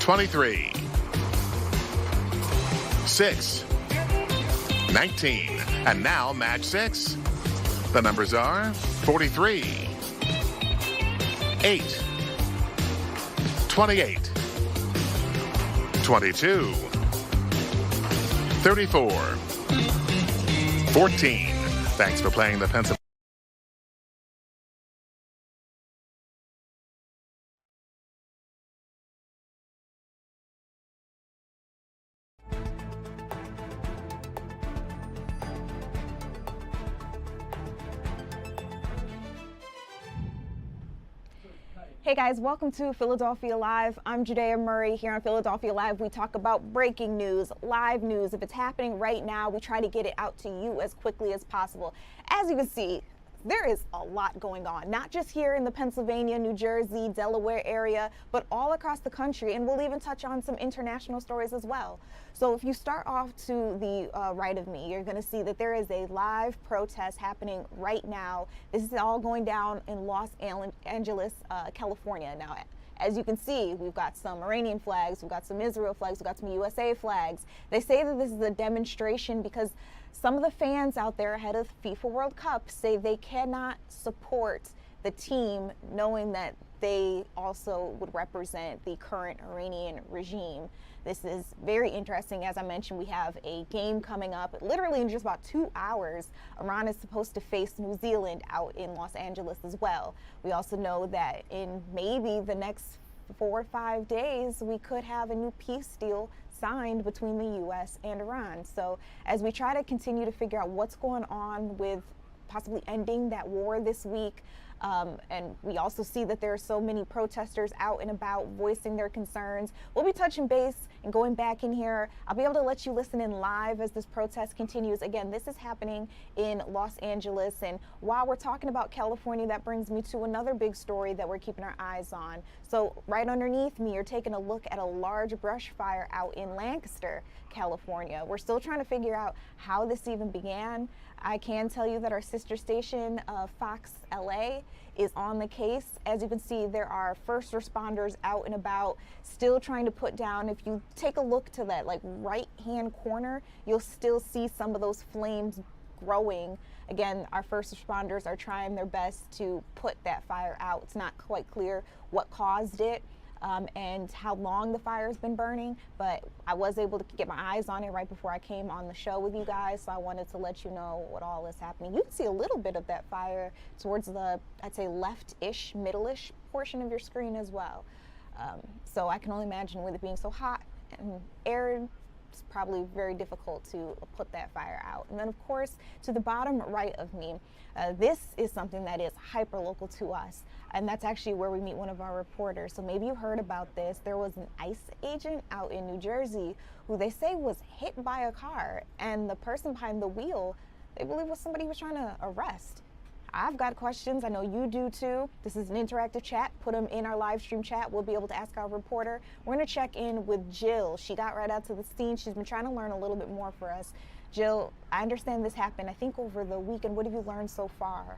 23, 6, 19, and now match 6. The numbers are 43, 8, 28, 22, 34, 14. Thanks for playing the Pennsylvania. Hey guys, welcome to Philadelphia Live. I'm Judea Murray. Here on Philadelphia Live, we talk about breaking news, live news. If it's happening right now, we try to get it out to you as quickly as possible. As you can see, there is a lot going on, not just here in the Pennsylvania, New Jersey, Delaware area, but all across the country. And we'll even touch on some international stories as well. So if you start off to the right of me, you're going to see that there is a live protest happening right now. This is all going down in Los Angeles, California. Now, as you can see, we've got some Iranian flags, we've got some Israel flags, we've got some USA flags. They say that this is a demonstration because some of the fans out there ahead of FIFA World Cup say they cannot support the team knowing that they also would represent the current Iranian regime. This is very interesting. As I mentioned, we have a game coming up literally in just about 2 hours. Iran is supposed to face New Zealand out in Los Angeles as well. We also know that in maybe the next 4 or 5 days, we could have a new peace deal signed between the U.S. and Iran. So as we try to continue to figure out what's going on with possibly ending that war this week, and we also see that there are so many protesters out and about voicing their concerns. We'll be touching base and going back in here. I'll be able to let you listen in live as this protest continues. Again, this is happening in Los Angeles. And while we're talking about California, that brings me to another big story that we're keeping our eyes on. So right underneath me, you're taking a look at a large brush fire out in Lancaster, California. We're still trying to figure out how this even began. I can tell you that our sister station, Fox LA, is on the case. As you can see, there are first responders out and about still trying to put down. If you take a look to that right-hand corner, you'll still see some of those flames growing. Again, our first responders are trying their best to put that fire out. It's not quite clear what caused it and how long the fire has been burning, but I was able to get my eyes on it right before I came on the show with you guys, so I wanted to let you know what all is happening. You can see a little bit of that fire towards the, I'd say, left-ish, middle-ish portion of your screen as well. So I can only imagine with it being so hot and arid, it's probably very difficult to put that fire out. And then, of course, to the bottom right of me, this is something that is hyper local to us, and that's actually where we meet one of our reporters. So maybe you heard about this. There was an ICE agent out in New Jersey who they say was hit by a car, and the person behind the wheel, they believe was somebody who was trying to arrest. I've got questions. I know you do too. This is an interactive chat. Put them in our live stream chat. We'll be able to ask our reporter. We're going to check in with Jill. She got right out to the scene. She's been trying to learn a little bit more for us. Jill, I understand this happened, I think, over the weekend. What have you learned so far?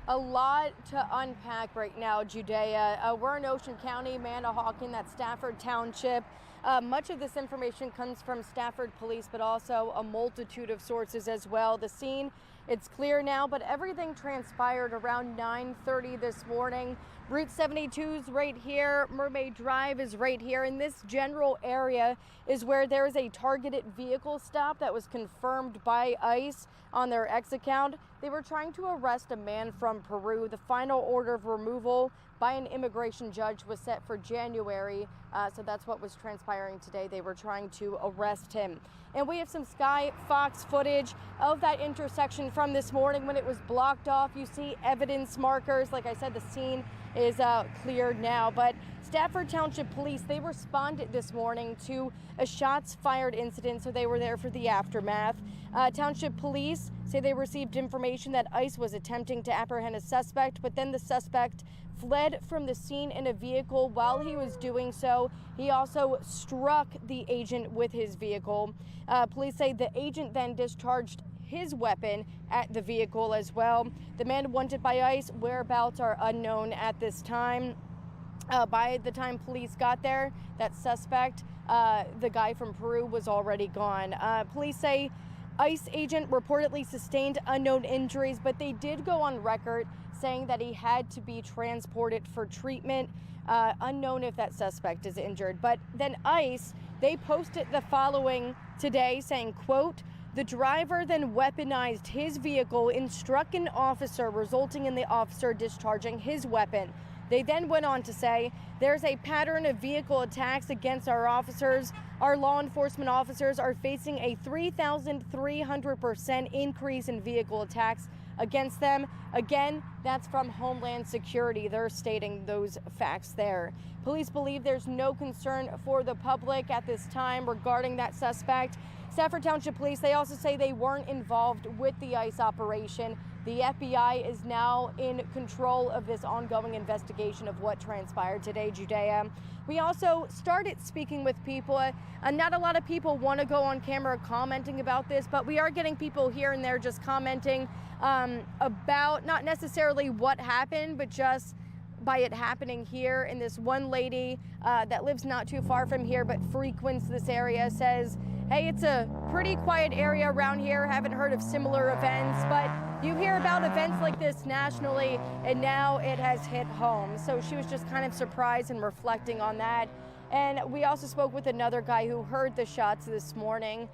A lot to unpack right now, Judea. We're in Ocean County, Manahawkin, that's Stafford Township. Much of this information comes from Stafford Police, but also a multitude of sources as well. The scene, it's clear now, but everything transpired around 9:30 this morning. Route 72's right here, Mermaid Drive is right here, and this general area is where there is a targeted vehicle stop that was confirmed by ICE on their X account. They were trying to arrest a man from Peru. The final order of removal by an immigration judge was set for January, so that's what was transpiring today. They were trying to arrest him. And we have some Sky Fox footage of that intersection from this morning when it was blocked off. You see evidence markers. Like I said, the scene is cleared now, but Stafford Township Police, they responded this morning to a shots fired incident, so they were there for the aftermath. Township Police say they received information that ICE was attempting to apprehend a suspect, but then the suspect fled from the scene in a vehicle. While he was doing so, he also struck the agent with his vehicle. Police say the agent then discharged his weapon at the vehicle as well. The man wanted by ICE, whereabouts are unknown at this time. By the time police got there, that suspect, the guy from Peru, was already gone. Police say ICE agent reportedly sustained unknown injuries, but they did go on record saying that he had to be transported for treatment. Unknown if that suspect is injured. But then ICE, they posted the following today saying, quote, "The driver then weaponized his vehicle and struck an officer, resulting in the officer discharging his weapon." They then went on to say, "There's a pattern of vehicle attacks against our officers. Our law enforcement officers are facing a 3,300% increase in vehicle attacks against them." Again, that's from Homeland Security. They're stating those facts there. Police believe there's no concern for the public at this time regarding that suspect. Stafford Township Police, they also say they weren't involved with the ICE operation. The FBI is now in control of this ongoing investigation of what transpired today, Judea. We also started speaking with people, and not a lot of people want to go on camera commenting about this, but we are getting people here and there just commenting about not necessarily what happened, but just by it happening here. And this one lady that lives not too far from here but frequents this area says, "Hey, it's a pretty quiet area around here. Haven't heard of similar events, but you hear about events like this nationally, and now it has hit home." So she was just kind of surprised and reflecting on that. And we also spoke with another guy who heard the shots this morning.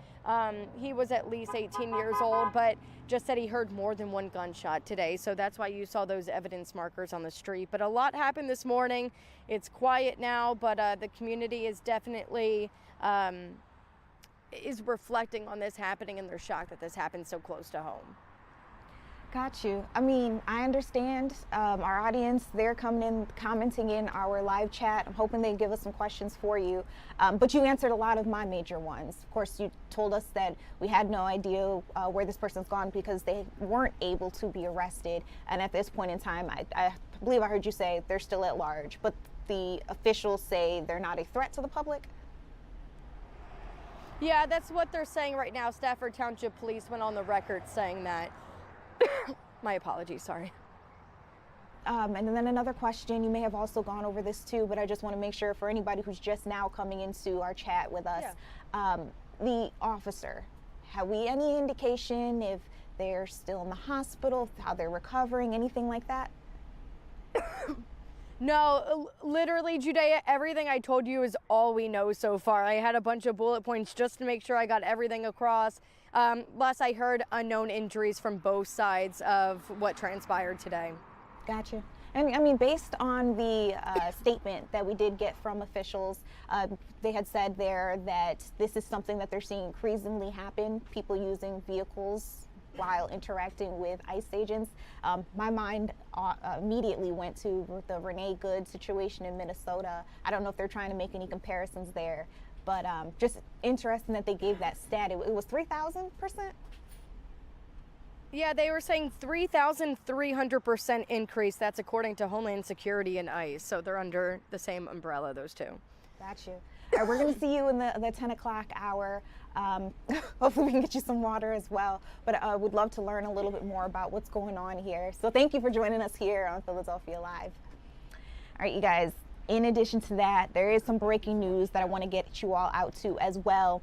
He was at least 18 years old, but just said he heard more than one gunshot today. So that's why you saw those evidence markers on the street. But a lot happened this morning. It's quiet now, but the community is definitely is reflecting on this happening, and they're shocked that this happened so close to home. Got you. I mean, I understand our audience, they're coming in, commenting in our live chat. I'm hoping they give us some questions for you. But you answered a lot of my major ones. Of course, you told us that we had no idea where this person's gone because they weren't able to be arrested. And at this point in time, I believe I heard you say they're still at large, but the officials say they're not a threat to the public. Yeah, that's what they're saying right now. Stafford Township Police went on the record saying that. My apologies, sorry. And then another question, you may have also gone over this too, but I just want to make sure for anybody who's just now coming into our chat with us, the officer, have we any indication if they're still in the hospital, how they're recovering, anything like that? No, literally, Judea, everything I told you is all we know so far. I had a bunch of bullet points just to make sure I got everything across. Last I heard, unknown injuries from both sides of what transpired today. Gotcha. And I mean, based on the statement that we did get from officials, they had said there that this is something that they're seeing increasingly happen, people using vehicles while interacting with ICE agents. My mind immediately went to the Renee Good situation in Minnesota. I don't know if they're trying to make any comparisons there, but just interesting that they gave that stat. It was 3,000%? Yeah, they were saying 3,300% increase. That's according to Homeland Security and ICE. So they're under the same umbrella, those two. Got you. All right, we're going to see you in the 10 o'clock hour. Hopefully we can get you some water as well. But I would love to learn a little bit more about what's going on here. So thank you for joining us here on Philadelphia Live. All right, you guys, in addition to that, there is some breaking news that I want to get you all out to as well.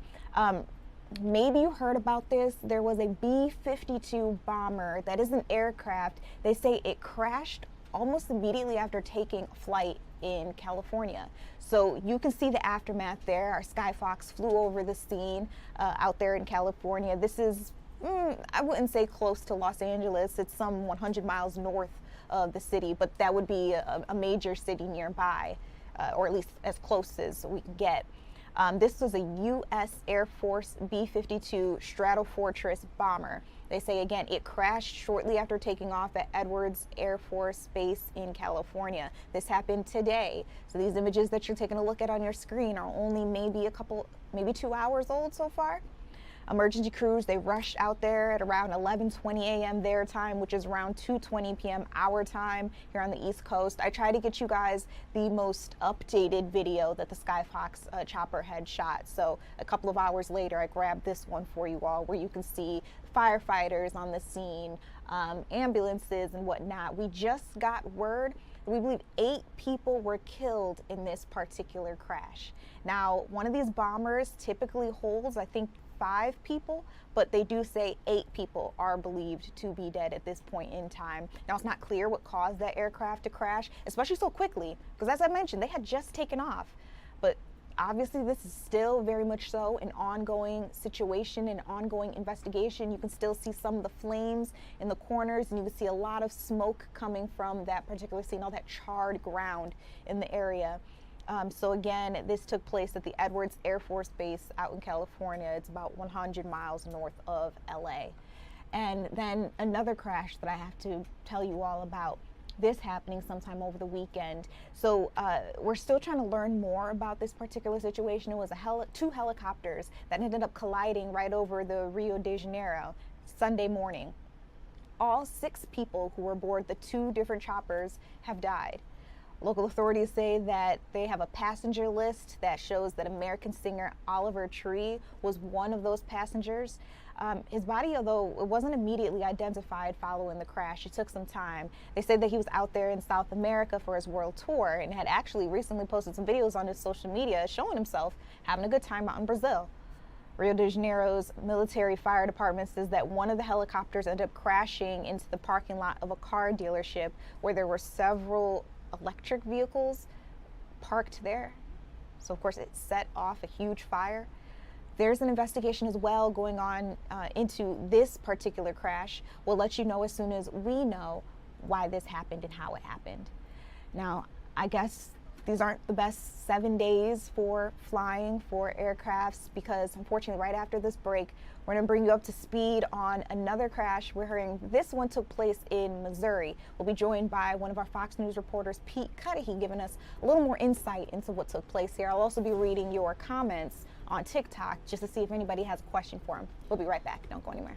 Maybe you heard about this. There was a B-52 bomber that is an aircraft. They say it crashed almost immediately after taking flight in California. So you can see the aftermath there. Our Skyfox flew over the scene out there in California. This is, I wouldn't say close to Los Angeles. It's some 100 miles north of the city, but that would be a major city nearby, or at least as close as we can get. This was a U.S. Air Force B-52 Stratofortress bomber. They say, again, it crashed shortly after taking off at Edwards Air Force Base in California. This happened today. So these images that you're taking a look at on your screen are only maybe 2 hours old so far. Emergency crews, they rushed out there at around 11:20 a.m. their time, which is around 2:20 p.m. our time here on the East Coast. I tried to get you guys the most updated video that the Skyfox chopper had shot. So a couple of hours later, I grabbed this one for you all, where you can see firefighters on the scene, ambulances and whatnot. We just got word We believe 8 people were killed in this particular crash. Now, one of these bombers typically holds, I think, 5 people, but they do say 8 people are believed to be dead at this point in time. Now, it's not clear what caused that aircraft to crash, especially so quickly, because as I mentioned, they had just taken off. But obviously, this is still very much so an ongoing situation, an ongoing investigation. You can still see some of the flames in the corners, and you can see a lot of smoke coming from that particular scene, all that charred ground in the area. So again, this took place at the Edwards Air Force Base out in California. It's about 100 miles north of LA. And then another crash that I have to tell you all about, this happening sometime over the weekend. So we're still trying to learn more about this particular situation. It was two helicopters that ended up colliding right over the Rio de Janeiro Sunday morning. All 6 people who were aboard the 2 different choppers have died. Local authorities say that they have a passenger list that shows that American singer Oliver Tree was one of those passengers. His body, although it wasn't immediately identified following the crash, it took some time. They said that he was out there in South America for his world tour and had actually recently posted some videos on his social media showing himself having a good time out in Brazil. Rio de Janeiro's military fire department says that one of the helicopters ended up crashing into the parking lot of a car dealership where there were several electric vehicles parked there. So of course it set off a huge fire. There's an investigation as well going on into this particular crash. We'll let you know as soon as we know why this happened and how it happened. Now, I guess these aren't the best 7 days for flying for aircrafts, because unfortunately right after this break, we're going to bring you up to speed on another crash. We're hearing this one took place in Missouri. We'll be joined by one of our Fox News reporters, Pete Cudahy, giving us a little more insight into what took place here. I'll also be reading your comments on TikTok just to see if anybody has a question for him. We'll be right back. Don't go anywhere.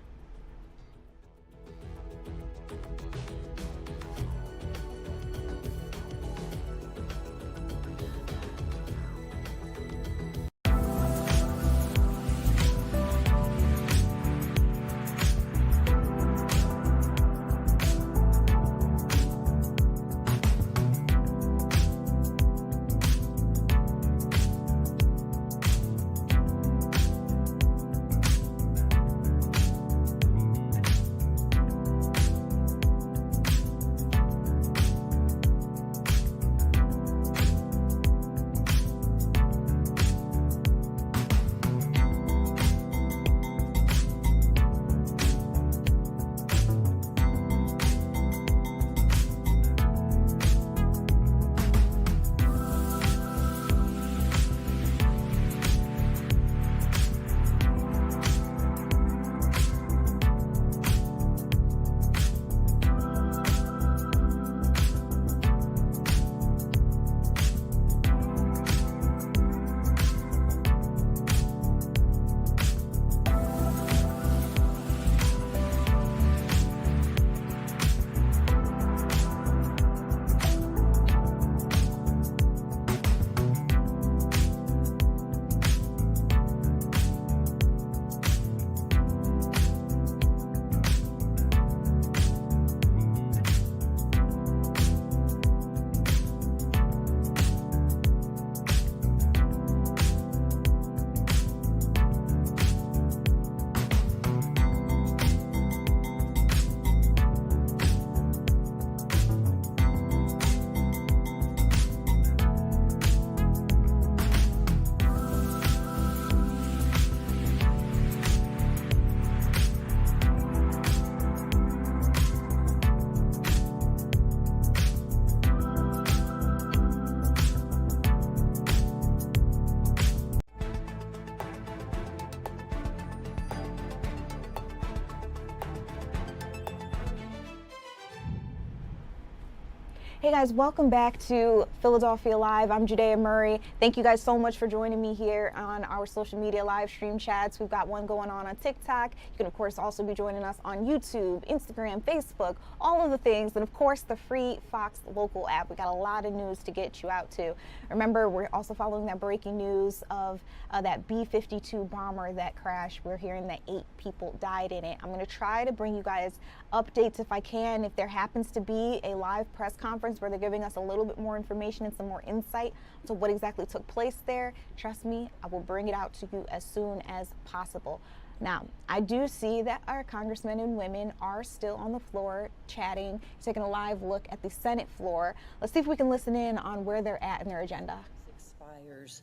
Hey guys, welcome back to Philadelphia Live. I'm Judea Murray. Thank you guys so much for joining me here on our social media live stream chats. We've got one going on TikTok. You can of course also be joining us on YouTube, Instagram, Facebook, all of the things, and of course the free Fox Local app. We got a lot of news to get you out to. Remember, we're also following that breaking news of that B-52 bomber that crashed. We're hearing that 8 people died in it. I'm going to try to bring you guys updates if I can. If there happens to be a live press conference conference where they're giving us a little bit more information and some more insight to what exactly took place there. Trust me, I will bring it out to you as soon as possible. Now, I do see that our congressmen and women are still on the floor chatting, taking a live look at the Senate floor. Let's see if we can listen in on where they're at in their agenda. Expires.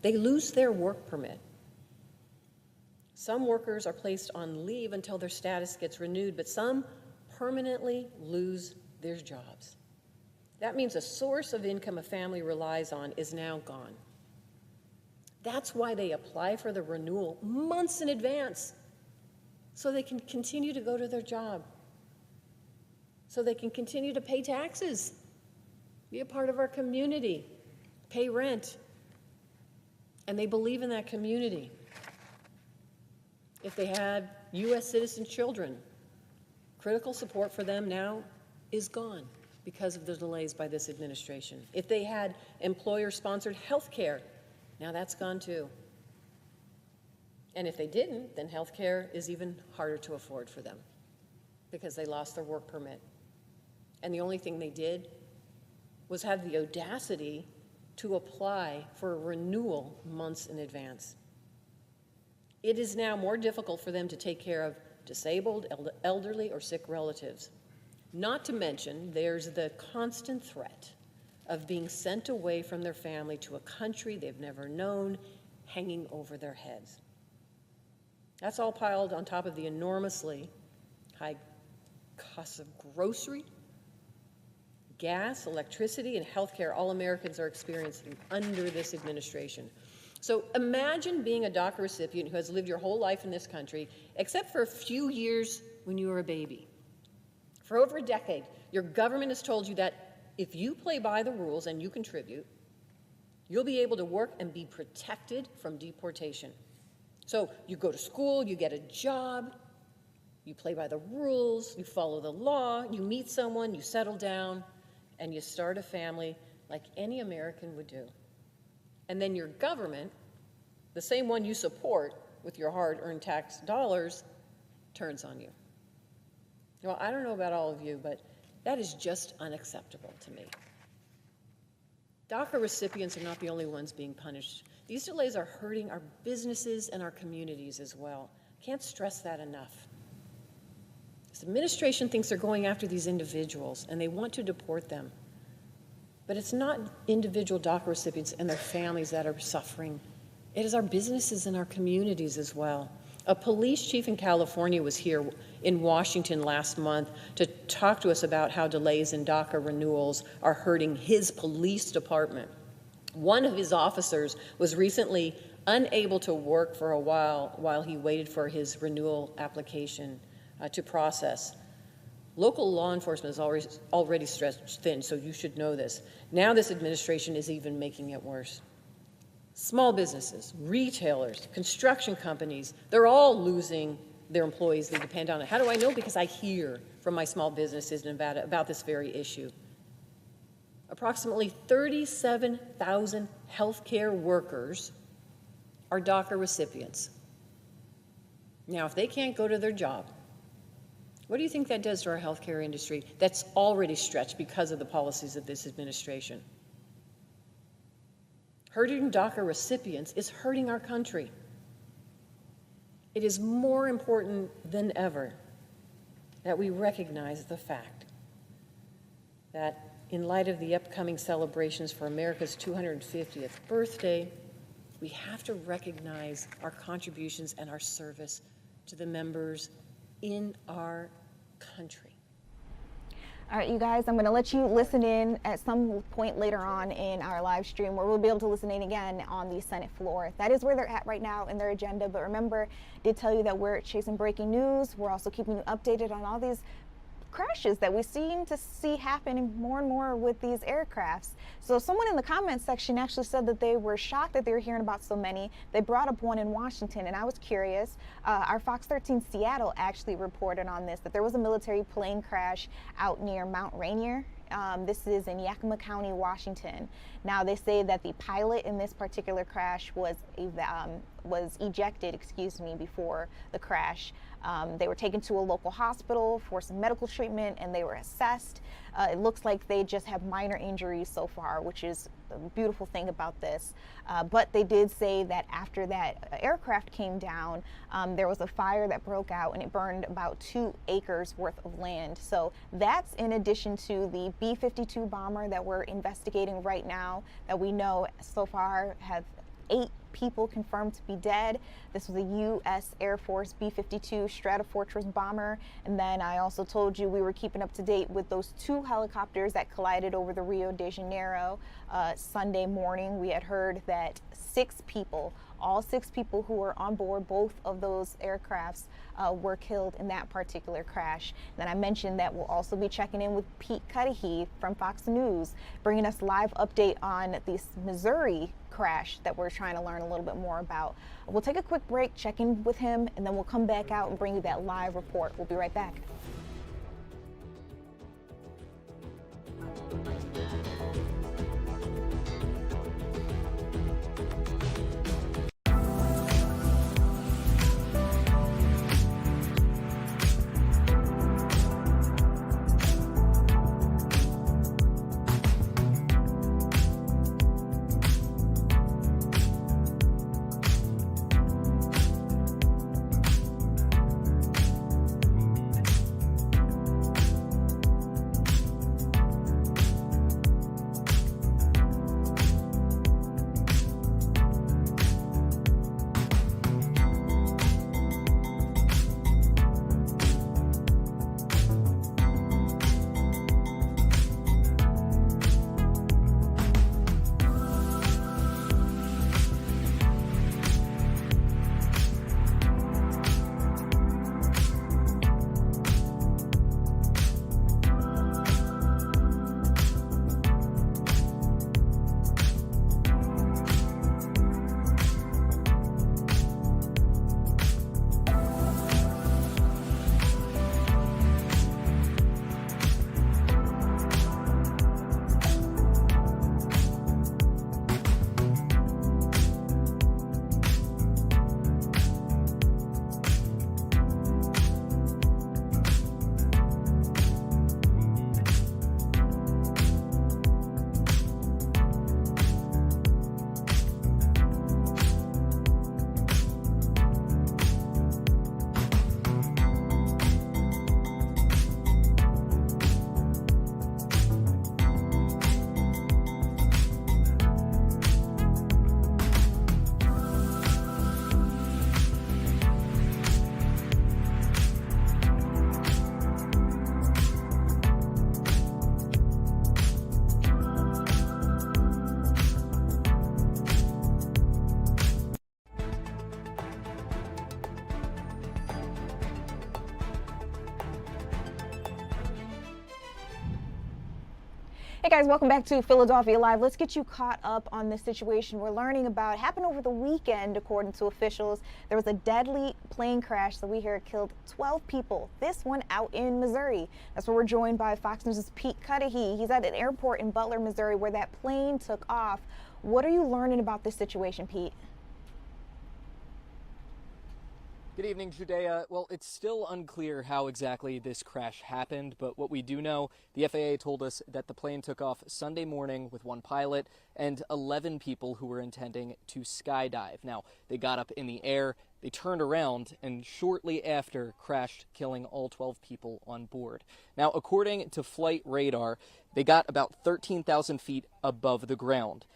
They lose their work permit. Some workers are placed on leave until their status gets renewed, but some permanently lose their jobs. That means a source of income a family relies on is now gone. That's why they apply for the renewal months in advance, so they can continue to go to their job, so they can continue to pay taxes, be a part of our community, pay rent, and they believe in that community. If they had U.S. citizen children, critical support for them now is gone because of the delays by this administration. If they had employer-sponsored health care, now that's gone too. And if they didn't, then health care is even harder to afford for them because they lost their work permit. And the only thing they did was have the audacity to apply for a renewal months in advance. It is now more difficult for them to take care of disabled, elderly, or sick relatives. Not to mention, there's the constant threat of being sent away from their family to a country they've never known, hanging over their heads. That's all piled on top of the enormously high costs of grocery, gas, electricity, and healthcare all Americans are experiencing under this administration. So imagine being a DACA recipient who has lived your whole life in this country, except for a few years when you were a baby. For over a decade, your government has told you that if you play by the rules and you contribute, you'll be able to work and be protected from deportation. So you go to school, you get a job, you play by the rules, you follow the law, you meet someone, you settle down, and you start a family like any American would do. And then your government, the same one you support with your hard-earned tax dollars, turns on you. Well, I don't know about all of you, but that is just unacceptable to me. DACA recipients are not the only ones being punished. These delays are hurting our businesses and our communities as well. Can't stress that enough. This administration thinks they're going after these individuals and they want to deport them. But it's not individual DACA recipients and their families that are suffering. It is our businesses and our communities as well. A police chief in California was here in Washington last month to talk to us about how delays in DACA renewals are hurting his police department. One of his officers was recently unable to work for a while he waited for his renewal application to process. Local law enforcement is already stretched thin, so you should know this. Now this administration is even making it worse. Small businesses, retailers, construction companies, they're all losing their employees they depend on it. How do I know? Because I hear from my small businesses in Nevada about this very issue. Approximately 37,000 healthcare workers are DACA recipients. Now, if they can't go to their job, what do you think that does to our healthcare industry that's already stretched because of the policies of this administration? Hurting DACA recipients is hurting our country. It is more important than ever that we recognize the fact that in light of the upcoming celebrations for America's 250th birthday, we have to recognize our contributions and our service to the members in our country. All right, you guys, I'm going to let you listen in at some point later on in our live stream where we'll be able to listen in again on the Senate floor. That is where they're at right now in their agenda. But remember, I did tell you that we're chasing breaking news. We're also keeping you updated on all these crashes that we seem to see happening more and more with these aircrafts. So someone in the comments section actually said that they were shocked that they were hearing about so many. They brought up one in Washington, and I was curious. Our Fox 13 Seattle actually reported on this, that there was a military plane crash out near Mount Rainier This is in Yakima County, Washington. Now, they say that the pilot in this particular crash was ejected, before the crash. They were taken to a local hospital for some medical treatment, and they were assessed. It looks like they just have minor injuries so far, which is a beautiful thing about this. But they did say that after that aircraft came down, there was a fire that broke out, and it burned about 2 acres worth of land. So that's in addition to the B-52 bomber that we're investigating right now, that we know so far have 8 people confirmed to be dead. This was a U.S. Air Force B-52 Stratofortress bomber. And then I also told you we were keeping up to date with those 2 helicopters that collided over the Rio de Janeiro Sunday morning. We had heard that 6 people, all 6 people who were on board both of those aircrafts were killed in that particular crash. Then I mentioned that we'll also be checking in with Pete Cudahy from Fox News, bringing us live update on this Missouri crash that we're trying to learn a little bit more about. We'll take a quick break, check in with him, and then we'll come back out and bring you that live report. We'll be right back. Hey guys, welcome back to Philadelphia Live. Let's get you caught up on this situation we're learning about. It happened over the weekend, according to officials. There was a deadly plane crash that we hear killed 12 people. This one out in Missouri. That's where we're joined by Fox News' Pete Cudahy. He's at an airport in Butler, Missouri, where that plane took off. What are you learning about this situation, Pete? Good evening, Judea. Well, it's still unclear how exactly this crash happened, but what we do know, the FAA told us that the plane took off Sunday morning with 1 pilot and 11 people who were intending to skydive. Now, they got up in the air, they turned around, and shortly after crashed, killing all 12 people on board. Now, according to flight radar, they got about 13,000 feet above the ground.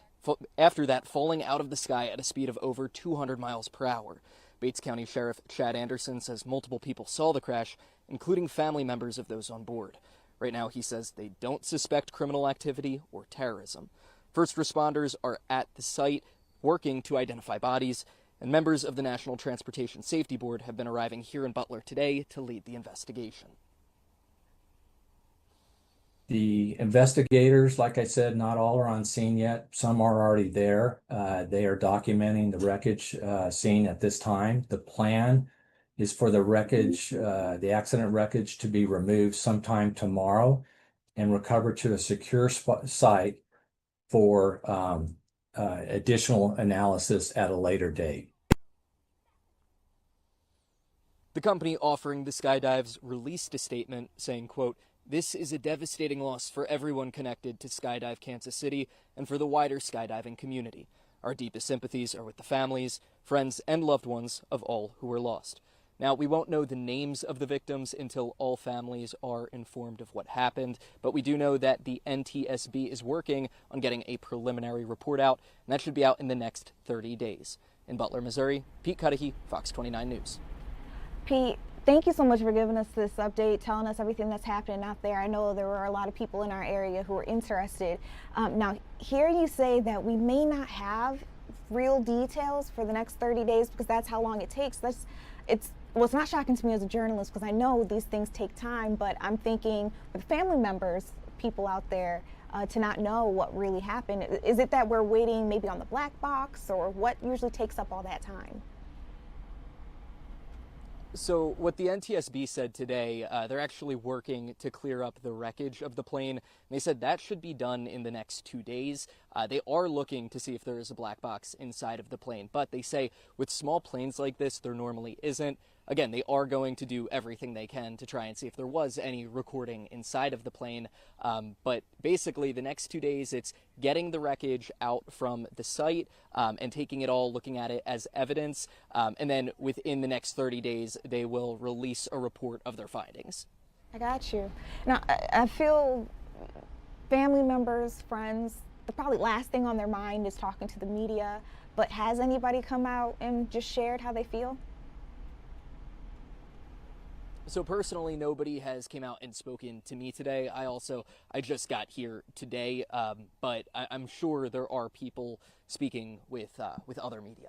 After that, falling out of the sky at a speed of over 200 miles per hour. Bates County Sheriff Chad Anderson says multiple people saw the crash, including family members of those on board. Right now, he says they don't suspect criminal activity or terrorism. First responders are at the site working to identify bodies, and members of the National Transportation Safety Board have been arriving here in Butler today to lead the investigation. The investigators, like I said, not all are on scene yet. Some are already there. They are documenting the wreckage scene at this time. The plan is for the wreckage, the accident wreckage, to be removed sometime tomorrow and recovered to a secure site for additional analysis at a later date. The company offering the skydives released a statement saying, quote, "This is a devastating loss for everyone connected to Skydive Kansas City and for the wider skydiving community. Our deepest sympathies are with the families, friends, and loved ones of all who were lost." Now, we won't know the names of the victims until all families are informed of what happened, but we do know that the NTSB is working on getting a preliminary report out, and that should be out in the next 30 days. In Butler, Missouri, Pete Cudahy, Fox 29 News. Pete, thank you so much for giving us this update, telling us everything that's happening out there. I know there were a lot of people in our area who were interested. Now, hearing you say that we may not have real details for the next 30 days because that's how long it takes, it's not shocking to me as a journalist because I know these things take time, but I'm thinking with family members, people out there, to not know what really happened. Is it that we're waiting maybe on the black box, or what usually takes up all that time? So what the NTSB said today, they're actually working to clear up the wreckage of the plane. They said that should be done in the next 2 days. They are looking to see if there is a black box inside of the plane, but they say with small planes like this, there normally isn't. Again, they are going to do everything they can to try and see if there was any recording inside of the plane. But basically, the next 2 days, it's getting the wreckage out from the site and taking it all, looking at it as evidence. And then within the next 30 days, they will release a report of their findings. I got you. Now, I feel family members, friends, the probably last thing on their mind is talking to the media. But has anybody come out and just shared how they feel? So personally, nobody has came out and spoken to me today. I just got here today, but I'm sure there are people speaking with other media.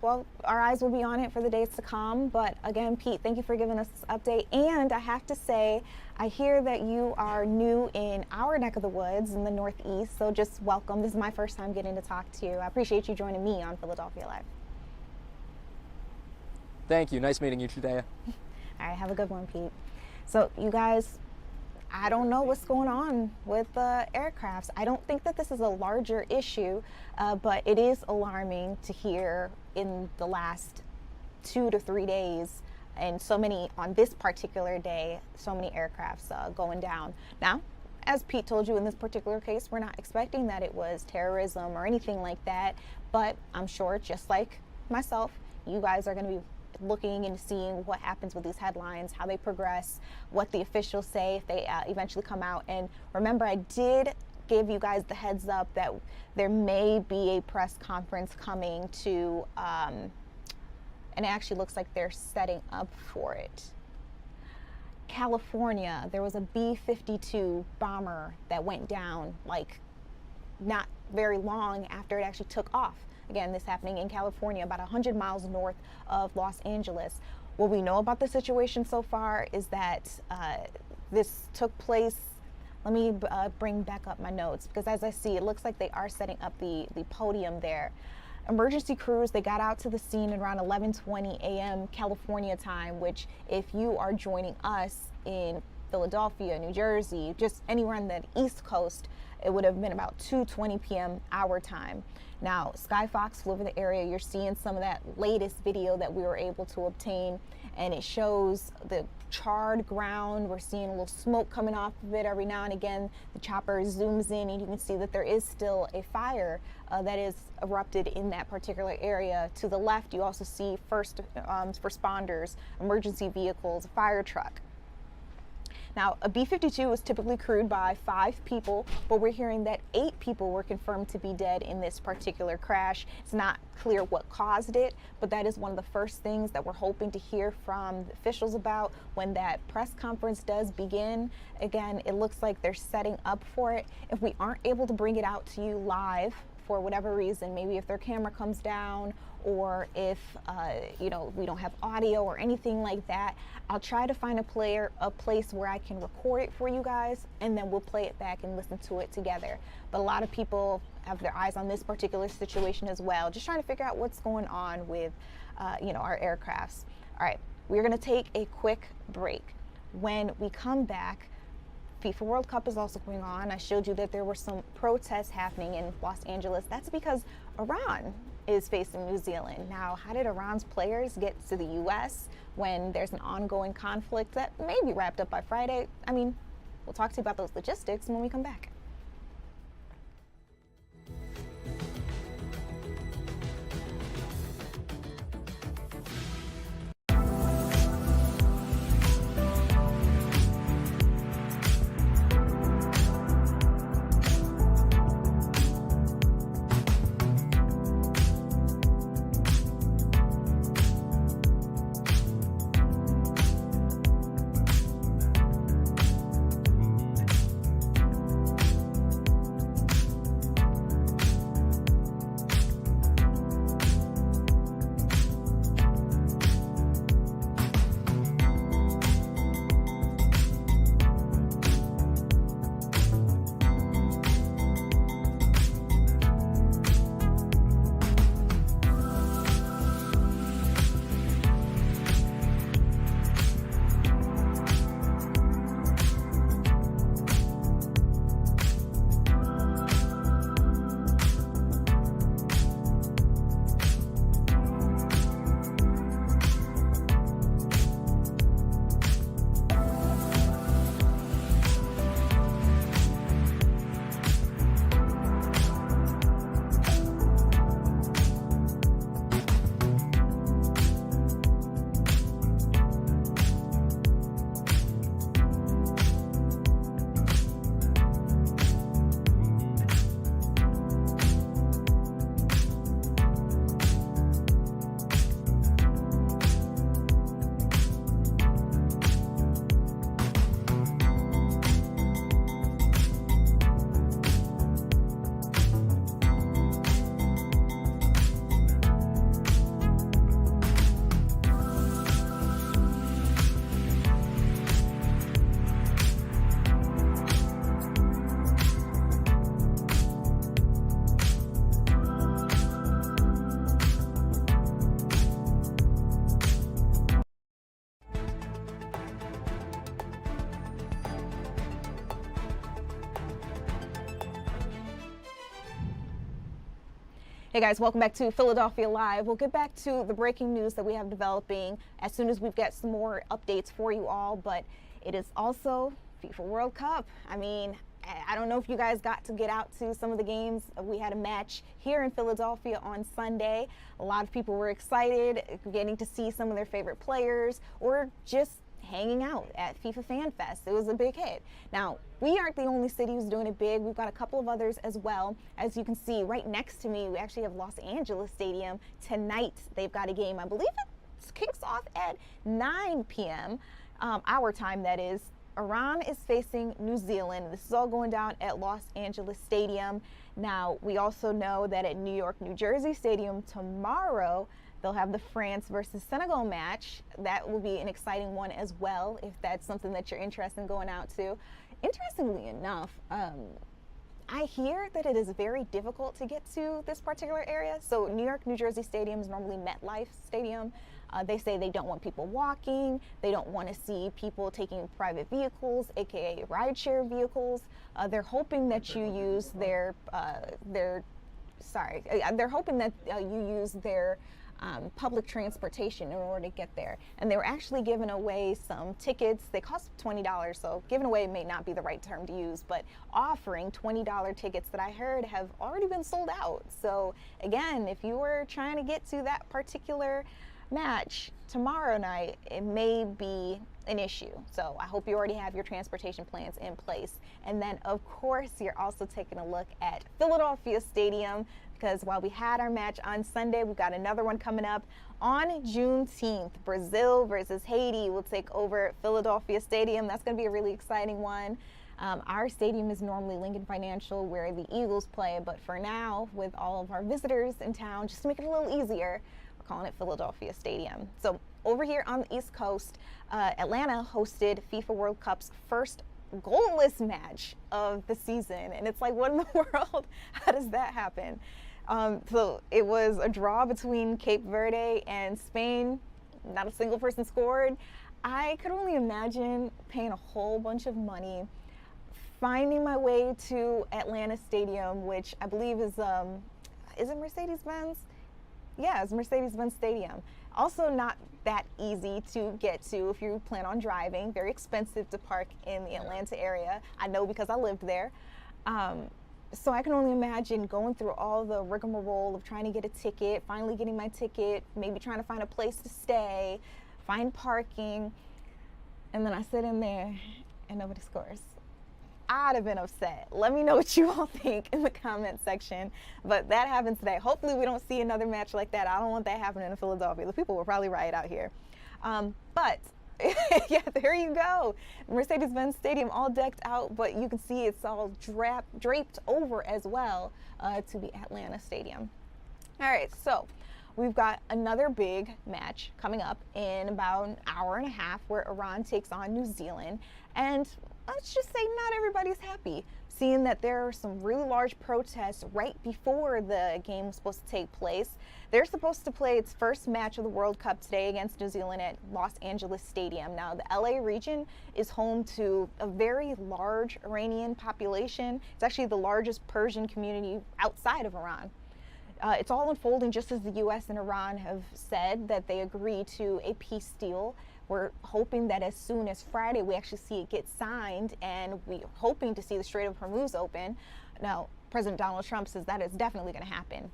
Well, our eyes will be on it for the days to come. But again, Pete, thank you for giving us this update. And I have to say, I hear that you are new in our neck of the woods in the Northeast. So just welcome. This is my first time getting to talk to you. I appreciate you joining me on Philadelphia Live. Thank you. Nice meeting you, Judea. All right, have a good one, Pete. So you guys, I don't know what's going on with aircrafts. I don't think that this is a larger issue, but it is alarming to hear in the last 2 to 3 days, and so many on this particular day, so many aircrafts going down. Now, as Pete told you, in this particular case, we're not expecting that it was terrorism or anything like that, but I'm sure, just like myself, you guys are going to be looking and seeing what happens with these headlines, how they progress, what the officials say if they eventually come out. And remember, I did give you guys the heads up that there may be a press conference coming to, and it actually looks like they're setting up for it. California, there was a B-52 bomber that went down like not very long after it actually took off. Again, this happening in California, about 100 miles north of Los Angeles. What we know about the situation so far is that this took place. Let me bring back up my notes, because as I see, it looks like they are setting up the podium there. Emergency crews, they got out to the scene around 11:20 a.m. California time, which if you are joining us in Philadelphia, New Jersey, just anywhere on the East Coast, it would have been about 2:20 p.m. our time. Now, Skyfox flew over the area. You're seeing some of that latest video that we were able to obtain, and it shows the charred ground. We're seeing a little smoke coming off of it every now and again. The chopper zooms in, and you can see that there is still a fire that is erupted in that particular area. To the left, you also see first responders, emergency vehicles, a fire truck. Now, a B-52 was typically crewed by 5 people, but we're hearing that 8 people were confirmed to be dead in this particular crash. It's not clear what caused it, but that is one of the first things that we're hoping to hear from officials about when that press conference does begin. Again, it looks like they're setting up for it. If we aren't able to bring it out to you live for whatever reason, maybe if their camera comes down, or if we don't have audio or anything like that, I'll try to find a place where I can record it for you guys, and then we'll play it back and listen to it together. But a lot of people have their eyes on this particular situation as well, just trying to figure out what's going on with our aircrafts. All right, we're going to take a quick break. When we come back, FIFA World Cup is also going on. I showed you that there were some protests happening in Los Angeles. That's because Iran is facing New Zealand. Now, how did Iran's players get to the U.S. when there's an ongoing conflict that may be wrapped up by Friday? I mean, we'll talk to you about those logistics when we come back. Hey guys, welcome back to Philadelphia Live. We'll get back to the breaking news that we have developing as soon as we've got some more updates for you all, but it is also FIFA World Cup. I mean, I don't know if you guys got to get out to some of the games. We had a match here in Philadelphia on Sunday. A lot of people were excited, getting to see some of their favorite players or just hanging out at FIFA Fan Fest. It was a big hit. Now, we aren't the only city who's doing it big. We've got a couple of others as well. As you can see right next to me, we actually have Los Angeles Stadium. Tonight, they've got a game. I believe it kicks off at 9 p.m. Our time, that is. Iran is facing New Zealand. This is all going down at Los Angeles Stadium. Now, we also know that at New York, New Jersey Stadium tomorrow, they'll have the France versus Senegal match. That will be an exciting one as well, if that's something that you're interested in going out to. Interestingly enough, I hear that it is very difficult to get to this particular area. So New York, New Jersey Stadium is normally MetLife Stadium. They say they don't want people walking. They don't want to see people taking private vehicles, aka rideshare vehicles. They're hoping that you use they're hoping that you use their public transportation in order to get there. And they were actually giving away some tickets. They cost $20, so giving away may not be the right term to use, but offering $20 tickets that I heard have already been sold out. So again, if you were trying to get to that particular match tomorrow night, it may be an issue. So I hope you already have your transportation plans in place. And then of course, you're also taking a look at Philadelphia Stadium, because while we had our match on Sunday, we've got another one coming up on Juneteenth. Brazil versus Haiti will take over Philadelphia Stadium. That's going to be a really exciting one. Our stadium is normally Lincoln Financial, where the Eagles play, but for now, with all of our visitors in town, just to make it a little easier, we're calling it Philadelphia Stadium. So over here on the East Coast, Atlanta hosted FIFA World Cup's first goalless match of the season. And it's like, what in the world? How does that happen? So it was a draw between Cape Verde and Spain. Not a single person scored. I could only imagine paying a whole bunch of money finding my way to Atlanta Stadium, which I believe is it Mercedes-Benz? Yeah, it's Mercedes-Benz Stadium. Also not that easy to get to if you plan on driving. Very expensive to park in the Atlanta area. I know because I lived there. So I can only imagine going through all the rigmarole of trying to get a ticket, finally getting my ticket, maybe trying to find a place to stay, find parking, and then I sit in there and nobody scores. I'd have been upset. Let me know what you all think in the comment section. But that happened today. Hopefully we don't see another match like that. I don't want that happening in Philadelphia. The people will probably riot out here. But yeah, there you go. Mercedes-Benz Stadium all decked out, but you can see it's all draped over as well to the Atlanta Stadium. All right, so we've got another big match coming up in about an hour and a half where Iran takes on New Zealand. And let's just say not everybody's happy, seeing that there are some really large protests right before the game was supposed to take place. They're supposed to play its first match of the World Cup today against New Zealand at Los Angeles Stadium. Now, the LA region is home to a very large Iranian population. It's actually the largest Persian community outside of Iran. It's all unfolding just as the U.S. and Iran have said that they agree to a peace deal. We're hoping that as soon as Friday, we actually see it get signed, and we're hoping to see the Strait of Hormuz open. Now, President Donald Trump says that is definitely going to happen.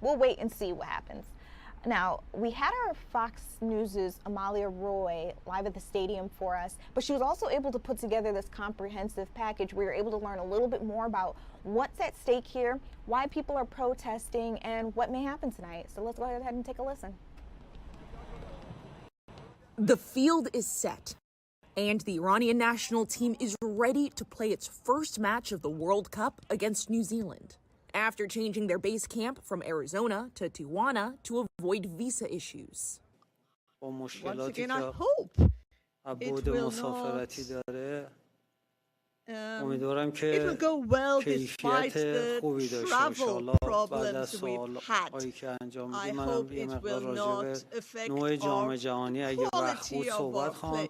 We'll wait and see what happens. Now, we had our Fox News' Amalia Roy live at the stadium for us, but she was also able to put together this comprehensive package. We were able to learn a little bit more about what's at stake here, why people are protesting, and what may happen tonight. So let's go ahead and take a listen. The field is set, and the Iranian national team is ready to play its first match of the World Cup against New Zealand, after changing their base camp from Arizona to Tijuana to avoid visa issues. Once again, I hope it will go well despite the travel problems we've had. I hope it will not affect our quality of our play.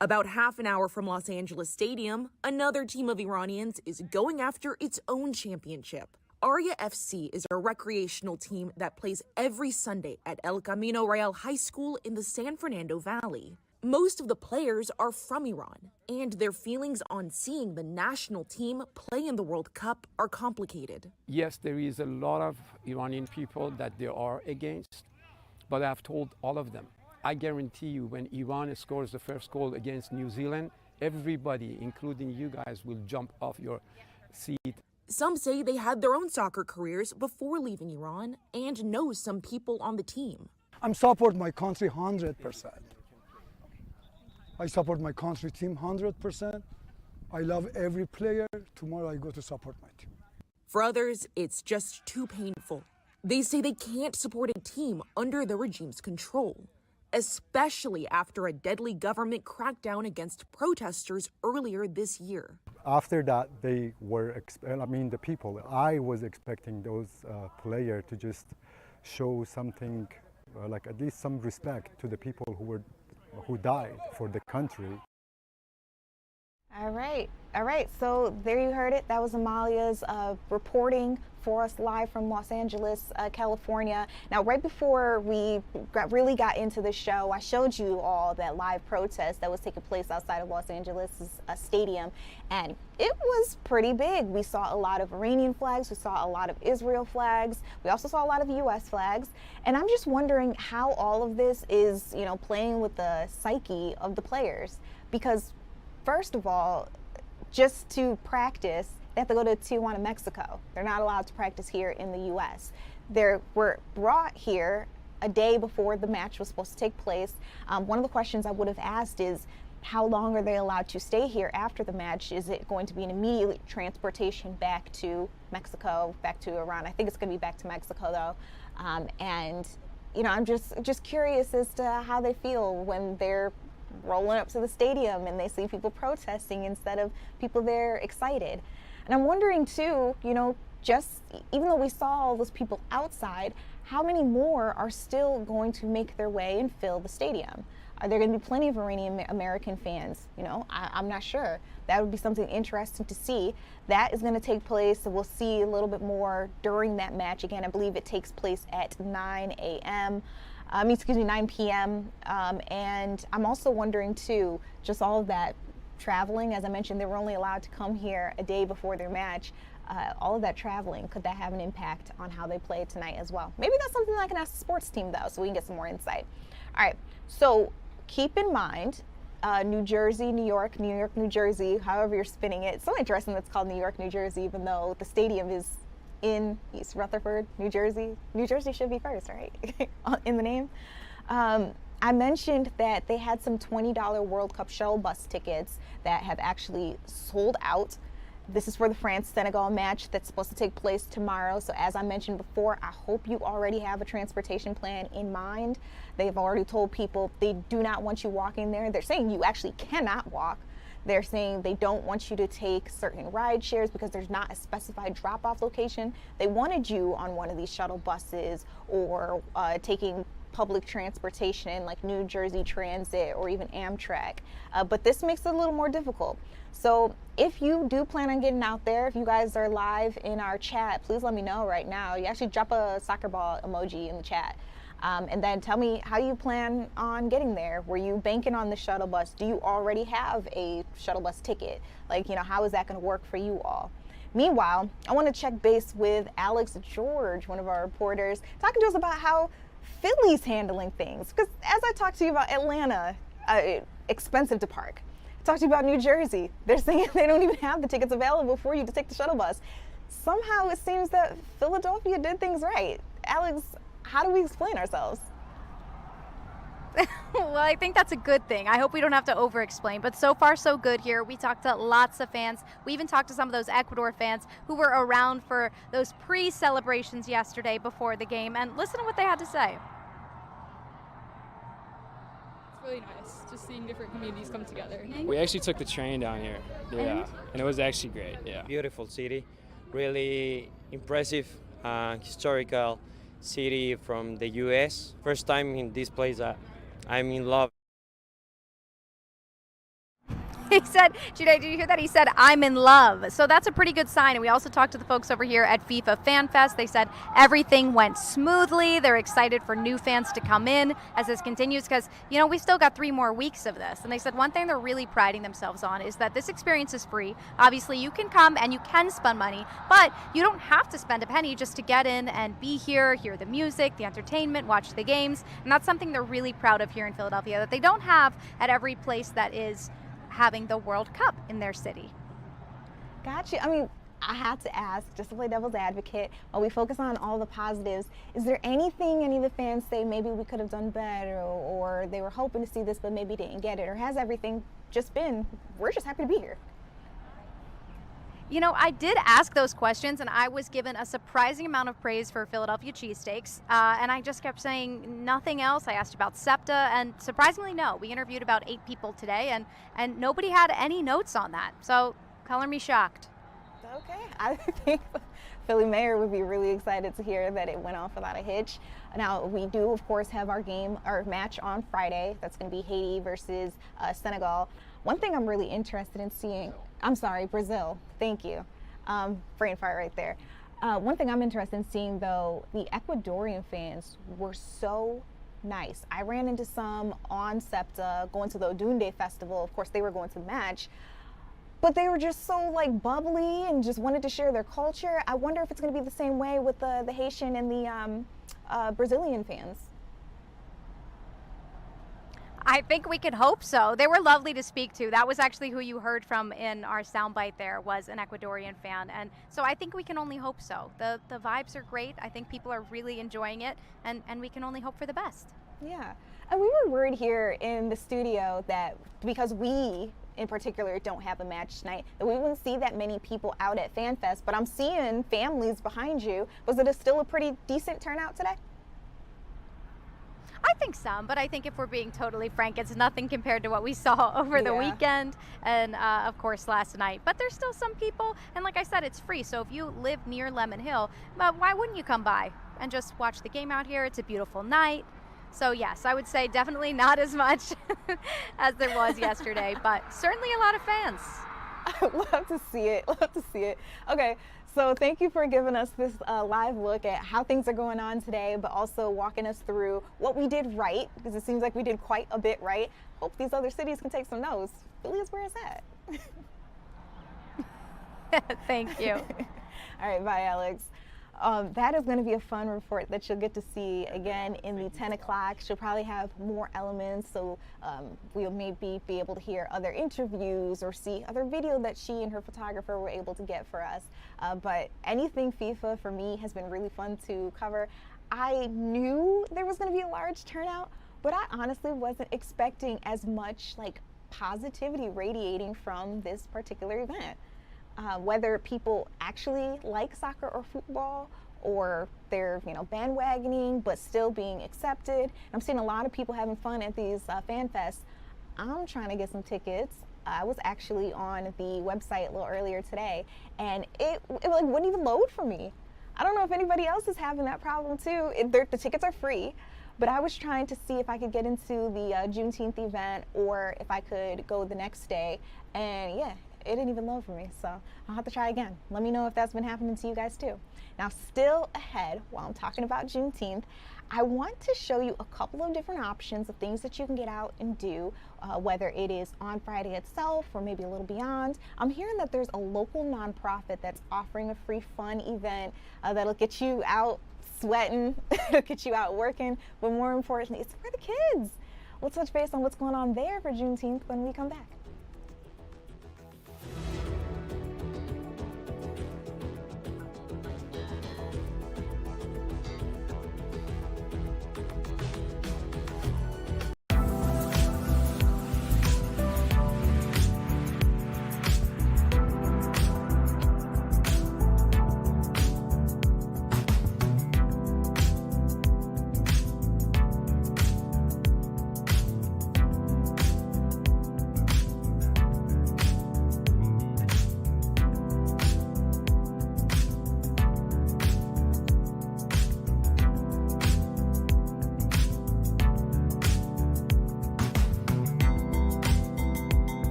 About half an hour from Los Angeles Stadium, another team of Iranians is going after its own championship. Arya FC is a recreational team that plays every Sunday at El Camino Real High School in the San Fernando Valley. Most of the players are from Iran, and their feelings on seeing the national team play in the World Cup are complicated. Yes, there is a lot of Iranian people that they are against, but I've told all of them, I guarantee you when Iran scores the first goal against New Zealand, everybody, including you guys, will jump off your seat. Some say they had their own soccer careers before leaving Iran and know some people on the team. I support my country 100%. I support my country team 100%. I love every player. Tomorrow I go to support my team. For others, it's just too painful. They say they can't support a team under the regime's control, especially after a deadly government crackdown against protesters earlier this year. After that, they were, the people, I was expecting those players to just show something, like at least some respect to the people who died for the country. All right. So there you heard it. That was Amalia's reporting for us live from Los Angeles, California. Now, right before we really got into the show, I showed you all that live protest that was taking place outside of Los Angeles stadium, and it was pretty big. We saw a lot of Iranian flags. We saw a lot of Israel flags. We also saw a lot of U.S. flags. And I'm just wondering how all of this is, playing with the psyche of the players, because first of all, just to practice, they have to go to Tijuana, Mexico. They're not allowed to practice here in the U.S. They were brought here a day before the match was supposed to take place. One of the questions I would have asked is, how long are they allowed to stay here after the match? Is it going to be an immediate transportation back to Mexico, back to Iran? I think it's going to be back to Mexico, though. I'm just curious as to how they feel when they're rolling up to the stadium and they see people protesting instead of people there excited. And I'm wondering too, just even though we saw all those people outside, how many more are still going to make their way and fill the stadium? Are there going to be plenty of Iranian American fans? You know, I'm not sure. That would be something interesting to see. That is going to take place, so we'll see a little bit more during that match. Again, I believe it takes place at 9 a.m. 9 p.m. And I'm also wondering too, just all of that traveling. As I mentioned, they were only allowed to come here a day before their match. All of that traveling, could that have an impact on how they play tonight as well? Maybe that's something that I can ask the sports team though, so we can get some more insight. All right, so keep in mind, New Jersey, New York, New Jersey, however you're spinning it. It's so interesting that it's called New York, New Jersey, even though the stadium is in East Rutherford, New Jersey. New Jersey should be first, right? In the name. I mentioned that they had some $20 World Cup shuttle bus tickets that have actually sold out. This is for the France-Senegal match that's supposed to take place tomorrow. So as I mentioned before, I hope you already have a transportation plan in mind. They've already told people they do not want you walking there. They're saying you actually cannot walk. They're saying they don't want you to take certain ride shares because there's not a specified drop-off location. They wanted you on one of these shuttle buses or taking public transportation like New Jersey Transit or even Amtrak. But this makes it a little more difficult. So if you do plan on getting out there, if you guys are live in our chat, please let me know right now. You actually drop a soccer ball emoji in the chat. And then tell me how you plan on getting there. Were you banking on the shuttle bus? Do you already have a shuttle bus ticket? Like, you know, how is that going to work for you all? Meanwhile, I want to check base with Alex George, one of our reporters, talking to us about how Philly's handling things. Because as I talked to you about Atlanta, expensive to park. I talked to you about New Jersey. They're saying they don't even have the tickets available for you to take the shuttle bus. Somehow it seems that Philadelphia did things right. Alex, how do we explain ourselves? Well, I think that's a good thing. I hope we don't have to over-explain, but so far so good here. We talked to lots of fans. We even talked to some of those Ecuador fans who were around for those pre-celebrations yesterday before the game, and listen to what they had to say. It's really nice, just seeing different communities come together. We actually took the train down here, yeah, and it was actually great, yeah. Beautiful city, really impressive, historical city from the U.S. First time in this place, I'm in love. He said, Jude, did you hear that? He said, I'm in love. So that's a pretty good sign. And we also talked to the folks over here at FIFA Fan Fest. They said everything went smoothly. They're excited for new fans to come in as this continues because, you know, we've still got 3 more weeks of this. And they said one thing they're really priding themselves on is that this experience is free. Obviously, you can come and you can spend money, but you don't have to spend a penny just to get in and be here, hear the music, the entertainment, watch the games. And that's something they're really proud of here in Philadelphia that they don't have at every place that is having the World Cup in their city. Gotcha. I mean, I had to ask, just to play devil's advocate, while we focus on all the positives, is there anything any of the fans say maybe we could have done better, or they were hoping to see this but maybe didn't get it, or has everything just been, we're just happy to be here? You know, I did ask those questions, and I was given a surprising amount of praise for Philadelphia cheesesteaks, and I just kept saying nothing else. I asked about SEPTA, and surprisingly, no. We interviewed about 8 people today, and nobody had any notes on that. So, color me shocked. Okay, I think Philly Mayor would be really excited to hear that it went off without a hitch. Now, we do, of course, have our match on Friday. That's going to be Haiti versus Senegal. One thing I'm really interested in seeing, Brazil. Thank you. Brain fart right there. One thing I'm interested in seeing, though, the Ecuadorian fans were so nice. I ran into some on SEPTA going to the Odunde Festival. Of course, they were going to the match. But they were just so like bubbly and just wanted to share their culture. I wonder if it's going to be the same way with the Haitian and the Brazilian fans. I think we could hope so. They were lovely to speak to. That was actually who you heard from in our soundbite there, was an Ecuadorian fan. And so I think we can only hope so. The vibes are great. I think people are really enjoying it, and we can only hope for the best. Yeah. And we were worried here in the studio that because we in particular don't have a match tonight, that we wouldn't see that many people out at FanFest, but I'm seeing families behind you. Was it still a pretty decent turnout today? I think some, but I think if we're being totally frank, it's nothing compared to what we saw over the weekend and, of course, last night. But there's still some people, and like I said, it's free. So if you live near Lemon Hill, why wouldn't you come by and just watch the game out here? It's a beautiful night. So yes, I would say definitely not as much as there was yesterday, but certainly a lot of fans. Love to see it. Love to see it. Okay, so thank you for giving us this live look at how things are going on today, but also walking us through what we did right, because it seems like we did quite a bit right. Hope these other cities can take some notes. Philly is where it's at. Thank you. All right, bye, Alex. That is going to be a fun report that you'll get to see again in the 10 o'clock. She'll probably have more elements, so we'll maybe be able to hear other interviews or see other video that she and her photographer were able to get for us. But anything FIFA for me has been really fun to cover. I knew there was going to be a large turnout, but I honestly wasn't expecting as much like positivity radiating from this particular event. Whether people actually like soccer or football, or they're bandwagoning but still being accepted. And I'm seeing a lot of people having fun at these fan fests. I'm trying to get some tickets. I was actually on the website a little earlier today, and it like wouldn't even load for me. I don't know if anybody else is having that problem too. The tickets are free, but I was trying to see if I could get into the Juneteenth event or if I could go the next day, and yeah, it didn't even load for me, so I'll have to try again. Let me know if that's been happening to you guys too. Now, still ahead, while I'm talking about Juneteenth, I want to show you a couple of different options of things that you can get out and do, whether it is on Friday itself or maybe a little beyond. I'm hearing that there's a local nonprofit that's offering a free fun event that'll get you out sweating, it'll get you out working, but more importantly, it's for the kids. We'll touch base on what's going on there for Juneteenth when we come back.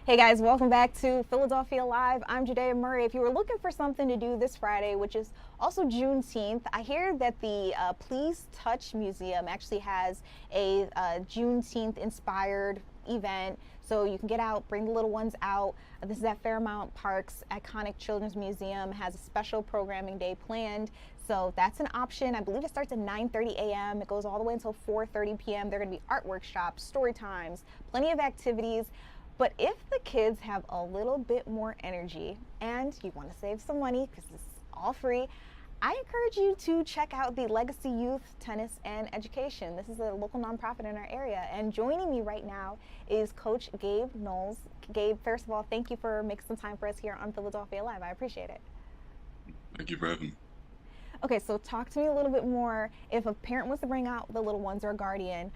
Hey guys, welcome back to Philadelphia Live. I'm Judea Murray. If you were looking for something to do this Friday, which is also Juneteenth, I hear that the Please Touch Museum actually has a Juneteenth inspired event. So you can get out, bring the little ones out. This is at Fairmount Park's iconic Children's Museum, has a special programming day planned. So that's an option. I believe it starts at 9:30 a.m. It goes all the way until 4:30 p.m. There are going to be art workshops, story times, plenty of activities. But if the kids have a little bit more energy and you want to save some money because it's all free, I encourage you to check out the Legacy Youth Tennis and Education. This is a local nonprofit in our area. And joining me right now is Coach Gabe Knowles. Gabe, first of all, thank you for making some time for us here on Philadelphia Live. I appreciate it. Thank you for having me. Okay, so talk to me a little bit more. If a parent wants to bring out the little ones or a guardian,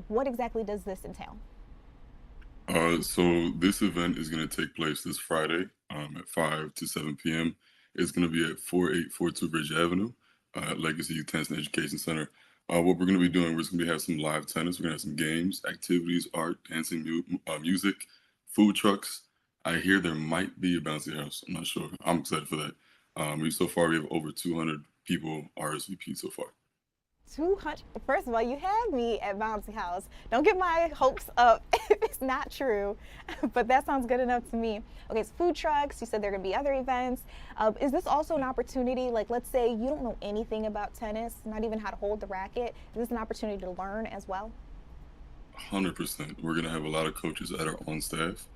what exactly does this entail? So this event is going to take place this Friday at 5 to 7 p.m. It's going to be at 4842 Ridge Avenue at Legacy Youth Tennis and Education Center. What we're going to be doing, we're just going to have some live tennis. We're going to have some games, activities, art, dancing, music, food trucks. I hear there might be a bouncy house. I'm not sure. I'm excited for that. So far, we have over 200 people RSVP so far. 200. First of all, you had me at Bouncy House. Don't get my hopes up if it's not true, but that sounds good enough to me. Okay, it's food trucks. You said there are going to be other events. Is this also an opportunity, like let's say you don't know anything about tennis, not even how to hold the racket. Is this an opportunity to learn as well? 100%. We're going to have a lot of coaches that are on staff,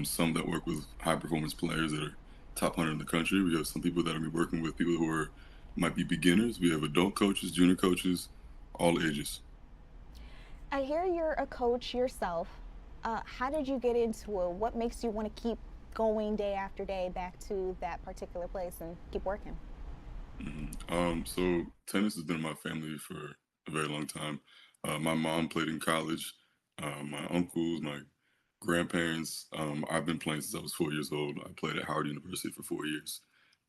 some that work with high performance players that are top 100 in the country. We have some people that will be working with people who might be beginners. We have adult coaches, junior coaches, all ages. I hear you're a coach yourself. How did you get into it? What makes you want to keep going day after day back to that particular place and keep working? So tennis has been in my family for a very long time. My mom played in college. My uncles, my grandparents, I've been playing since I was 4 years old. I played at Howard University for 4 years.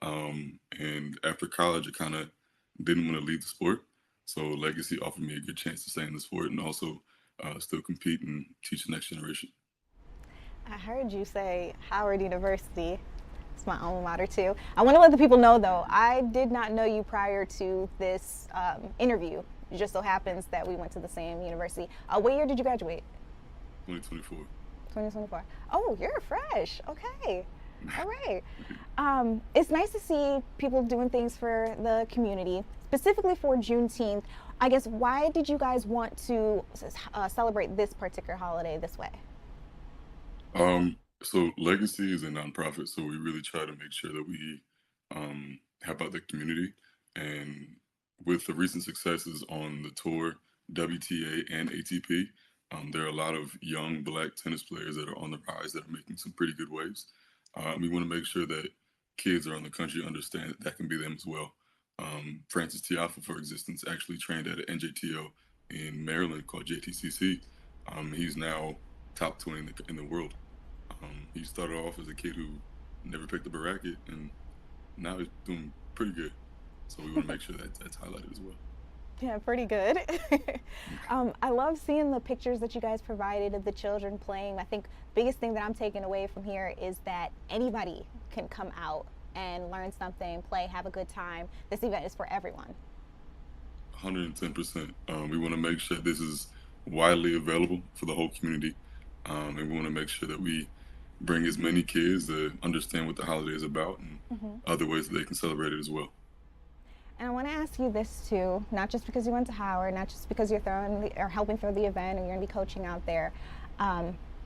And after college, I kind of didn't want to leave the sport. So Legacy offered me a good chance to stay in the sport and also still compete and teach the next generation. I heard you say Howard University. It's my alma mater too. I want to let the people know though, I did not know you prior to this interview. It just so happens that we went to the same university. What year did you graduate? 2024. 2024. Oh, you're fresh. Okay. All right. It's nice to see people doing things for the community, specifically for Juneteenth. I guess, why did you guys want to celebrate this particular holiday this way? So Legacy is a nonprofit, so we really try to make sure that we help out the community. And with the recent successes on the tour, WTA and ATP, there are a lot of young Black tennis players that are on the rise that are making some pretty good waves. We want to make sure that kids around the country understand that can be them as well. Francis Tiafoe, for instance, actually trained at an NJTO in Maryland called JTCC. He's now top 20 in the world. He started off as a kid who never picked up a racket, and now he's doing pretty good. So we want to make sure that that's highlighted as well. Yeah, pretty good. I love seeing the pictures that you guys provided of the children playing. I think the biggest thing that I'm taking away from here is that anybody can come out and learn something, play, have a good time. This event is for everyone. 110%. We want to make sure this is widely available for the whole community. And we want to make sure that we bring as many kids to understand what the holiday is about and other ways that they can celebrate it as well. And I want to ask you this too, not just because you went to Howard, not just because you're helping throw the event and you're going to be coaching out there,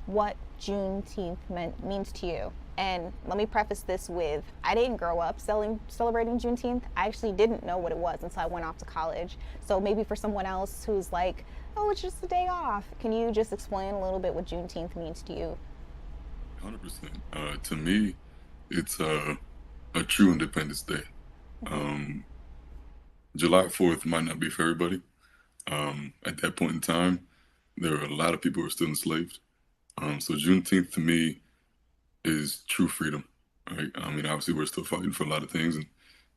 what Juneteenth means to you. And let me preface this with, I didn't grow up celebrating Juneteenth. I actually didn't know what it was until I went off to college. So maybe for someone else who's like, oh, it's just a day off. Can you just explain a little bit what Juneteenth means to you? 100%. To me, it's a true Independence Day. July 4th might not be for everybody. At that point in time, there were a lot of people who were still enslaved. So Juneteenth to me is true freedom, right? I mean, obviously we're still fighting for a lot of things and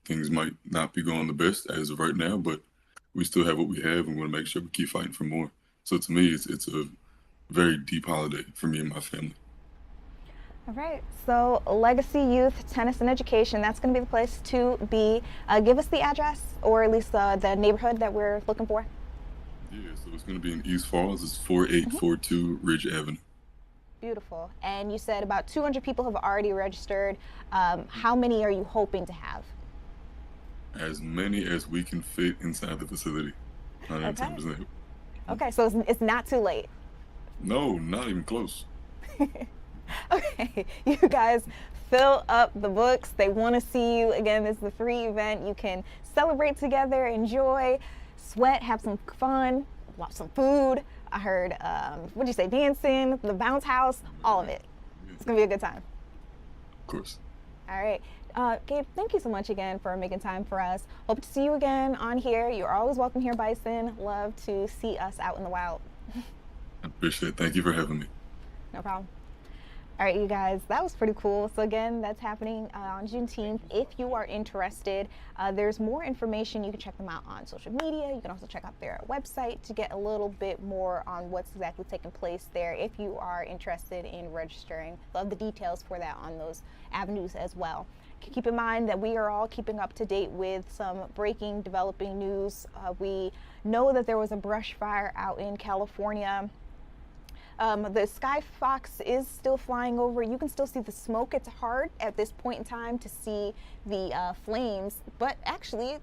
things might not be going the best as of right now, but we still have what we have and we want to make sure we keep fighting for more. So to me, it's a very deep holiday for me and my family. All right, so Legacy Youth Tennis and Education, that's going to be the place to be. Give us the address, or at least the neighborhood that we're looking for. Yeah, so it's going to be in East Falls. It's 4842 Ridge Avenue. Beautiful. And you said about 200 people have already registered. How many are you hoping to have? As many as we can fit inside the facility. 110%. Okay, so it's not too late. No, not even close. Okay, you guys fill up the books. They want to see you. Again, this is a free event. You can celebrate together, enjoy, sweat, have some fun, watch some food. I heard, what'd you say, dancing, the bounce house, all of it. It's going to be a good time. Of course. All right. Gabe, thank you so much again for making time for us. Hope to see you again on here. You're always welcome here, Bison. Love to see us out in the wild. I appreciate it. Thank you for having me. No problem. All right, you guys, that was pretty cool. So again, that's happening on Juneteenth. If you are interested, there's more information. You can check them out on social media. You can also check out their website to get a little bit more on what's exactly taking place there if you are interested in registering. Love the details for that on those avenues as well. Keep in mind that we are all keeping up to date with some breaking, developing news. We know that there was a brush fire out in California. The Sky Fox is still flying over. You can still see the smoke. It's hard at this point in time to see the flames, but actually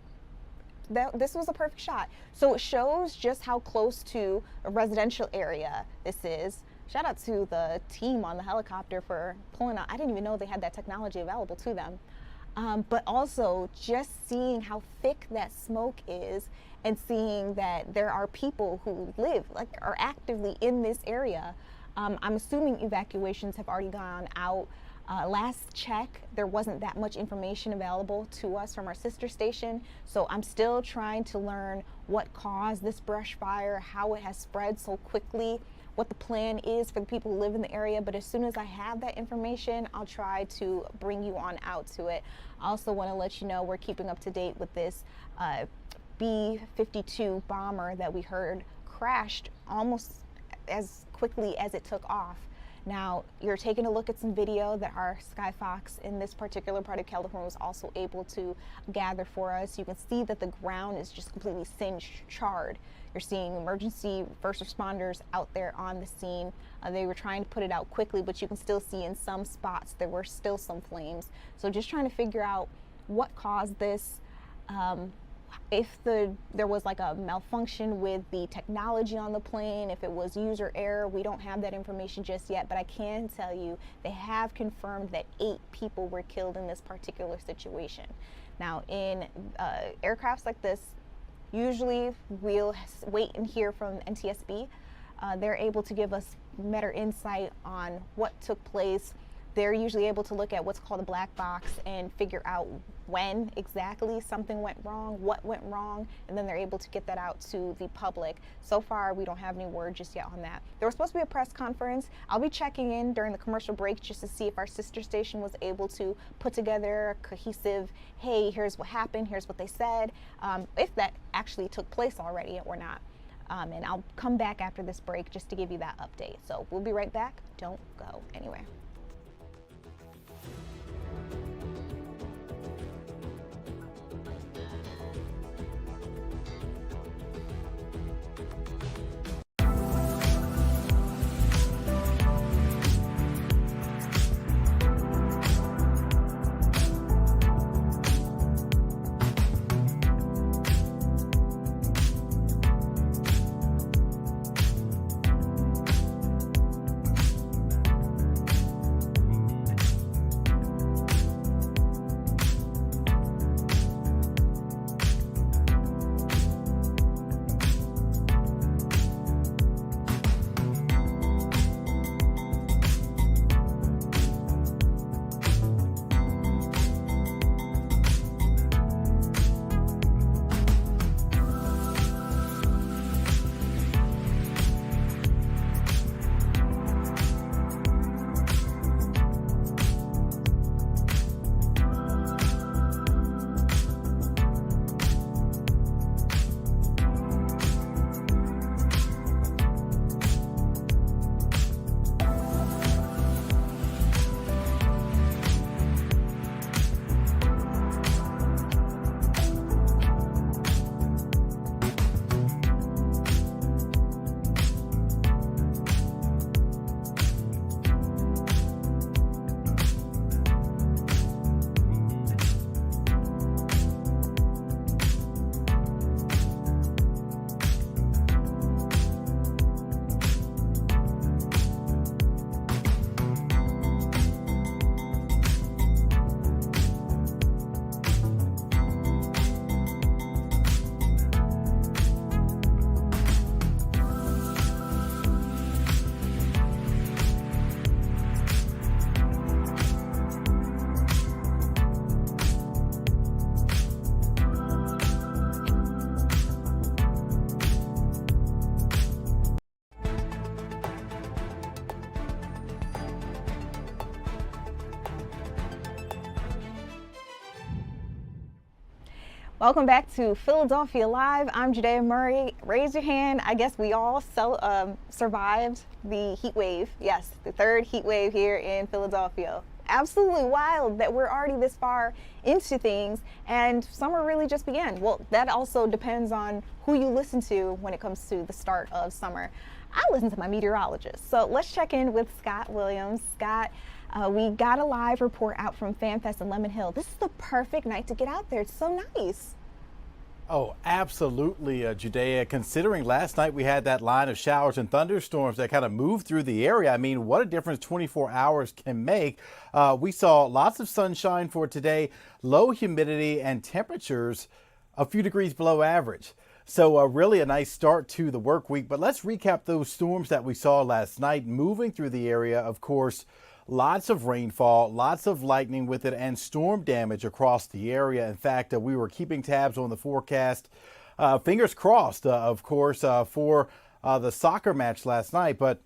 this was a perfect shot. So it shows just how close to a residential area this is. Shout out to the team on the helicopter for pulling out. I didn't even know they had that technology available to them. But also just seeing how thick that smoke is and seeing that there are people who live, like, are actively in this area. I'm assuming evacuations have already gone out. Last check, there wasn't that much information available to us from our sister station. So I'm still trying to learn what caused this brush fire, how it has spread so quickly, what the plan is for the people who live in the area. But as soon as I have that information, I'll try to bring you on out to it. I also want to let you know we're keeping up to date with this B-52 bomber that we heard crashed almost as quickly as it took off. Now, you're taking a look at some video that our Sky Fox in this particular part of California was also able to gather for us. You can see that the ground is just completely singed, charred. You're seeing emergency first responders out there on the scene. They were trying to put it out quickly, but you can still see in some spots there were still some flames. So just trying to figure out what caused this. If there was like a malfunction with the technology on the plane, if it was user error, we don't have that information just yet, but I can tell you they have confirmed that 8 people were killed in this particular situation. Now, in aircrafts like this, usually we'll wait and hear from NTSB. They're able to give us better insight on what took place. They're usually able to look at what's called a black box and figure out when exactly something went wrong, what went wrong, and then they're able to get that out to the public. So far, we don't have any word just yet on that. There was supposed to be a press conference. I'll be checking in during the commercial break just to see if our sister station was able to put together a cohesive, hey, here's what happened, here's what they said, if that actually took place already or not. And I'll come back after this break just to give you that update. So we'll be right back. Don't go anywhere. Welcome back to Philadelphia Live. I'm Judea Murray. Raise your hand. I guess we all survived the heat wave. Yes, the third heat wave here in Philadelphia. Absolutely wild that we're already this far into things and summer really just began. Well, that also depends on who you listen to when it comes to the start of summer. I listen to my meteorologist. So let's check in with Scott Williams. Scott, we got a live report out from FanFest in Lemon Hill. This is the perfect night to get out there. It's so nice. Oh, absolutely, Judea. Considering last night we had that line of showers and thunderstorms that kind of moved through the area. I mean, what a difference 24 hours can make. We saw lots of sunshine for today, low humidity and temperatures a few degrees below average. So really a nice start to the work week. But let's recap those storms that we saw last night moving through the area. Of course, lots of rainfall, lots of lightning with it, and storm damage across the area. In fact, we were keeping tabs on the forecast. Fingers crossed, of course, for the soccer match last night. But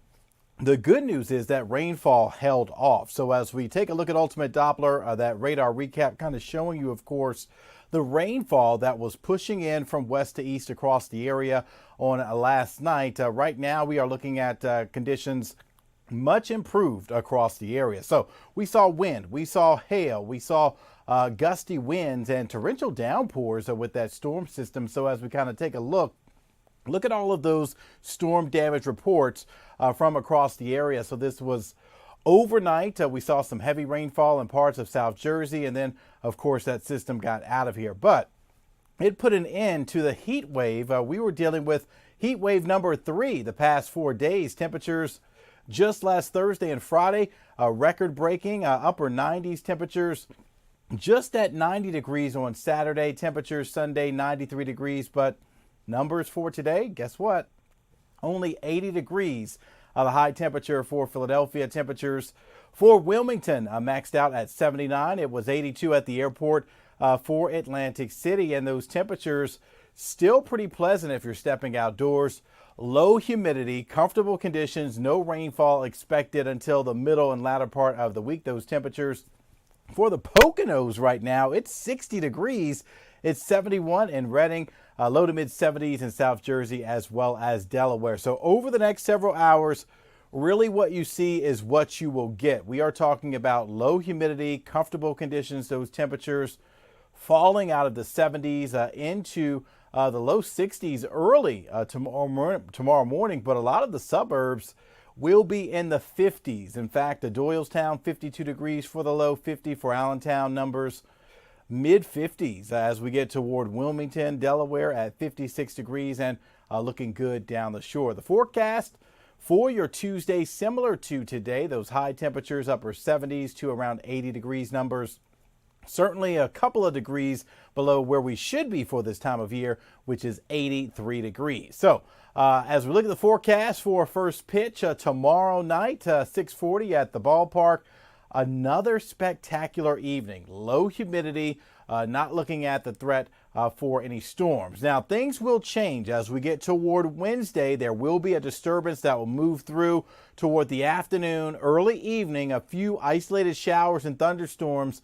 the good news is that rainfall held off. So as we take a look at Ultimate Doppler, that radar recap kind of showing you, of course, the rainfall that was pushing in from west to east across the area on last night. Right now, we are looking at conditions much improved across the area. So we saw wind, we saw hail, we saw gusty winds and torrential downpours with that storm system. So as we kind of take a look at all of those storm damage reports from across the area. So this was overnight. We saw some heavy rainfall in parts of South Jersey, and then of course that system got out of here. But it put an end to the heat wave. We were dealing with heat wave number 3 the past 4 days. Temperatures just last Thursday and Friday, record-breaking upper 90s temperatures, just at 90 degrees on Saturday. Temperatures Sunday, 93 degrees. But numbers for today, guess what? Only 80 degrees. The high temperature for Philadelphia. Temperatures for Wilmington maxed out at 79. It was 82 at the airport for Atlantic City. And those temperatures still pretty pleasant if you're stepping outdoors. Low humidity, comfortable conditions, no rainfall expected until the middle and latter part of the week. Those temperatures for the Poconos right now, it's 60 degrees. It's 71 in Reading, low to mid 70s in South Jersey as well as Delaware. So over the next several hours, really what you see is what you will get. We are talking about low humidity, comfortable conditions, those temperatures falling out of the 70s into the low 60s early tomorrow morning, but a lot of the suburbs will be in the 50s. In fact, Doylestown, 52 degrees for the low, 50 for Allentown, numbers mid 50s as we get toward Wilmington, Delaware at 56 degrees and looking good down the shore. The forecast for your Tuesday, similar to today, those high temperatures, upper 70s to around 80 degrees numbers. Certainly a couple of degrees below where we should be for this time of year, which is 83 degrees. So as we look at the forecast for first pitch tomorrow night, 6:40 at the ballpark, another spectacular evening. Low humidity, not looking at the threat for any storms. Now, things will change as we get toward Wednesday. There will be a disturbance that will move through toward the afternoon, early evening, a few isolated showers and thunderstorms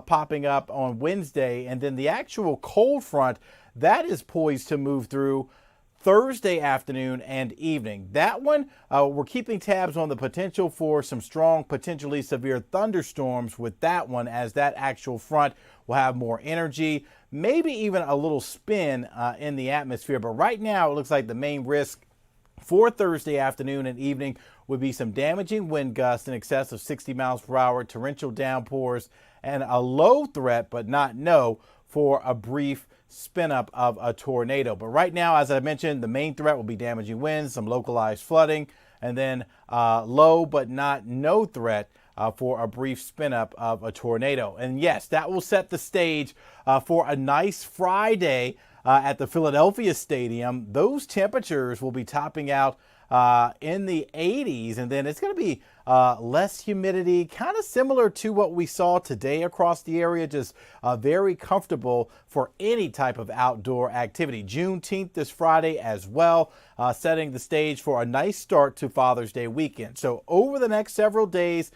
popping up on Wednesday. And then the actual cold front, that is poised to move through Thursday afternoon and evening. That one, we're keeping tabs on the potential for some strong, potentially severe thunderstorms with that one, as that actual front will have more energy, maybe even a little spin in the atmosphere. But right now, it looks like the main risk for Thursday afternoon and evening would be some damaging wind gusts in excess of 60 miles per hour, torrential downpours, and a low threat, but not no, for a brief spin up of a tornado. But right now, as I mentioned, the main threat will be damaging winds, some localized flooding, and then low but not no threat for a brief spin up of a tornado. And yes, that will set the stage for a nice Friday at the Philadelphia Stadium. Those temperatures will be topping out in the 80s, and then it's going to be less humidity, kind of similar to what we saw today across the area, just very comfortable for any type of outdoor activity. Juneteenth this Friday as well, setting the stage for a nice start to Father's Day weekend. So over the next several days,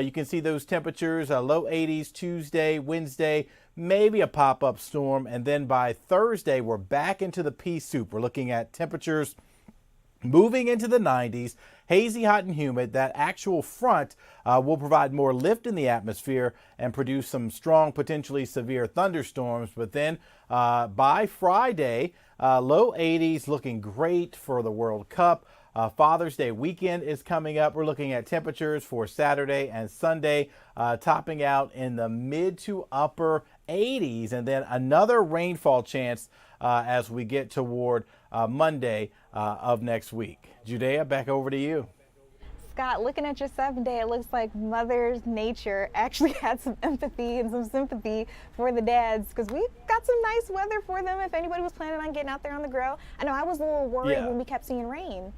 You can see those temperatures, low 80s Tuesday, Wednesday, maybe a pop-up storm. And then by Thursday, we're back into the pea soup. We're looking at temperatures moving into the 90s, hazy, hot, and humid. That actual front will provide more lift in the atmosphere and produce some strong, potentially severe thunderstorms. But then by Friday, low 80s, looking great for the World Cup. Father's Day weekend is coming up. We're looking at temperatures for Saturday and Sunday, topping out in the mid to upper 80s, and then another rainfall chance as we get toward Monday of next week. Judea, back over to you. Scott, looking at your 7-day, it looks like Mother Nature actually had some empathy and some sympathy for the dads, because we got some nice weather for them if anybody was planning on getting out there on the grill. I know I was a little worried when we kept seeing rain.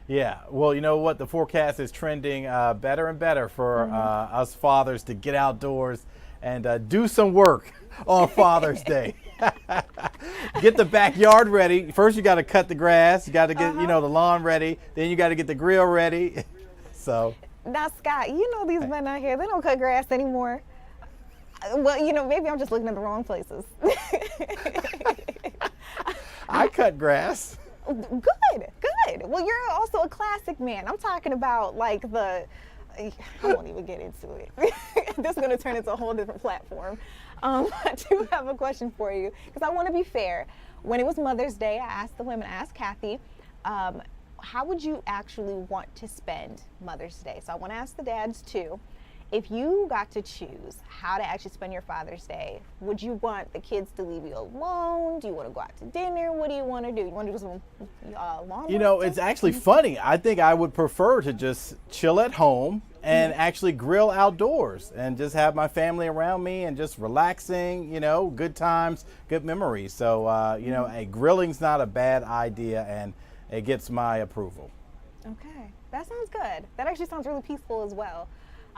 Yeah, well, you know what? The forecast is trending better and better for us fathers to get outdoors and do some work on Father's Day. Get the backyard ready. First, you got to cut the grass. You got to get, the lawn ready. Then you got to get the grill ready. So. Now, Scott, these men out here, they don't cut grass anymore. Well, maybe I'm just looking at the wrong places. I cut grass. Good. Well, you're also a classic man. I'm talking about like I won't even get into it. This is going to turn into a whole different platform. I do have a question for you, because I want to be fair. When it was Mother's Day, I asked the women, I asked Kathy, how would you actually want to spend Mother's Day? So I want to ask the dads too. If you got to choose how to actually spend your Father's Day, would you want the kids to leave you alone? Do you want to go out to dinner? What do you want to do? You want to do some lawn? It's actually funny. I think I would prefer to just chill at home and actually grill outdoors and just have my family around me and just relaxing, good times, good memories. So, grilling's not a bad idea, and it gets my approval. Okay, that sounds good. That actually sounds really peaceful as well.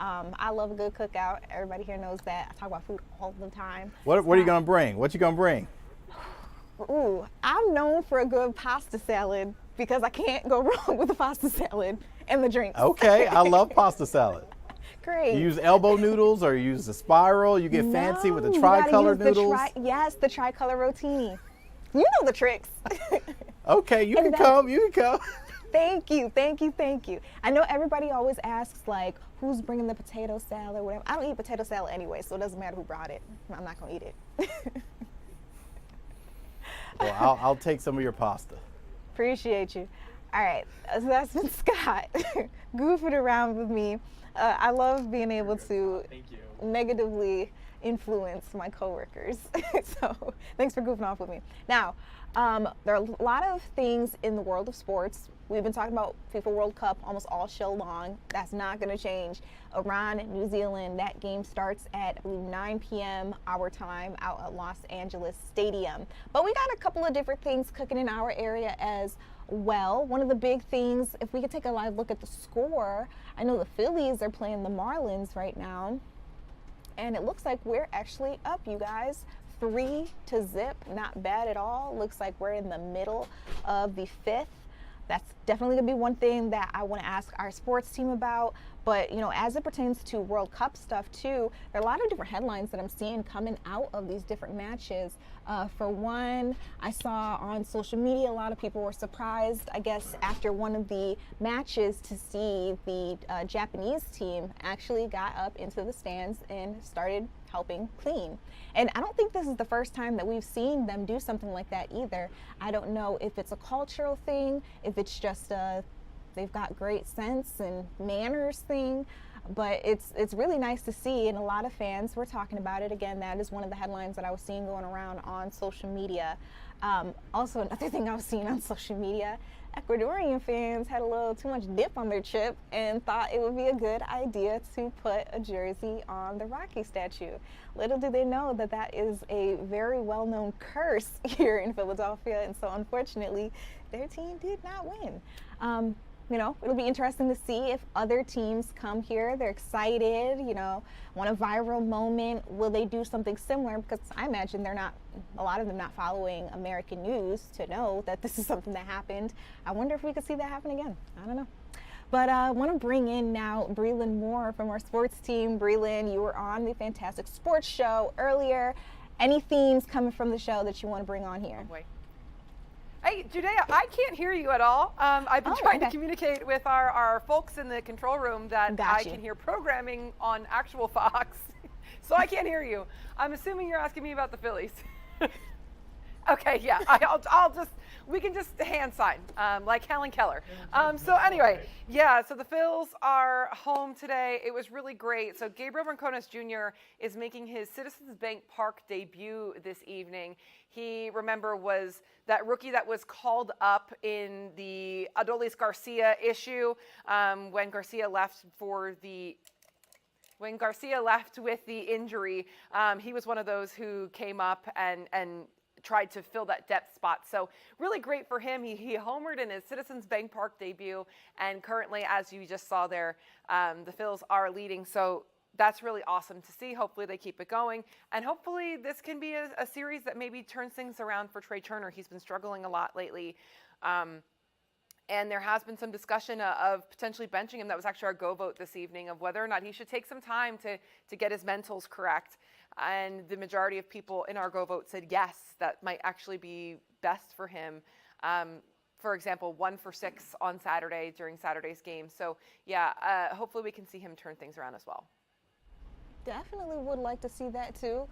I love a good cookout. Everybody here knows that. I talk about food all the time. What are you going to bring? What you going to bring? Ooh, I'm known for a good pasta salad, because I can't go wrong with the pasta salad and the drinks. Okay, I love pasta salad. Great. You use elbow noodles or you use the spiral? You get fancy with the tricolor noodles? Yes, the tricolor rotini. You know the tricks. Okay, you can come. Thank you. I know everybody always asks, like, who's bringing the potato salad or whatever. I don't eat potato salad anyway, so it doesn't matter who brought it. I'm not going to eat it. Well, I'll take some of your pasta. Appreciate you. All right, so that's been Scott goofing around with me. I love being able to negatively influence my coworkers. So thanks for goofing off with me. Now, there are a lot of things in the world of sports. We've been talking about FIFA World Cup almost all show long. That's not going to change. Iran, New Zealand, that game starts at, I believe, 9 p.m. our time out at Los Angeles Stadium. But we got a couple of different things cooking in our area as well. One of the big things, if we could take a live look at the score, I know the Phillies are playing the Marlins right now, and it looks like we're actually up, you guys. 3-0, not bad at all. Looks like we're in the middle of the 5th. That's definitely gonna be one thing that I want to ask our sports team about. But as it pertains to World Cup stuff too, there are a lot of different headlines that I'm seeing coming out of these different matches. For one, I saw on social media a lot of people were surprised, I guess, after one of the matches to see the Japanese team actually got up into the stands and started helping clean. And I don't think this is the first time that we've seen them do something like that either. I don't know if it's a cultural thing, if it's just they've got great sense and manners thing, but it's really nice to see, and a lot of fans were talking about it. Again, that is one of the headlines that I was seeing going around on social media. Also, another thing I was seeing on social media, Ecuadorian fans had a little too much dip on their chip and thought it would be a good idea to put a jersey on the Rocky statue. Little do they know that that is a very well-known curse here in Philadelphia, and so unfortunately their team did not win. It'll be interesting to see if other teams come here. They're excited, want a viral moment. Will they do something similar? Because I imagine a lot of them not following American news to know that this is something that happened. I wonder if we could see that happen again. I don't know. But I want to bring in now Breland Moore from our sports team. Breland, you were on the Fantastic Sports Show earlier. Any themes coming from the show that you want to bring on here? Hey, Judea, I can't hear you at all. I've been trying to communicate with our folks in the control room that I can hear programming on actual Fox, so I can't hear you. I'm assuming you're asking me about the Phillies. Okay, yeah, we can just hand sign, like Helen Keller. So anyway, yeah, so the Phils are home today. It was really great. So Gabriel Rincones Jr. is making his Citizens Bank Park debut this evening. He, remember, was that rookie that was called up in the Adolis Garcia issue when Garcia left with the injury. He was one of those who came up and tried to fill that depth spot. So really great for him. He homered in his Citizens Bank Park debut, and currently, as you just saw there, the Phils are leading. So that's really awesome to see. Hopefully they keep it going, and hopefully this can be a series that maybe turns things around for Trey Turner. He's been struggling a lot lately. And there has been some discussion of potentially benching him. That was actually our go vote this evening of whether or not he should take some time to get his mentals correct. And the majority of people in our go vote said yes, that might actually be best for him. For example, 1 for 6 on Saturday during Saturday's game. So yeah, hopefully we can see him turn things around as well. Definitely would like to see that too.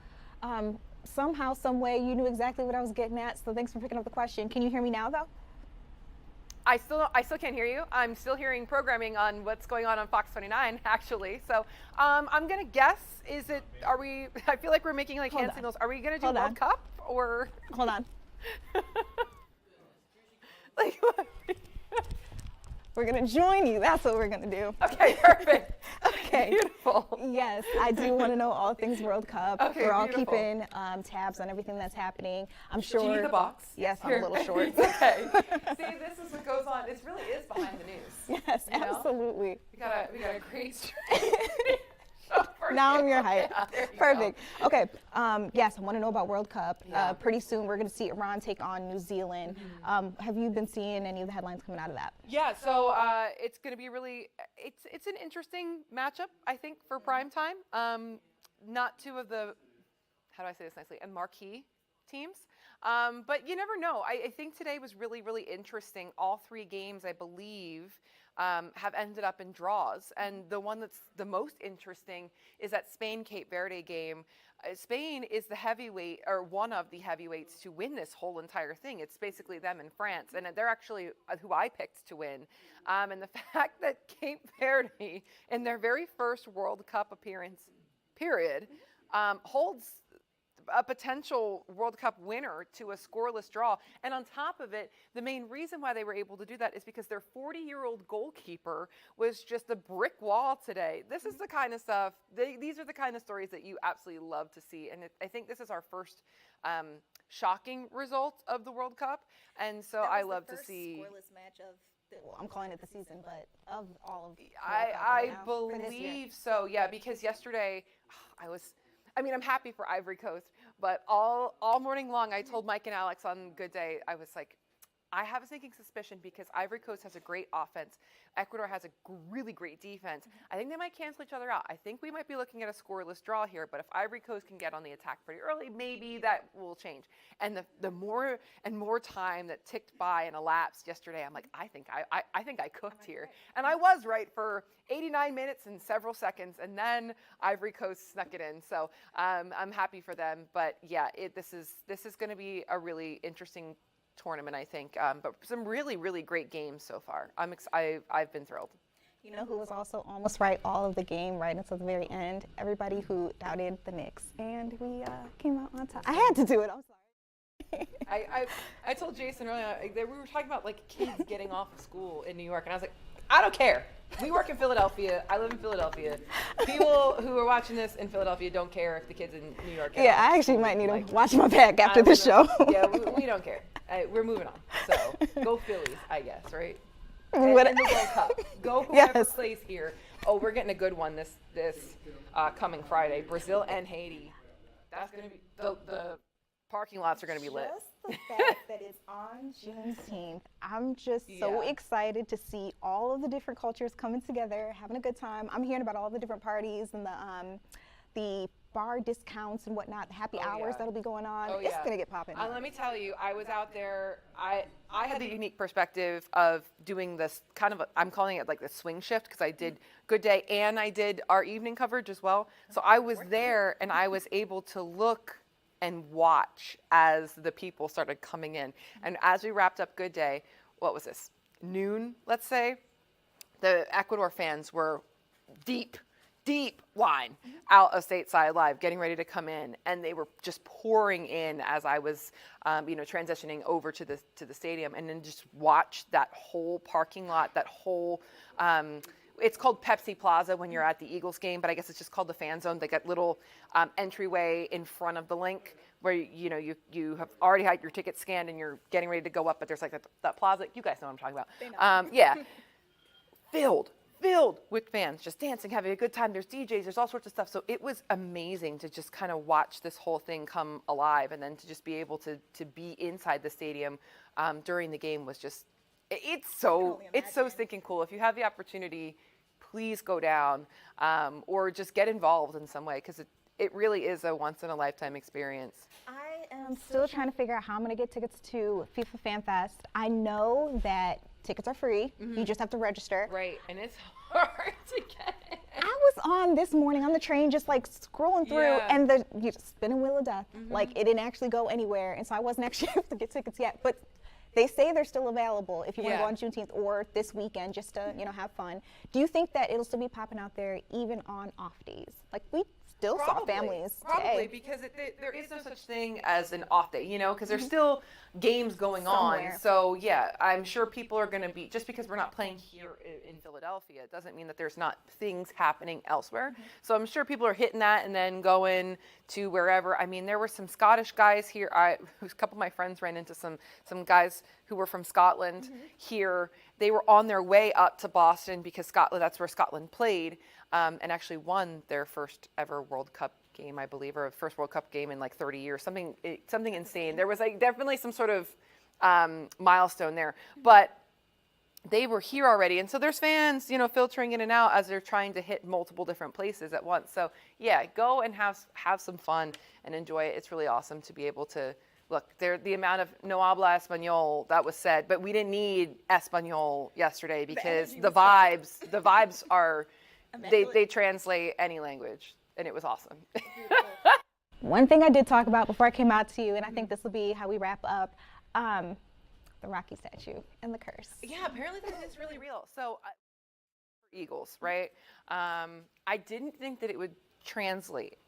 Somehow, some way, you knew exactly what I was getting at. So thanks for picking up the question. Can you hear me now though? I still can't hear you. I'm still hearing programming on what's going on Fox 29, actually. So I'm gonna guess, I feel like we're making like hand signals. Are we gonna do World Cup or? Hold on. Like, we're gonna join you. That's what we're gonna do. Okay, perfect. Okay. Beautiful. Yes, I do want to know all things World Cup. Okay, we're all beautiful. keeping tabs on everything that's happening. I'm sure. Do you need the box? Yes, I'm a little short. Okay. See, this is what goes on. It really is behind the news. Yes, absolutely. We got a great. Now I'm your height. Yeah, perfect. Okay. Yes, I want to know about World Cup. Pretty soon we're going to see Iran take on New Zealand. Have you been seeing any of the headlines coming out of that? Yeah. So it's going to be really. It's an interesting matchup, I think, for prime time. Not two of the, how do I say this nicely, and marquee teams. But you never know. I think today was really, really interesting. All 3 games, I believe, have ended up in draws. And the one that's the most interesting is that Spain-Cape Verde game. Spain is the heavyweight, or one of the heavyweights to win this whole entire thing. It's basically them and France. And they're actually who I picked to win. And the fact that Cape Verde, in their very first World Cup appearance, period, holds a potential World Cup winner to a scoreless draw. And on top of it, the main reason why they were able to do that is because their 40-year-old goalkeeper was just a brick wall today. This is the kind of stuff, these are the kind of stories that you absolutely love to see. And I think this is our first shocking result of the World Cup. And so I love to see. Scoreless match of, well, I'm calling it the season, but of all of I believe so, yeah, because yesterday I'm happy for Ivory Coast, but all morning long I told Mike and Alex on Good Day, I was like, I have a sneaking suspicion because Ivory Coast has a great offense. Ecuador has a really great defense. I think they might cancel each other out. I think we might be looking at a scoreless draw here, but if Ivory Coast can get on the attack pretty early, maybe that will change. And the more and more time that ticked by and elapsed yesterday, I'm like, I think I cooked here. And I was right for 89 minutes and several seconds, and then Ivory Coast snuck it in. So I'm happy for them. But yeah, this is going to be a really interesting tournament, I think, but some really, really great games so far. I've been thrilled. You know who was also almost right all of the game, right until the very end? Everybody who doubted the Knicks, and we came out on top. I had to do it. I'm sorry. I told Jason earlier, we were talking about like kids getting off of school in New York, and I was like, I don't care. We work in Philadelphia. I live in Philadelphia. People who are watching this in Philadelphia don't care if the kids in New York get off. I actually might need to watch my back after this show. Yeah, we don't care. We're moving on. So go Phillies, I guess, right? And the World Cup. Go whoever plays here. Oh, we're getting a good one this coming Friday. Brazil and Haiti. That's going to be parking lots are going to be lit. Just the fact that it's on Juneteenth, I'm just so excited to see all of the different cultures coming together, having a good time. I'm hearing about all the different parties and the bar discounts and whatnot, the happy hours that'll be going on. It's going to get popping. Let me tell you, I was out there. I had the unique perspective of doing this kind of, I'm calling it like the swing shift, because I did Good Day and I did our evening coverage as well. So I was there and I was able to look and watch as the people started coming in. And as we wrapped up Good Day, what was this, noon, let's say, the Ecuador fans were deep line out of Stateside Live, getting ready to come in, and they were just pouring in as I was, transitioning over to the stadium, and then just watch that whole parking lot, that whole. It's called Pepsi Plaza when you're at the Eagles game, but I guess it's just called the fan zone. They got little entryway in front of the link where you have already had your ticket scanned and you're getting ready to go up, but there's like that plaza. You guys know what I'm talking about. Filled with fans, just dancing, having a good time. There's DJs, there's all sorts of stuff. So it was amazing to just kind of watch this whole thing come alive, and then to just be able to be inside the stadium during the game was just, it's so stinking cool. If you have the opportunity, please go down or just get involved in some way, because it really is a once in a lifetime experience. I am still trying to figure out how I'm going to get tickets to FIFA Fan Fest. I know that tickets are free. You just have to register. Right, and it's hard to get. I was on this morning on the train, just like scrolling through, and the spinning wheel of death. Like, it didn't actually go anywhere, and so I wasn't actually able to get tickets yet. But they say they're still available if you want to go on Juneteenth or this weekend, just to have fun. Do you think that it'll still be popping out there even on off days? Like, we still saw families today. Because there is no such thing as an off day, because there's still games going on. So yeah, I'm sure people are going to be, just because we're not playing here in Philadelphia, it doesn't mean that there's not things happening elsewhere. So I'm sure people are hitting that and then going to wherever. I mean, there were some Scottish guys here. A couple of my friends ran into some guys who were from Scotland here. They were on their way up to Boston because that's where Scotland played. And actually won their first ever World Cup game, I believe, or first World Cup game in like 30 years, something insane. There was like definitely some sort of milestone there, but they were here already. And so there's fans, filtering in and out as they're trying to hit multiple different places at once. So yeah, go and have some fun and enjoy it. It's really awesome to be able to look, the amount of no habla español that was said, but we didn't need español yesterday because the vibes are, they translate any language, and it was awesome. One thing I did talk about before I came out to you, and I think this will be how we wrap up, the Rocky statue and the curse. Yeah, apparently that is really real. So, Eagles, right? I didn't think that it would translate,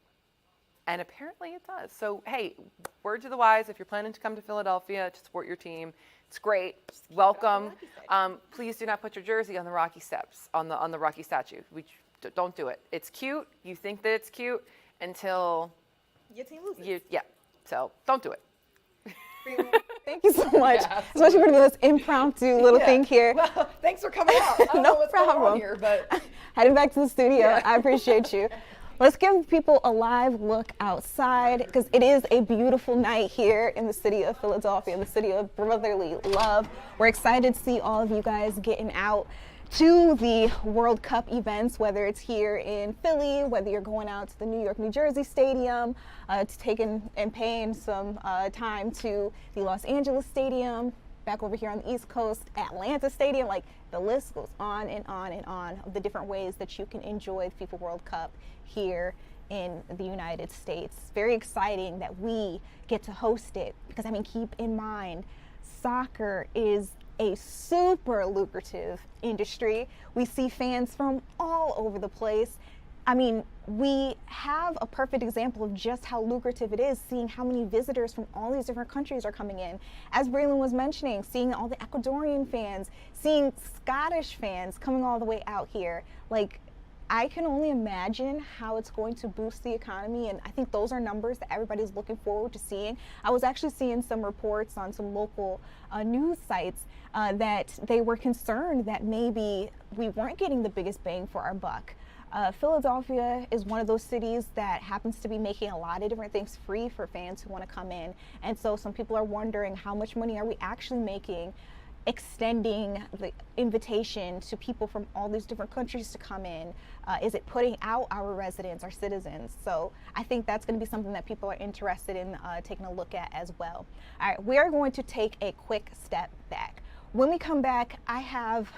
and apparently it does. So, hey, word to the wise, if you're planning to come to Philadelphia to support your team, it's great. Welcome. Please do not put your jersey on the Rocky steps, on the Rocky statue. Don't do it. It's cute. You think that it's cute until your team loses. So don't do it. Thank you so much, especially for this impromptu little thing here. Well, thanks for coming out. I don't know what's going on here, but heading back to the studio. I appreciate you. Let's give people a live look outside, because it is a beautiful night here in the city of Philadelphia, the city of brotherly love. We're excited to see all of you guys getting out to the World Cup events, whether it's here in Philly, whether you're going out to the New York, New Jersey Stadium, to taking and paying some time to the Los Angeles Stadium, back over here on the East Coast, Atlanta Stadium. Like, the list goes on and on and on of the different ways that you can enjoy the FIFA World Cup here in the United States. Very exciting that we get to host it, because keep in mind, soccer is a super lucrative industry. We see fans from all over the place. We have a perfect example of just how lucrative it is, seeing how many visitors from all these different countries are coming in. As Braylon was mentioning, seeing all the Ecuadorian fans, seeing Scottish fans coming all the way out here. Like, I can only imagine how it's going to boost the economy, and I think those are numbers that everybody's looking forward to seeing. I was actually seeing some reports on some local news sites that they were concerned that maybe we weren't getting the biggest bang for our buck Philadelphia is one of those cities that happens to be making a lot of different things free for fans who want to come in. And so some people are wondering, how much money are we actually making extending the invitation to people from all these different countries to come in? Is it putting out our residents, our citizens? So I think that's going to be something that people are interested in taking a look at as well. All right, we are going to take a quick step back. When we come back, I have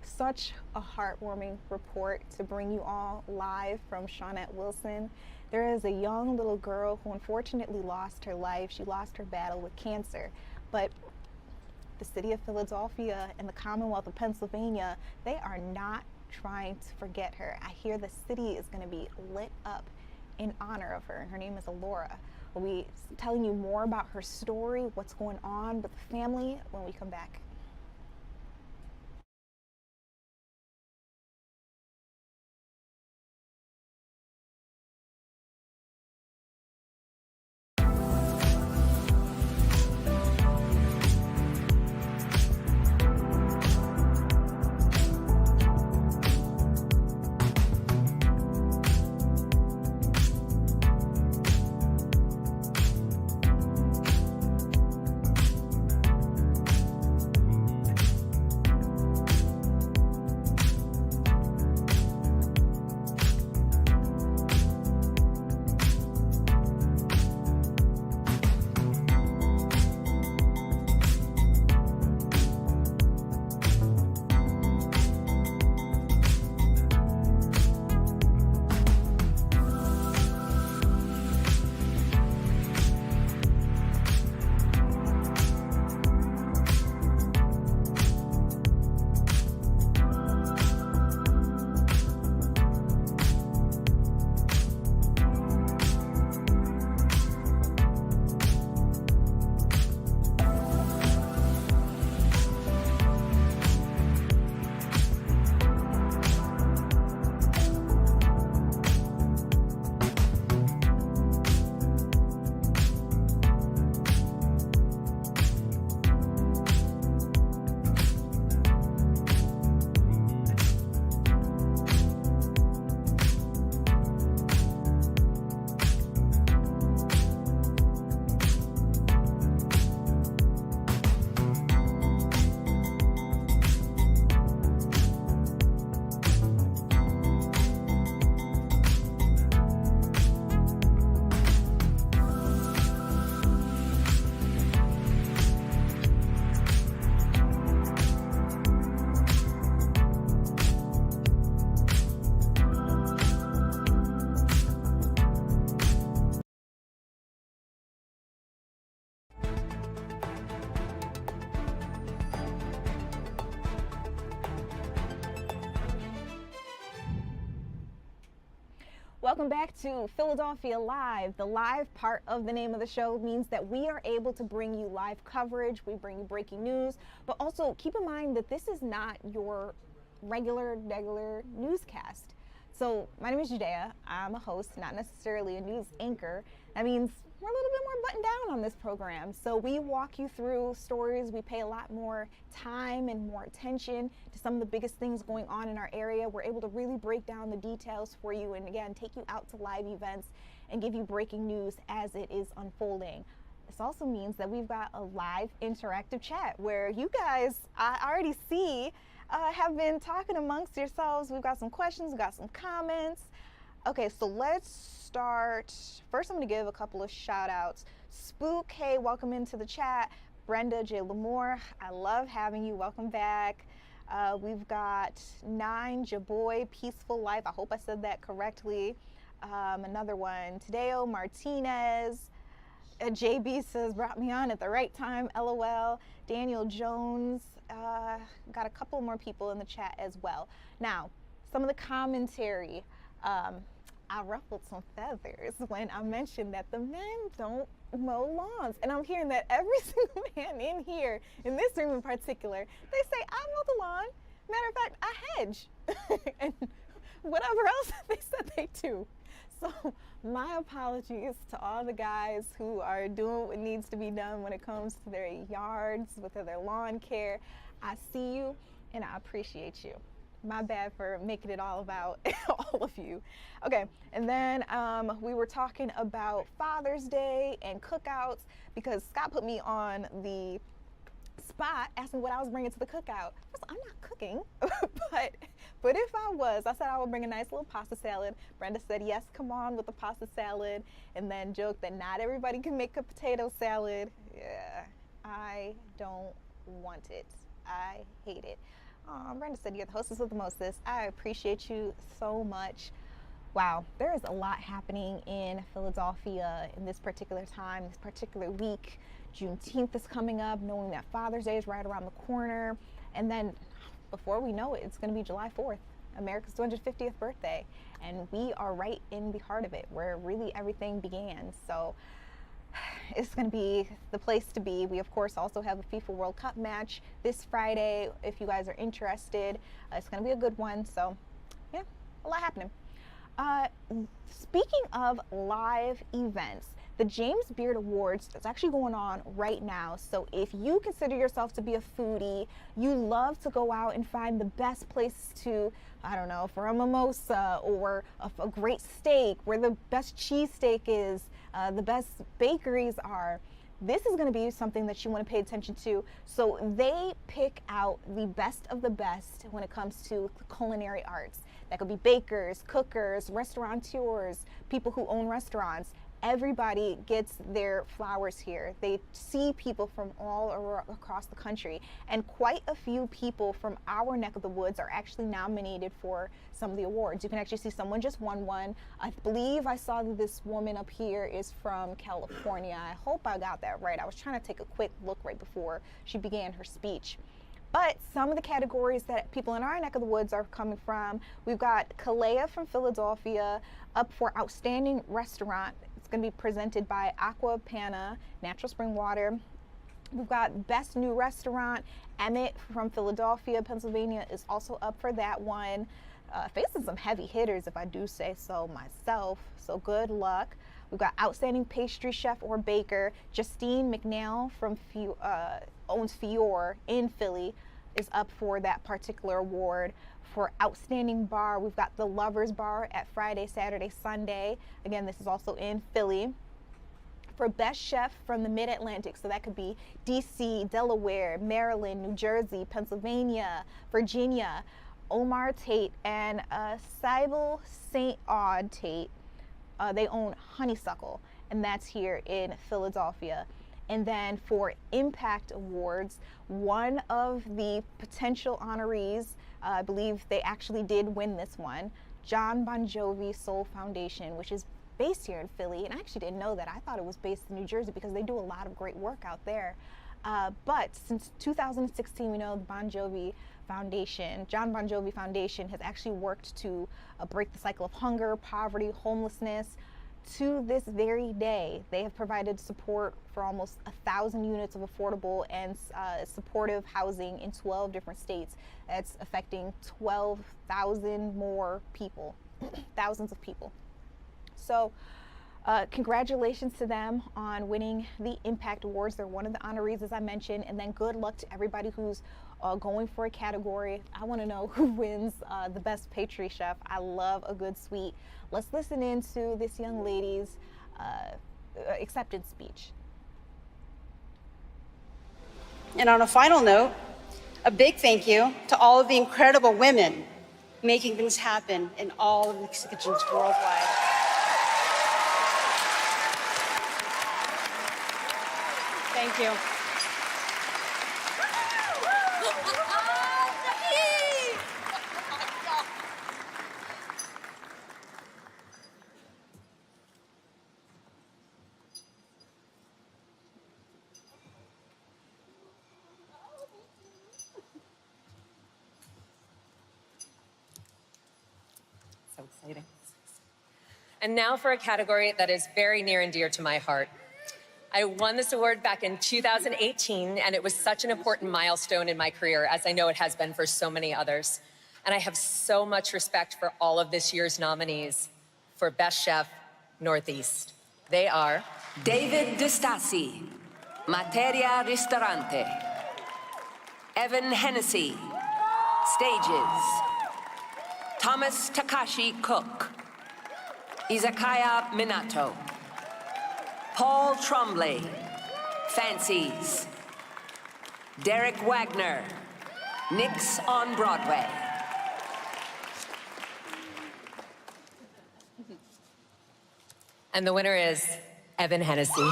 such a heartwarming report to bring you all live from Shawnette Wilson. There is a young little girl who unfortunately lost her life. She lost her battle with cancer, but the city of Philadelphia and the Commonwealth of Pennsylvania, they are not trying to forget her. I hear the city is going to be lit up in honor of her. Her name is Alora. We'll be telling you more about her story, what's going on with the family when we come back. Welcome back to Philadelphia Live. The live part of the name of the show means that we are able to bring you live coverage. We bring you breaking news, but also keep in mind that this is not your regular newscast. So my name is Judea. I'm a host, not necessarily a news anchor. That means we're a little bit more buttoned down on this program. So we walk you through stories. We pay a lot more time and more attention to some of the biggest things going on in our area. We're able to really break down the details for you and again, take you out to live events and give you breaking news as it is unfolding. This also means that we've got a live interactive chat where you guys, I already see, have been talking amongst yourselves. We've got some questions, we've got some comments. Okay, so let's start. First, I'm going to give a couple of shout outs. Spook, hey, welcome into the chat. Brenda J. Lamore, I love having you. Welcome back. We've got Nine Jaboy, Peaceful Life. I hope I said that correctly. Another one, Tadeo Martinez. JB says, brought me on at the right time, LOL. Daniel Jones. Got a couple more people in the chat as well. Now, some of the commentary. I ruffled some feathers when I mentioned that the men don't mow lawns. And I'm hearing that every single man in here, in this room in particular, they say, I mow the lawn. Matter of fact, I hedge. And whatever else they said they do. So my apologies to all the guys who are doing what needs to be done when it comes to their yards, with their lawn care. I see you and I appreciate you. My bad for making it all about all of you. Okay, and then we were talking about Father's Day and cookouts because Scott put me on the spot asking what I was bringing to the cookout. I'm not cooking, but if I was, I said I would bring a nice little pasta salad. Brenda said, yes, come on with the pasta salad, and then joked that not everybody can make a potato salad. Yeah, I don't want it. I hate it. Brenda said, you're the hostess with the mostest. I appreciate you so much. Wow, there is a lot happening in Philadelphia in this particular time, this particular week. Juneteenth is coming up, knowing that Father's Day is right around the corner. And then before we know it, it's going to be July 4th, America's 250th birthday. And we are right in the heart of it, where really everything began. So it's going to be the place to be. We, of course, also have a FIFA World Cup match this Friday. If you guys are interested, it's going to be a good one. So, yeah, a lot happening. Speaking of live events, the James Beard Awards is actually going on right now. So if you consider yourself to be a foodie, you love to go out and find the best place to, I don't know, for a mimosa or a great steak, where the best cheesesteak is, the best bakeries are. This is going to be something that you want to pay attention to. So they pick out the best of the best when it comes to culinary arts. That could be bakers, cookers, restaurateurs, people who own restaurants. Everybody gets their flowers here. They see people from all across the country, and quite a few people from our neck of the woods are actually nominated for some of the awards. You can actually see someone just won one. I believe I saw that this woman up here is from California. I hope I got that right. I was trying to take a quick look right before she began her speech. But some of the categories that people in our neck of the woods are coming from, we've got Kalea from Philadelphia up for Outstanding Restaurant. It's going to be presented by Aqua Panna, Natural Spring Water. We've got Best New Restaurant. Emmett from Philadelphia, Pennsylvania is also up for that one. Facing some heavy hitters, if I do say so myself, so good luck. We've got Outstanding Pastry Chef or Baker. Justine McNeil from owns Fior in Philly is up for that particular award. For Outstanding Bar, we've got the Lovers Bar at Friday, Saturday, Sunday. Again, this is also in Philly. For Best Chef from the Mid-Atlantic, so that could be DC, Delaware, Maryland, New Jersey, Pennsylvania, Virginia, Omar Tate and Sybil St. Aud Tate. They own Honeysuckle, and that's here in Philadelphia. And then for Impact Awards, one of the potential honorees, I believe they actually did win this one, John Bon Jovi Soul Foundation, which is based here in Philly. And I actually didn't know that. I thought it was based in New Jersey because they do a lot of great work out there. But since 2016, we know the Bon Jovi Foundation, John Bon Jovi Foundation, has actually worked to break the cycle of hunger, poverty, homelessness. To this very day, they have provided support for almost 1,000 units of affordable and supportive housing in 12 different states. That's affecting 12,000 more people, thousands of people. So congratulations to them on winning the Impact Awards. They're one of the honorees, as I mentioned, and then good luck to everybody who's going for a category. I want to know who wins the Best Pastry Chef. I love a good sweet. Let's listen into this young lady's acceptance speech. And on a final note, a big thank you to all of the incredible women making things happen in all of the kitchens worldwide. Thank you. So exciting. And now for a category that is very near and dear to my heart. I won this award back in 2018, and it was such an important milestone in my career, as I know it has been for so many others. And I have so much respect for all of this year's nominees for Best Chef Northeast. They are David DeStassi, Materia Ristorante. Evan Hennessy, Stages. Thomas Takashi Cook. Izakaya Minato. Paul Tremblay, Fancies. Derek Wagner, Knicks on Broadway. And the winner is Evan Hennessy.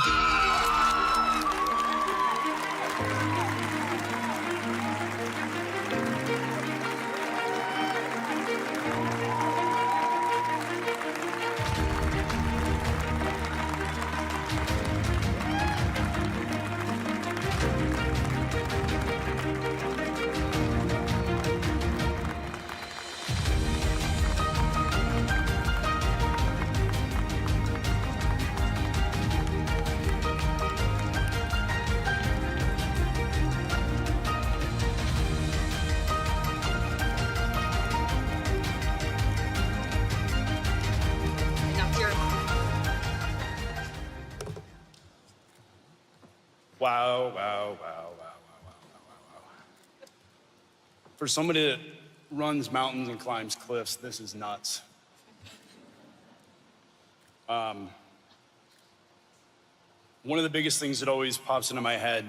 Wow, wow, wow, wow, wow, wow, wow, wow. For somebody that runs mountains and climbs cliffs, this is nuts. One of the biggest things that always pops into my head,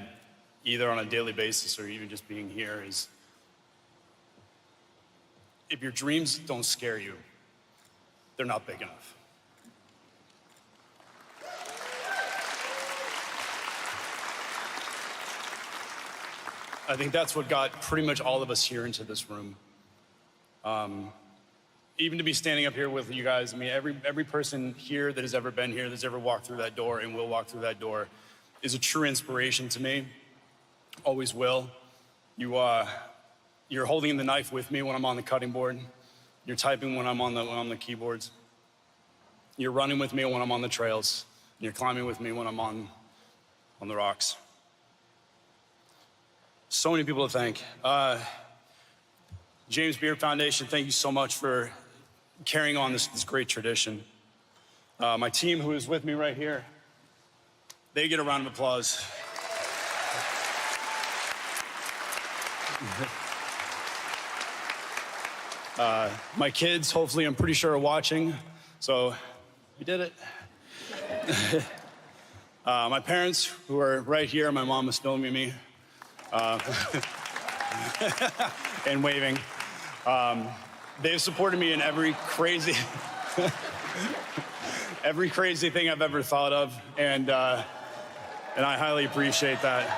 either on a daily basis or even just being here, is if your dreams don't scare you, they're not big enough. I think that's what got pretty much all of us here into this room. Even to be standing up here with you guys, I mean, every person here that has ever been here, that's ever walked through that door and will walk through that door is a true inspiration to me. Always will. You're holding the knife with me when I'm on the cutting board. You're typing when I'm on the keyboards. You're running with me when I'm on the trails. And you're climbing with me when I'm on the rocks. So many people to thank. James Beard Foundation, thank you so much for carrying on this great tradition. My team who is with me right here, they get a round of applause. My kids, hopefully I'm pretty sure are watching, so we did it. My parents who are right here, my mom is filming me. And waving. They've supported me in every crazy thing I've ever thought of, and I highly appreciate that.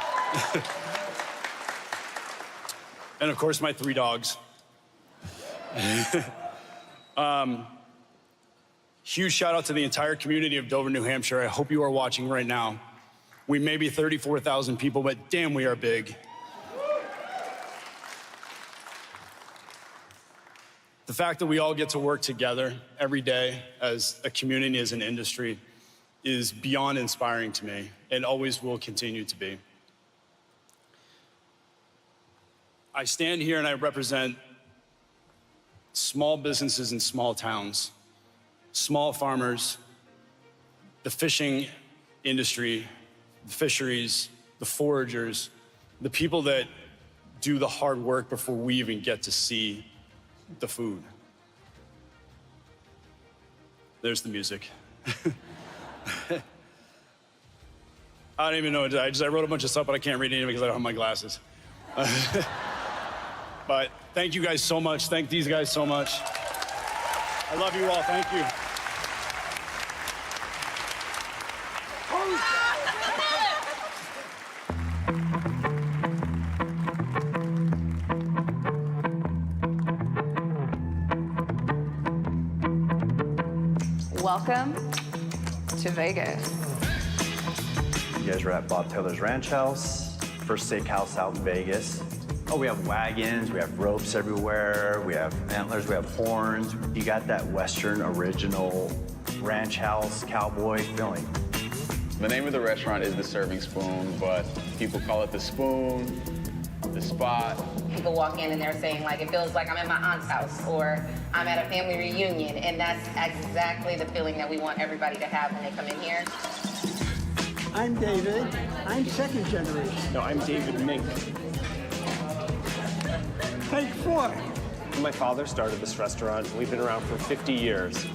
And of course, my 3 dogs. Huge shout out to the entire community of Dover, New Hampshire. I hope you are watching right now. We may be 34,000 people, but damn, we are big. The fact that we all get to work together every day as a community, as an industry, is beyond inspiring to me and always will continue to be. I stand here and I represent small businesses in small towns, small farmers, the fishing industry, the fisheries, the foragers, the people that do the hard work before we even get to see the food. There's the music. I don't even know. I wrote a bunch of stuff, but I can't read any of it because I don't have my glasses. But thank you guys so much. Thank these guys so much. I love you all. Thank you. Welcome to Vegas. You guys are at Bob Taylor's Ranch House, first steakhouse out in Vegas. Oh, we have wagons, we have ropes everywhere, we have antlers, we have horns. You got that Western original ranch house cowboy feeling. The name of the restaurant is The Serving Spoon, but people call it The Spoon, The Spot. People walk in and they're saying, like, it feels like I'm at my aunt's house or I'm at a family reunion, and that's exactly the feeling that we want everybody to have when they come in here. I'm David. I'm second generation. No, I'm David Mink. Take 4. My father started this restaurant. We've been around for 50 years.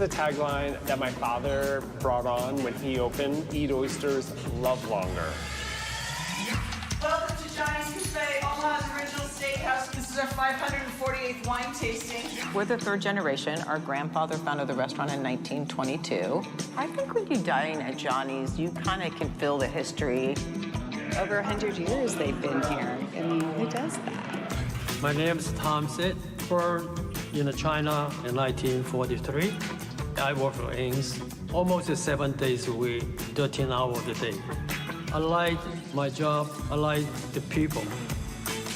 The tagline that my father brought on when he opened, eat oysters, love longer. Welcome to Johnny's Cafe, Omaha's original steakhouse. This is our 548th wine tasting. We're the third generation. Our grandfather founded the restaurant in 1922. I think when you dine at Johnny's, you kind of can feel the history. Over 100 years they've been here. I mean, who does that? My name is Tom Sit, born in China in 1943. I work for Ames almost 7 days a week, 13 hours a day. I like my job, I like the people.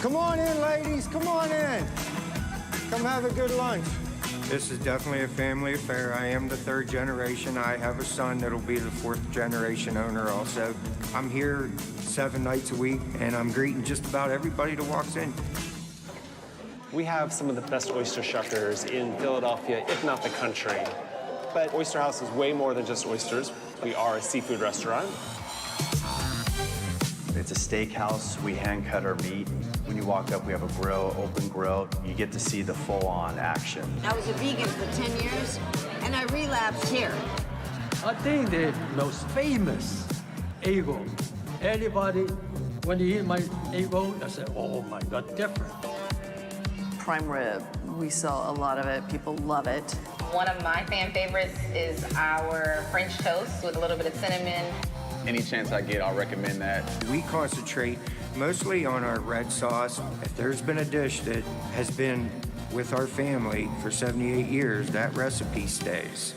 Come on in, ladies, come on in. Come have a good lunch. This is definitely a family affair. I am the third generation. I have a son that'll be the fourth generation owner also. I'm here 7 nights a week, and I'm greeting just about everybody that walks in. We have some of the best oyster shuckers in Philadelphia, if not the country. But Oyster House is way more than just oysters. We are a seafood restaurant. It's a steakhouse. We hand cut our meat. When you walk up, we have a grill, open grill. You get to see the full-on action. I was a vegan for 10 years, and I relapsed here. I think the most famous egg-roll. Everybody, when you eat my egg-roll, I say, oh my God, different. Prime rib, we sell a lot of it. People love it. One of my fan favorites is our French toast with a little bit of cinnamon. Any chance I get, I'll recommend that. We concentrate mostly on our red sauce. If there's been a dish that has been with our family for 78 years, that recipe stays.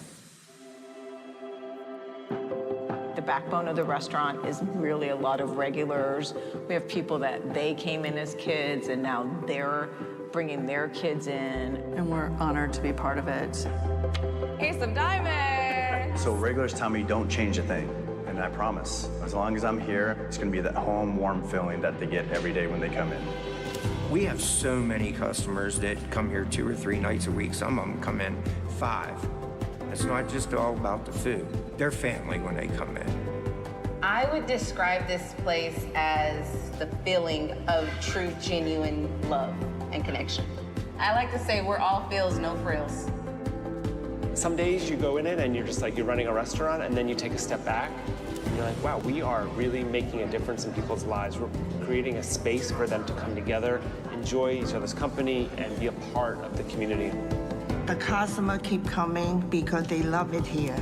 The backbone of the restaurant is really a lot of regulars. We have people that they came in as kids and now they're bringing their kids in. And we're honored to be part of it. Here's some diamonds. So regulars tell me don't change a thing. And I promise, as long as I'm here, it's gonna be that home warm feeling that they get every day when they come in. We have so many customers that come here 2 or 3 nights a week. Some of them come in 5. It's not just all about the food. They're family when they come in. I would describe this place as the feeling of true, genuine love and connection. I like to say we're all feels, no frills. Some days you go in it and you're just like, you're running a restaurant, and then you take a step back and you're like, wow, we are really making a difference in people's lives. We're creating a space for them to come together, enjoy each other's company, and be a part of the community. The customer keep coming because they love it here.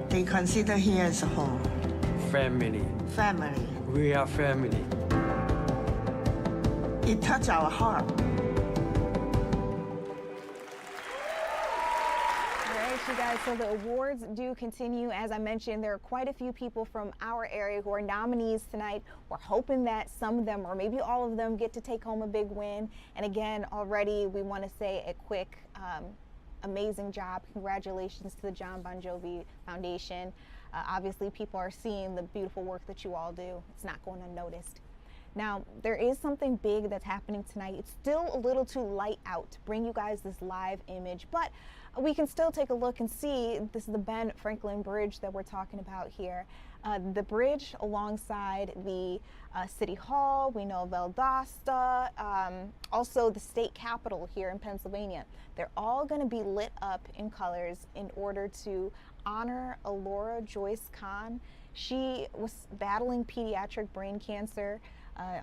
They consider here as a home. Family. Family. We are family. It touched our heart. You guys, so the awards do continue. As I mentioned, there are quite a few people from our area who are nominees tonight. We're hoping that some of them, or maybe all of them, get to take home a big win. And again, already we want to say a quick, amazing job. Congratulations to the John Bon Jovi Foundation. Obviously, people are seeing the beautiful work that you all do. It's not going unnoticed. Now, there is something big that's happening tonight. It's still a little too light out to bring you guys this live image, but we can still take a look and see. This is the Ben Franklin Bridge that we're talking about here. The bridge alongside the City Hall, we know Valdosta, also the state capitol here in Pennsylvania. They're all going to be lit up in colors in order to honor Alora Joyce Kahn. She was battling pediatric brain cancer.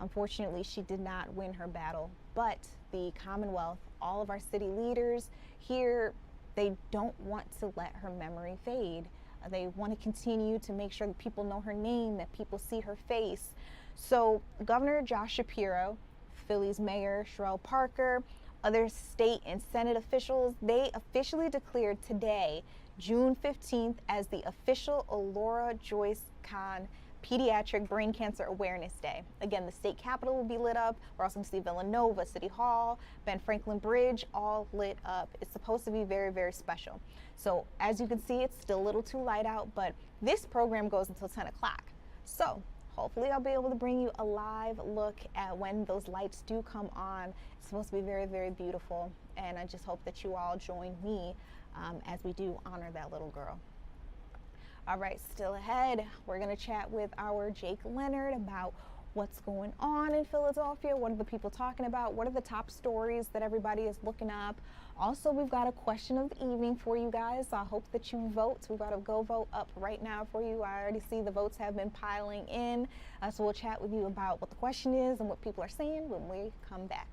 Unfortunately, she did not win her battle, but the Commonwealth, all of our city leaders here, they don't want to let her memory fade. They want to continue to make sure that people know her name, that people see her face. So Governor Josh Shapiro, Philly's Mayor Sherrell Parker, other state and Senate officials, they officially declared today, June 15th, as the official Alora Joyce Kahn Pediatric Brain Cancer Awareness Day. Again, the state capitol will be lit up. We're also going to see Villanova, City Hall, Ben Franklin Bridge, all lit up. It's supposed to be very, very special. So as you can see, it's still a little too light out, but this program goes until 10 o'clock. So hopefully I'll be able to bring you a live look at when those lights do come on. It's supposed to be very, very beautiful. And I just hope that you all join me as we do honor that little girl. All right, still ahead, we're going to chat with our Jake Leonard about what's going on in Philadelphia, what are the people talking about, what are the top stories that everybody is looking up. Also, we've got a question of the evening for you guys. So I hope that you vote. We've got a go vote up right now for you. I already see the votes have been piling in. So we'll chat with you about what the question is and what people are saying when we come back.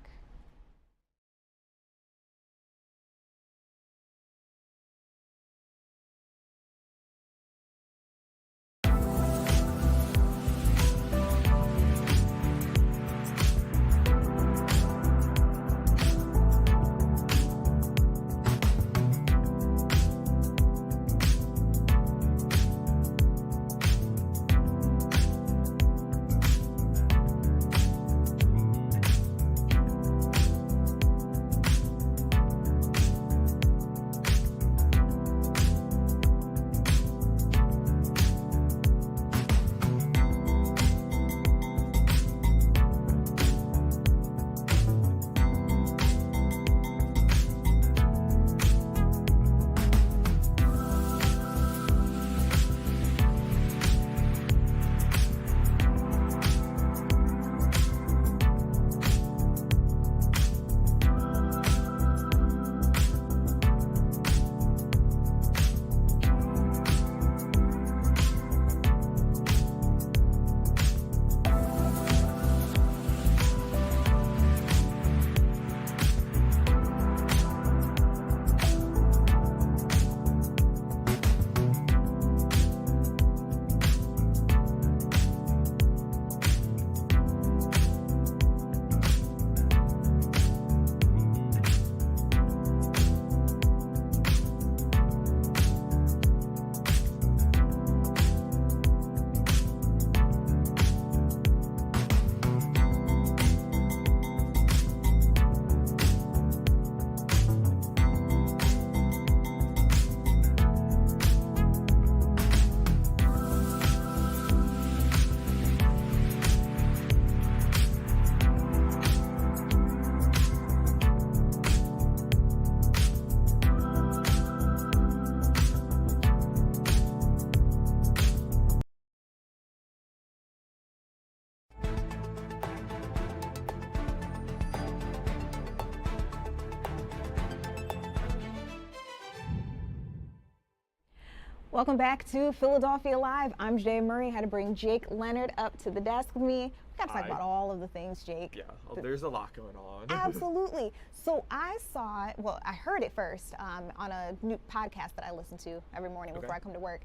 Welcome back to Philadelphia Live. I'm Jay Murray. I had to bring Jake Leonard up to the desk with me. We got to talk about all of the things, Jake. Yeah, there's a lot going on. Absolutely. So I saw it, well, I heard it first on a new podcast that I listen to every morning before I come to work.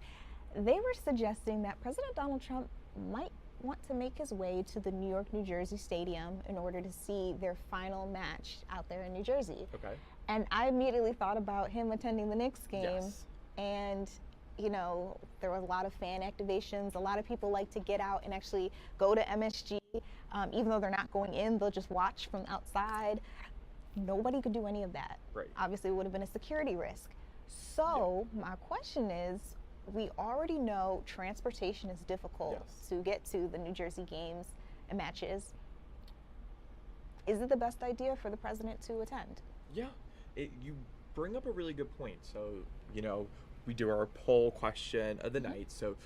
They were suggesting that President Donald Trump might want to make his way to the New York, New Jersey stadium in order to see their final match out there in New Jersey. Okay. And I immediately thought about him attending the Knicks game. Yes. And you know, there was a lot of fan activations. A lot of people like to get out and actually go to MSG. Even though they're not going in, they'll just watch from outside. Nobody could do any of that. Right. Obviously, it would have been a security risk. So my question is, we already know transportation is difficult to get to the New Jersey games and matches. Is it the best idea for the president to attend? Yeah, you bring up a really good point. So, you know, we do our poll question of the night. So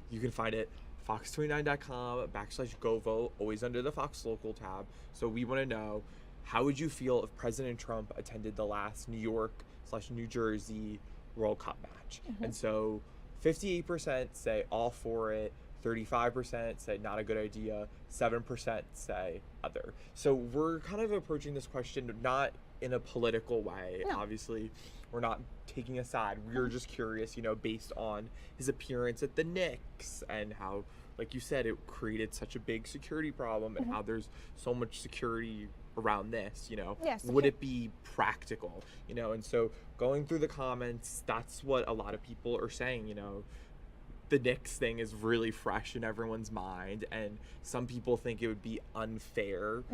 you can find it fox29.com/GoVote, always under the Fox Local tab. So we want to know, how would you feel if President Trump attended the last New York/New Jersey World Cup match? And so 58% say all for it, 35% say not a good idea, 7% say other. So we're kind of approaching this question not in a political way. Obviously, we're not taking a side. We're just curious, you know, based on his appearance at the Knicks and how, like you said, it created such a big security problem and how there's so much security around this, you know. Would it be practical, you know? And so going through the comments, that's what a lot of people are saying, you know. The Knicks thing is really fresh in everyone's mind, and some people think it would be unfair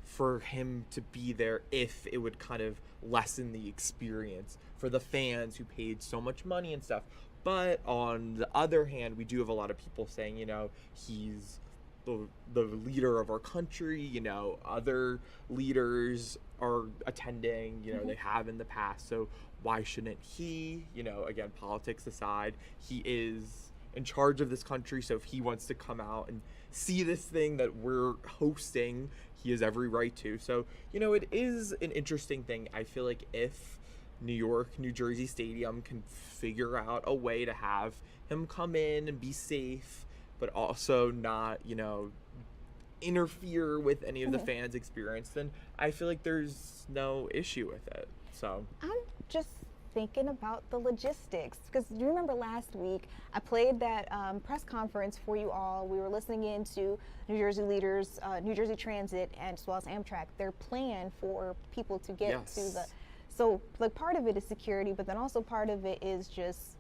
for him to be there if it would kind of lessen the experience for the fans who paid so much money and stuff. But on the other hand, we do have a lot of people saying, you know, he's the leader of our country, you know, other leaders are attending, you know, they have in the past, so why shouldn't he? You know, again, politics aside, he is in charge of this country, so if he wants to come out and see this thing that we're hosting, he has every right to. So, you know, it is an interesting thing. I feel like if New York, New Jersey Stadium can figure out a way to have him come in and be safe, but also not, you know, interfere with any of the fans' experience, then I feel like there's no issue with it. So I'm just thinking about the logistics, because do you remember last week I played that press conference for you all? We were listening in to New Jersey leaders, New Jersey Transit, and as well as Amtrak, their plan for people to get to the. So like part of it is security, but then also part of it is just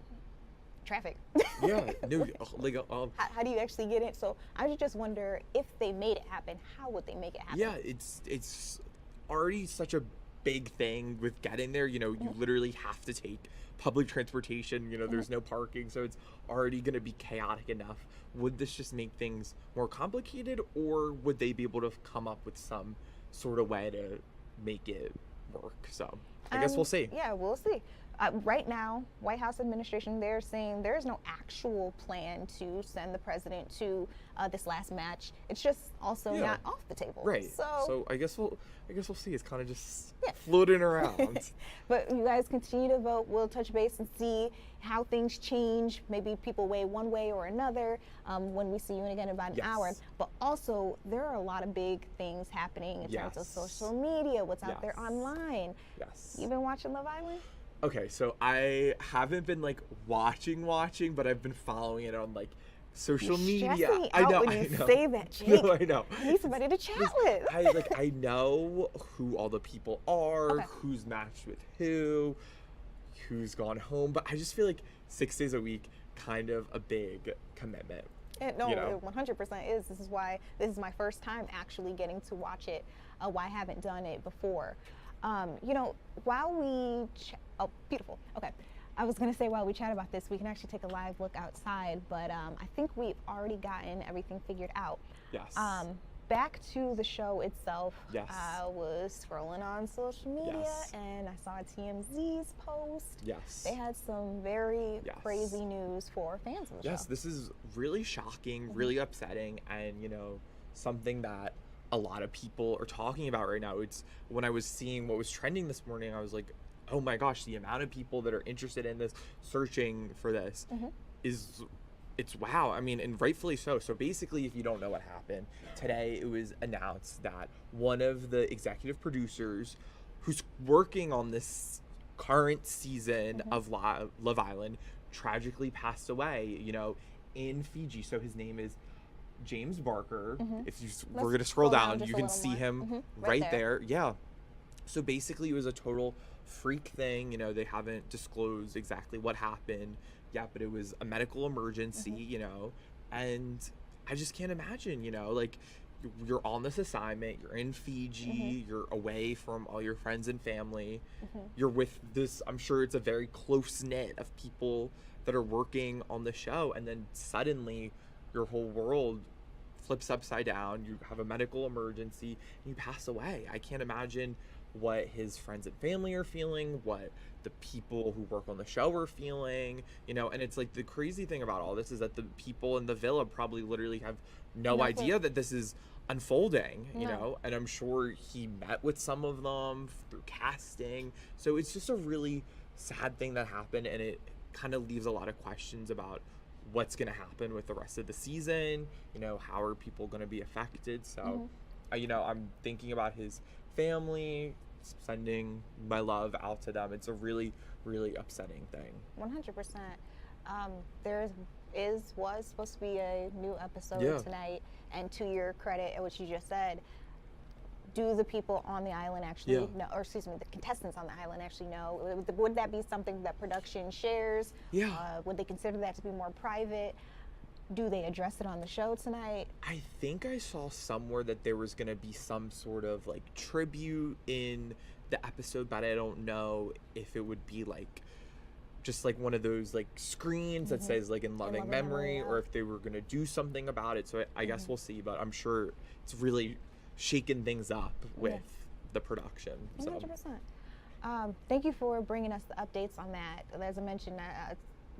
traffic. Yeah, no, like how do you actually get in? So I just wonder, if they made it happen, how would they make it happen? yeah, it's already such a big thing with getting there. You know, you literally have to take public transportation. You know, there's no parking, so it's already going to be chaotic enough. Would this just make things more complicated, or would they be able to come up with some sort of way to make it work? So I guess we'll see. Yeah, we'll see. Right now, White House administration, they're saying there is no actual plan to send the president to this last match. It's just also not off the table. Right. So I guess we'll see. It's kind of just floating around. But you guys continue to vote. We'll touch base and see how things change. Maybe people weigh one way or another when we see you again in about an hour. But also, there are a lot of big things happening in terms of social media, what's out there online. Yes. You've been watching Love Island? Okay, so I haven't been like watching, but I've been following it on like social media. I know. When you say that, Jake. No, I know. I need somebody to chat with. I know who all the people are, who's matched with who's gone home, but I just feel like 6 days a week, kind of a big commitment. No, it 100% is. This is why this is my first time actually getting to watch it. Why I haven't done it before. You know, while we oh, beautiful. Okay. I was going to say while we chat about this, we can actually take a live look outside, but I think we've already gotten everything figured out. Yes. Back to the show itself. Yes. I was scrolling on social media and I saw TMZ's post. Yes. They had some very crazy news for fans of the show. Yes, this is really shocking, really upsetting, and, you know, something that a lot of people are talking about right now. It's when I was seeing what was trending this morning, I was like, oh my gosh, the amount of people that are interested in this, searching for this, it's wow. I mean, and rightfully so. So basically, if you don't know what happened, today it was announced that one of the executive producers who's working on this current season of Love Island tragically passed away, you know, in Fiji. So his name is James Barker. If you, we're going to scroll down, you can see him right there. Yeah. So basically, it was a total freak thing. You know, they haven't disclosed exactly what happened yet, but it was a medical emergency, you know, and I just can't imagine, you know, like you're on this assignment, you're in Fiji, you're away from all your friends and family, you're with this, I'm sure it's a very close knit of people that are working on the show, and then suddenly your whole world flips upside down, you have a medical emergency, and you pass away. I can't imagine what his friends and family are feeling, what the people who work on the show are feeling, you know. And it's like the crazy thing about all this is that the people in the villa probably literally have no idea that this is unfolding, you know, and I'm sure he met with some of them through casting. So it's just a really sad thing that happened, and it kind of leaves a lot of questions about what's going to happen with the rest of the season, you know, how are people going to be affected. So you know, I'm thinking about his family, sending my love out to them. It's a really, really upsetting thing. 100%. Was supposed to be a new episode tonight, and to your credit, what you just said, do the people on the island actually know, or excuse me, the contestants on the island actually know? Would that be something that production shares? Would they consider that to be more private? Do they address it on the show tonight? I think I saw somewhere that there was going to be some sort of like tribute in the episode, but I don't know if it would be like just like one of those like screens that says like in loving memory, or if they were going to do something about it. So I guess we'll see, but I'm sure it's really shaking things up with the production. 100%. Thank you for bringing us the updates on that. As I mentioned,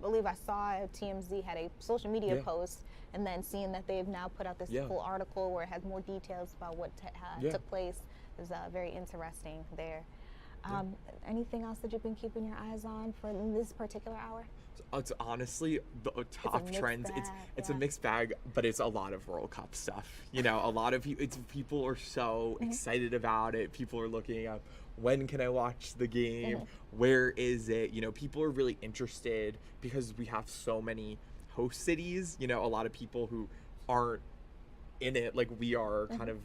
believe I saw TMZ had a social media Yeah. post, and then seeing that they've now put out this Yeah. full article where it has more details about what Yeah. took place is very interesting there. Anything else that you've been keeping your eyes on for this particular hour? It's honestly the top mixed trends. bag, It's a mixed bag, but it's a lot of World Cup stuff. You know, a lot of people are so excited about it. People are looking up, when can I watch the game? Where is it? You know, people are really interested because we have so many host cities. You know, a lot of people who aren't in it like we are kind of.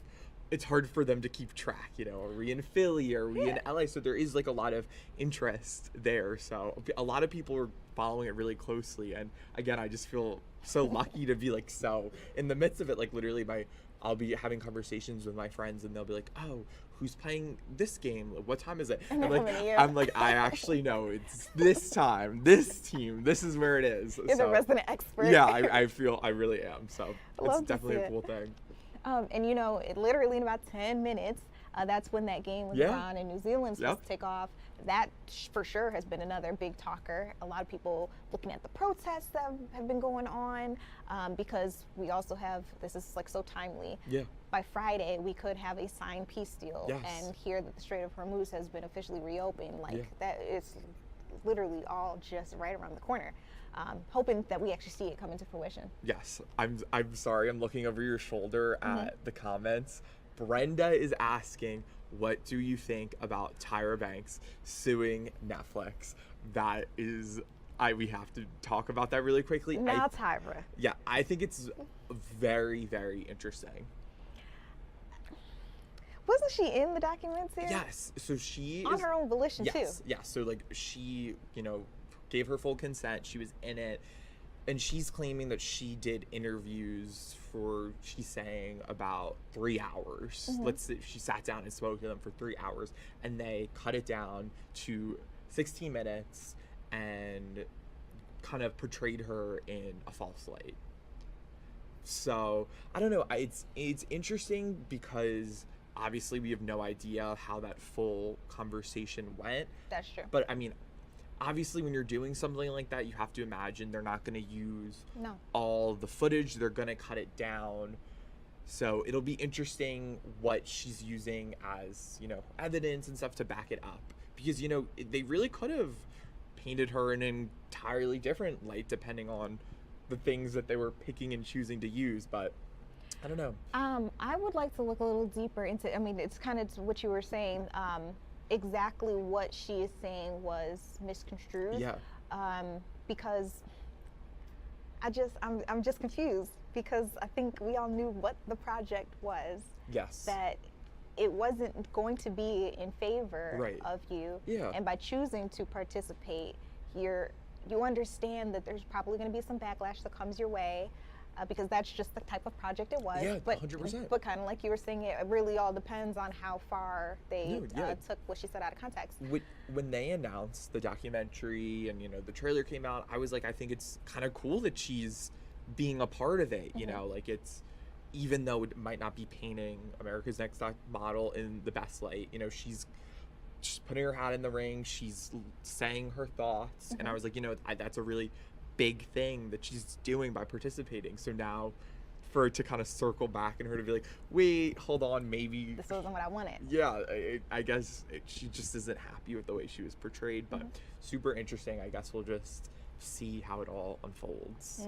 It's hard for them to keep track, you know, are we in Philly, are we in LA? So there is like a lot of interest there. So a lot of people are following it really closely. And again, I just feel so lucky to be like, so in the midst of it, like literally I'll be having conversations with my friends and they'll be like, oh, who's playing this game? What time is it? And I'm like, I actually know it's this time, this team, this is where it is. You're the resident expert. Yeah, I really am. So it's definitely a cool thing. And you know, literally in about 10 minutes, that's when that game with Iran and New Zealand supposed to take off. That for sure has been another big talker. A lot of people looking at the protests that have been going on, because we also have, this is like so timely. Yeah. By Friday, we could have a signed peace deal and hear that the Strait of Hormuz has been officially reopened. That is literally all just right around the corner. Hoping that we actually see it come into fruition. Yes, I'm sorry, I'm looking over your shoulder at the comments. Brenda is asking, what do you think about Tyra Banks suing Netflix? That is, we have to talk about that really quickly. Now Tyra. Yeah, I think it's very, very interesting. Wasn't she in the documentary? Yes, so she on her own volition too. Yeah, so like she, you know, gave her full consent. She was in it, and she's claiming that she did interviews for, she's saying, about 3 hours. Let's say she sat down and spoke to them for 3 hours, and they cut it down to 16 minutes and kind of portrayed her in a false light. So I don't know. It's interesting because obviously we have no idea how that full conversation went. That's true. But I mean, obviously when you're doing something like that, you have to imagine they're not going to use all the footage. They're going to cut it down. So it'll be interesting what she's using as, you know, evidence and stuff to back it up. Because, you know, they really could have painted her in an entirely different light depending on the things that they were picking and choosing to use. But I don't know. I would like to look a little deeper into, I mean, it's kind of what you were saying. Exactly what she is saying was misconstrued. Yeah. Because I'm just confused because I think we all knew what the project was. Yes. That it wasn't going to be in favor of you. Yeah. And by choosing to participate, you understand that there's probably going to be some backlash that comes your way. Because that's just the type of project it was. Yeah, but 100%. But kind of like you were saying, it really all depends on how far they took what she said out of context. When they announced the documentary and, you know, the trailer came out, I was like, I think it's kind of cool that she's being a part of it. You know, like it's, even though it might not be painting America's Next Top Model in the best light, you know, she's putting her hat in the ring. She's saying her thoughts. And I was like, you know, that's a really big thing that she's doing by participating. So now for it to kind of circle back and her to be like, wait, hold on, maybe this wasn't what I wanted. Yeah, I guess she just isn't happy with the way she was portrayed, but super interesting. I guess we'll just see how it all unfolds.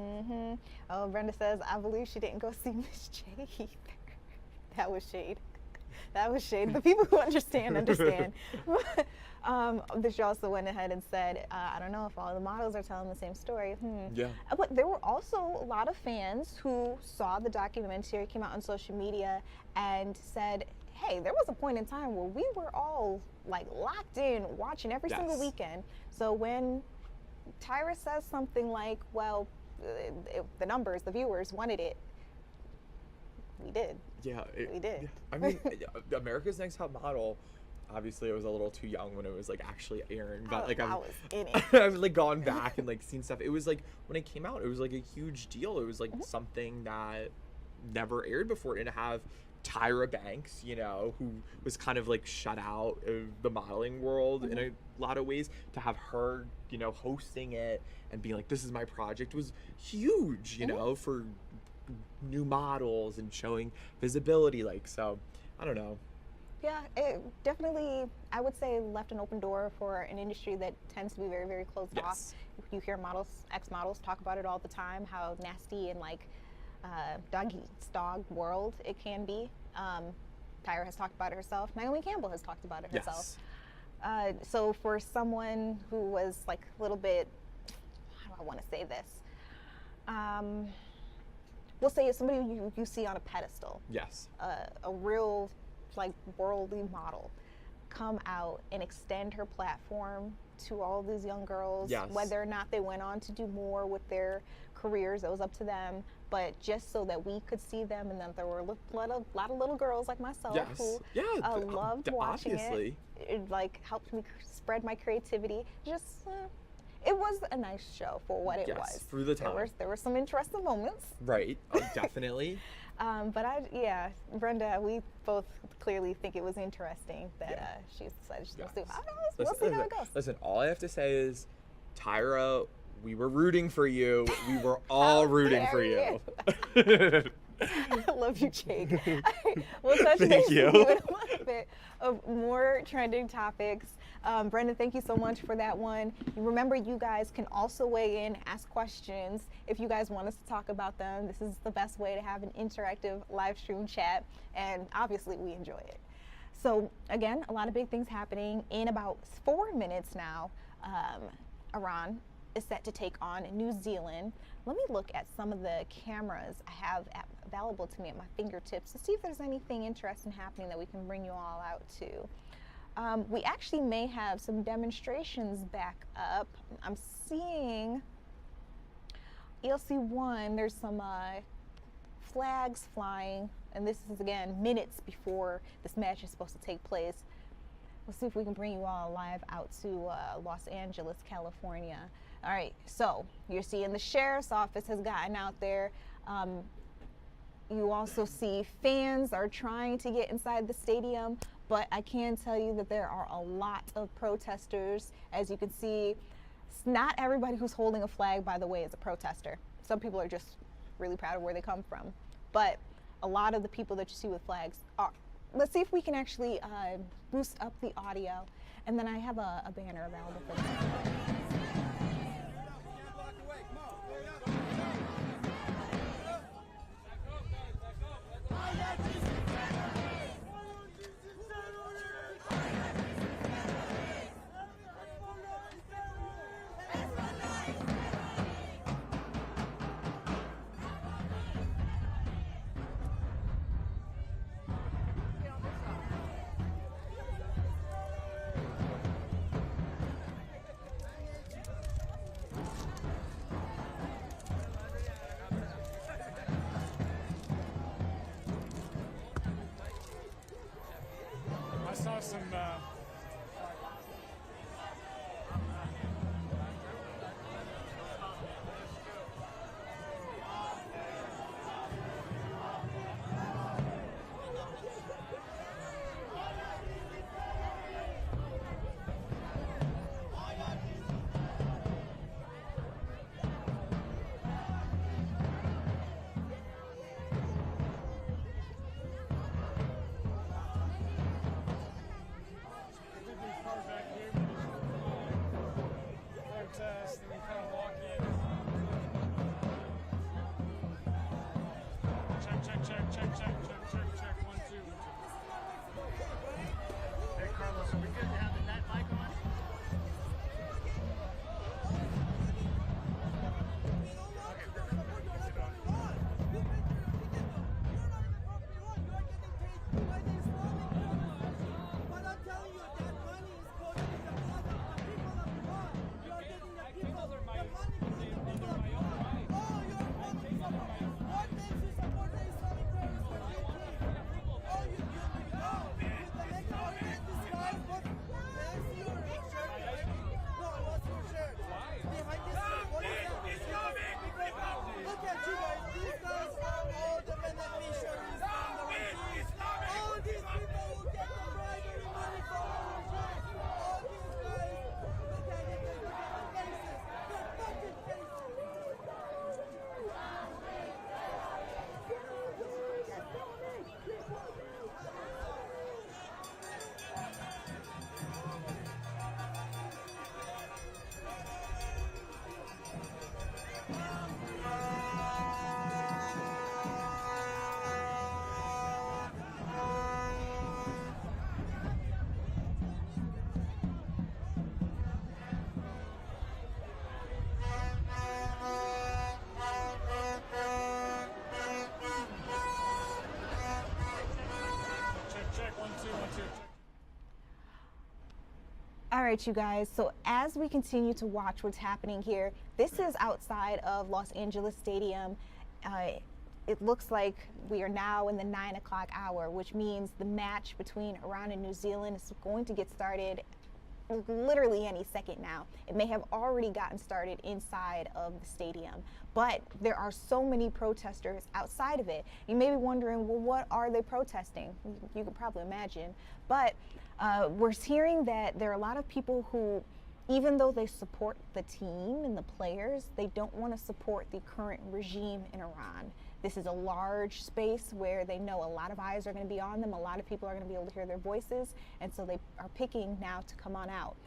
Oh, Brenda says, I believe she didn't go see Miss J either. That was shade. That was shade. The people who understand. But she also went ahead and said, I don't know if all the models are telling the same story. Yeah. But there were also a lot of fans who saw the documentary, came out on social media and said, hey, there was a point in time where we were all like locked in watching every single weekend. So when Tyra says something like, well, the numbers, the viewers wanted it, we did. Yeah, we did. Yeah. I mean, America's Next Top Model, obviously I was a little too young when it was like actually airing, but like I was in it. I've like gone back and like seen stuff. It was like when it came out, it was like a huge deal. It was like something that never aired before, and to have Tyra Banks, you know, who was kind of like shut out of the modeling world in a lot of ways, to have her, you know, hosting it and being like, this is my project, was huge, you know, for new models and showing visibility. Like, so I don't know. Yeah, it definitely, I would say, left an open door for an industry that tends to be very, very closed off. You hear models, ex-models talk about it all the time, how nasty and like dog world it can be. Tyra has talked about it herself. Naomi Campbell has talked about it herself. So for someone who was like a little bit, how do I want to say this? We'll say it's somebody you see on a pedestal. Yes. A real like worldly model come out and extend her platform to all these young girls. Yes. Whether or not they went on to do more with their careers, that was up to them. But just so that we could see them, and then there were a lot of little girls like myself who loved watching it. It like helped me spread my creativity. Just it was a nice show for what it was. Through the time. There were some interesting moments. Right. Oh, definitely. But Brenda, we both clearly think it was interesting that she decided she's going to do. I don't know, we'll see how it goes. Listen, all I have to say is, Tyra, we were rooting for you. We were all rooting for you. I love you, Jake. We'll touch Thank base you. with you in a little bit of more trending topics. Brendan, thank you so much for that one. Remember, you guys can also weigh in, ask questions if you guys want us to talk about them. This is the best way to have an interactive live stream chat, and obviously we enjoy it. So again, a lot of big things happening. In about 4 minutes now, Iran is set to take on New Zealand. Let me look at some of the cameras I have available to me at my fingertips to see if there's anything interesting happening that we can bring you all out to. We actually may have some demonstrations back up. I'm seeing ELC1, there's some flags flying, and this is again minutes before this match is supposed to take place. Let's see if we can bring you all live out to Los Angeles, California. All right, so you're seeing the sheriff's office has gotten out there. You also see fans are trying to get inside the stadium, but I can tell you that there are a lot of protesters. As you can see, not everybody who's holding a flag, by the way, is a protester. Some people are just really proud of where they come from. But a lot of the people that you see with flags are. Let's see if we can actually boost up the audio. And then I have a banner available for that. I saw some protest, and we kind of walk in. Check. 1, 2. Hey, Carlos, are we good to have the net mic on? right, you guys, so as we continue to watch what's happening here, this is outside of Los Angeles Stadium. It looks like we are now in the 9 o'clock hour, which means the match between Iran and New Zealand is going to get started literally any second now. It may have already gotten started inside of the stadium, but there are so many protesters outside of it. You may be wondering, well, what are they protesting? You could probably imagine, but we're hearing that there are a lot of people who, even though they support the team and the players, they don't want to support the current regime in Iran. This is a large space where they know a lot of eyes are going to be on them. A lot of people are going to be able to hear their voices. And so they are picking now to come on out.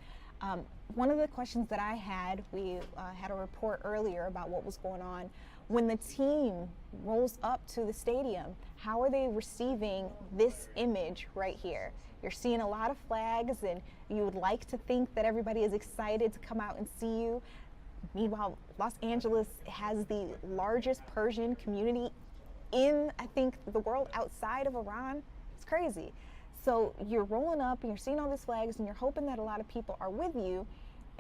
One of the questions that I had, we had a report earlier about what was going on. When the team rolls up to the stadium, how are they receiving this image right here? You're seeing a lot of flags, and you would like to think that everybody is excited to come out and see you. Meanwhile, Los Angeles has the largest Persian community in, I think, the world outside of Iran. It's crazy. So you're rolling up and you're seeing all these flags and you're hoping that a lot of people are with you,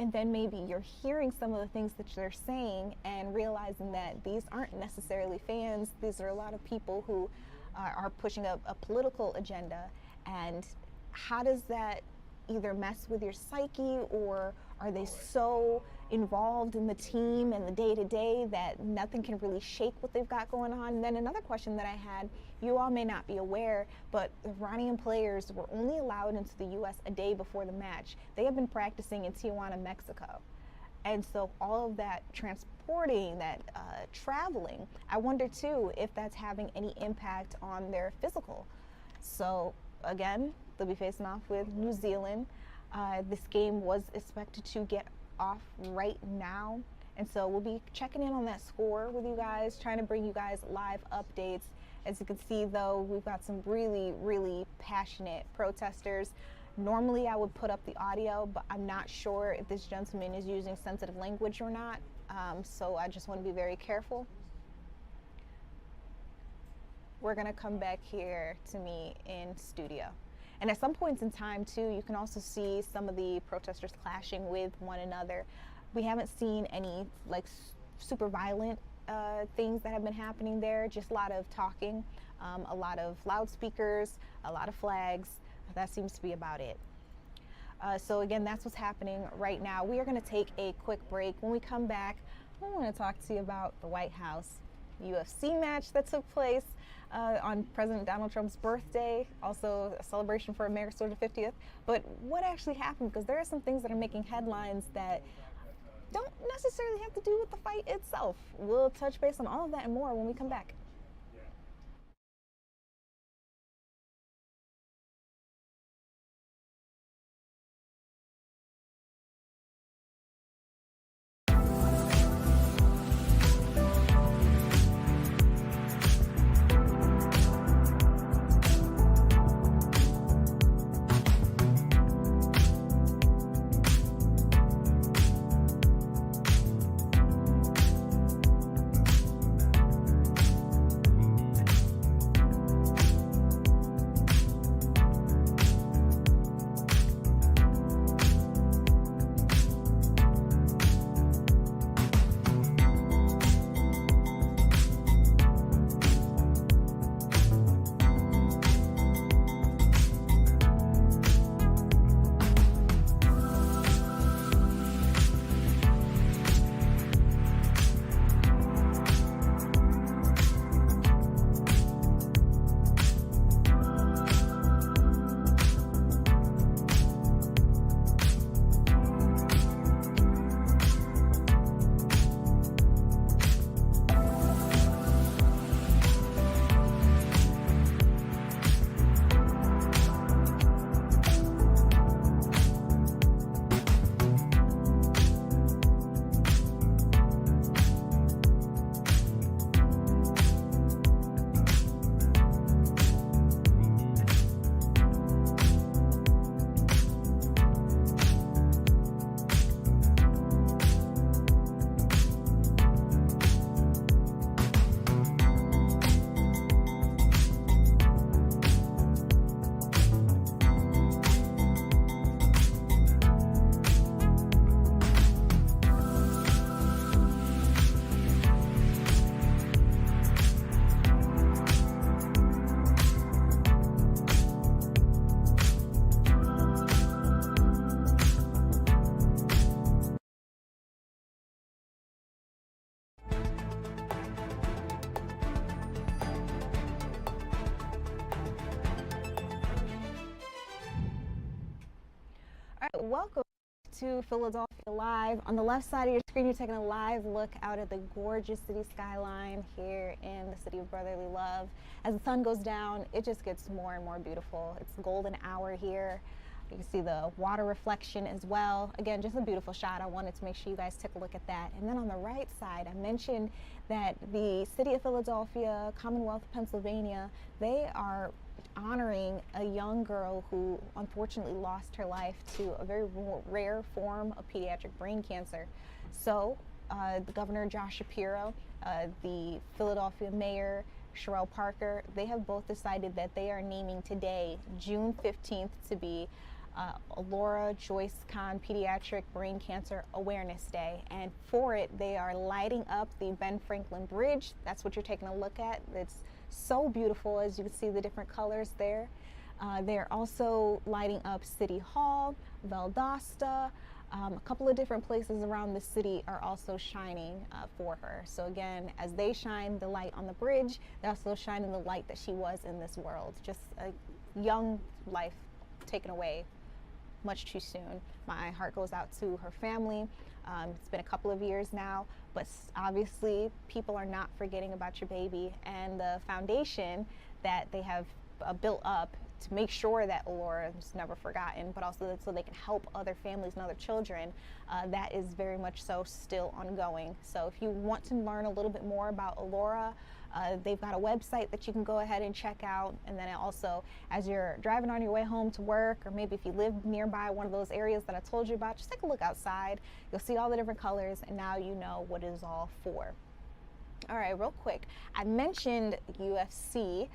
and then maybe you're hearing some of the things that they're saying and realizing that these aren't necessarily fans. These are a lot of people who are pushing a political agenda. And how does that either mess with your psyche, or are they so involved in the team and the day-to-day that nothing can really shake what they've got going on? And then another question that I had, you all may not be aware, but Iranian players were only allowed into the U.S. a day before the match. They have been practicing in Tijuana, Mexico. And so all of that transporting, that traveling, I wonder too if that's having any impact on their physical. So again, they'll be facing off with New Zealand. This game was expected to get off right now, and so we'll be checking in on that score with you guys, trying to bring you guys live updates. As you can see, though, we've got some really, really passionate protesters. Normally I would put up the audio, but I'm not sure if this gentleman is using sensitive language or not, so I just want to be very careful. We're gonna come back here to me in studio. And at some points in time too, you can also see some of the protesters clashing with one another. We haven't seen any like super violent things that have been happening there, just a lot of talking, a lot of loudspeakers, a lot of flags. That seems to be about it. So again, that's what's happening right now. We are gonna take a quick break. When we come back, I wanna talk to you about the White House UFC match that took place on President Donald Trump's birthday, also a celebration for America's 50th. But what actually happened? Because there are some things that are making headlines that don't necessarily have to do with the fight itself. We'll touch base on all of that and more when we come back. right, welcome to Philadelphia Live. On the left side of your screen, you're taking a live look out at the gorgeous city skyline here in the city of brotherly love. As the sun goes down, it just gets more and more beautiful. It's golden hour here. You can see the water reflection as well. Again, just a beautiful shot. I wanted to make sure you guys took a look at that. And then on the right side, I mentioned that the city of Philadelphia, Commonwealth of Pennsylvania, they are honoring a young girl who unfortunately lost her life to a very rare form of pediatric brain cancer. So the Governor Josh Shapiro, the Philadelphia Mayor Sherelle Parker, they have both decided that they are naming today, June 15th, to be Laura Joyce Kahn Pediatric Brain Cancer Awareness Day. And for it, they are lighting up the Ben Franklin Bridge. That's what you're taking a look at. It's so beautiful, as you can see the different colors there. They're also lighting up City Hall, Valdosta. A couple of different places around the city are also shining for her. So again, as they shine the light on the bridge, they're also shining the light that she was in this world. Just a young life taken away much too soon. My heart goes out to her family. It's been a couple of years now, but obviously people are not forgetting about your baby, and the foundation that they have built up to make sure that Laura is never forgotten, but also so they can help other families and other children, that is very much so still ongoing. So if you want to learn a little bit more about Laura, they've got a website that you can go ahead and check out. And then also, as you're driving on your way home to work, or maybe if you live nearby one of those areas that I told you about, just take a look outside. You'll see all the different colors, and now you know what it is all for. All right, real quick, I mentioned UFC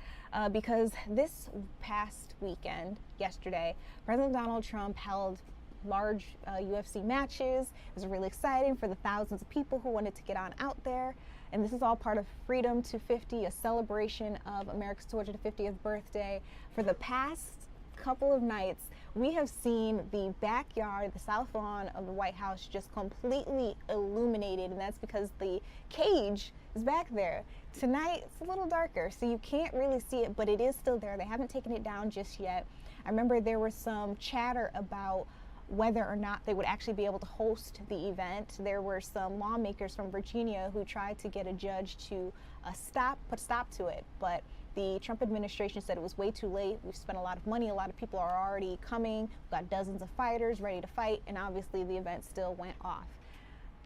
because this past weekend, yesterday, President Donald Trump held large UFC matches. It was really exciting for the thousands of people who wanted to get on out there. And this is all part of Freedom 250, a celebration of America's 250th birthday. For the past couple of nights, we have seen the backyard, the south lawn of the White House just completely illuminated, and that's because the cage is back there. Tonight, it's a little darker, so you can't really see it, but it is still there. They haven't taken it down just yet. I remember there was some chatter about whether or not they would actually be able to host the event. There were some lawmakers from Virginia who tried to get a judge to put a stop to it, but the Trump administration said it was way too late. We've spent a lot of money. A lot of people are already coming. We've got dozens of fighters ready to fight, and obviously the event still went off,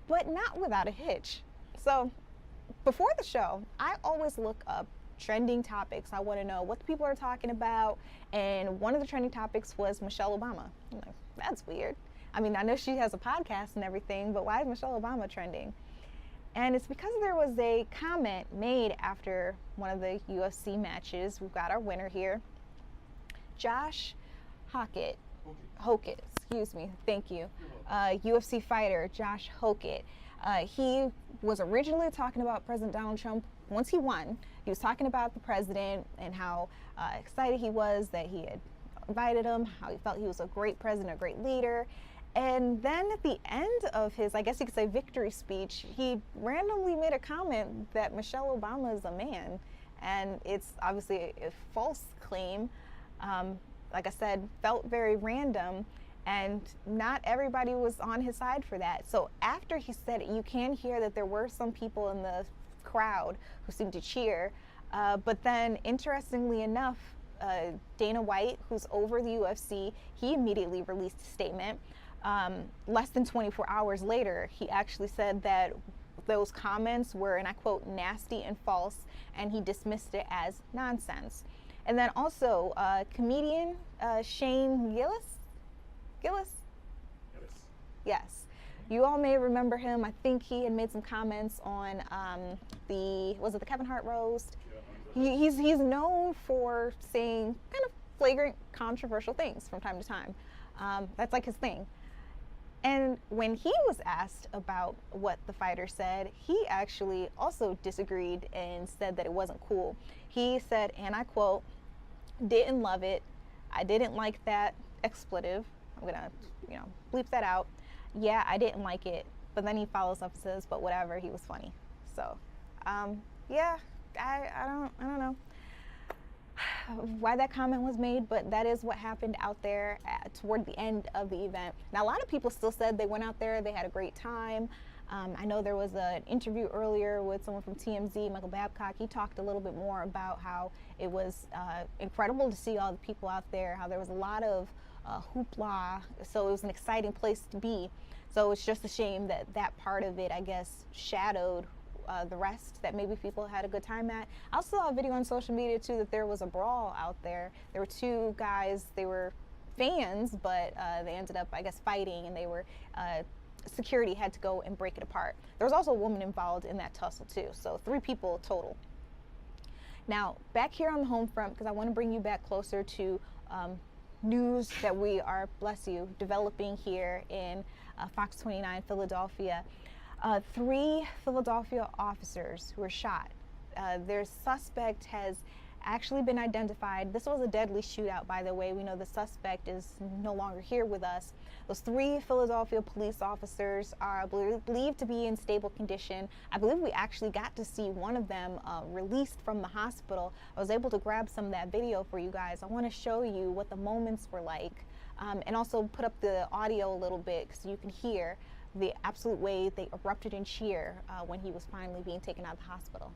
but not without a hitch. So before the show, I always look up trending topics. I want to know what the people are talking about, and one of the trending topics was Michelle Obama. I'm like, that's weird. I mean, I know she has a podcast and everything, but why is Michelle Obama trending? And it's because there was a comment made after one of the UFC matches. We've got our winner here, Josh Hokett, excuse me, thank you, UFC fighter Josh Hokett. He was originally talking about President Donald Trump. Once he won, he was talking about the president and how excited he was that he had invited him, how he felt he was a great president, a great leader. And then at the end of his, I guess you could say, victory speech, he randomly made a comment that Michelle Obama is a man. And it's obviously a false claim. Like I said, felt very random. And not everybody was on his side for that. So after he said it, you can hear that there were some people in the crowd who seemed to cheer. But then, interestingly enough, Dana White, who's over the UFC, he immediately released a statement. Less than 24 hours later, he actually said that those comments were, and I quote, nasty and false, and he dismissed it as nonsense. And then also, comedian Shane Gillis? Yes. You all may remember him. I think he had made some comments on was it the Kevin Hart roast? He's known for saying kind of flagrant, controversial things from time to time. That's like his thing. And when he was asked about what the fighter said, he actually also disagreed and said that it wasn't cool. He said, and I quote, "Didn't love it. I didn't like that expletive. I'm gonna, bleep that out. Yeah, I didn't like it." But then he follows up and says, "But whatever, he was funny." So, yeah, I don't know. why that comment was made, but that is what happened out there toward the end of the event. Now, a lot of people still said they went out there, they had a great time. I know there was an interview earlier with someone from TMZ, Michael Babcock. He talked a little bit more about how it was incredible to see all the people out there, how there was a lot of hoopla, so it was an exciting place to be. So it's just a shame that that part of it, I guess, shadowed the rest that maybe people had a good time at. I also saw a video on social media too that there was a brawl out there. There were two guys, they were fans, but they ended up, I guess, fighting, and they were security had to go and break it apart. There was also a woman involved in that tussle too, so 3 people total. Now, back here on the home front, because I want to bring you back closer to news that we are, bless you, developing here in Fox 29 Philadelphia. 3 Philadelphia officers who were shot. Their suspect has actually been identified. This was a deadly shootout, by the way. We know the suspect is no longer here with us. Those 3 Philadelphia police officers are believed to be in stable condition. I believe we actually got to see one of them released from the hospital. I was able to grab some of that video for you guys. I want to show you what the moments were like, and also put up the audio a little bit so you can hear the absolute way they erupted in cheer when he was finally being taken out of the hospital.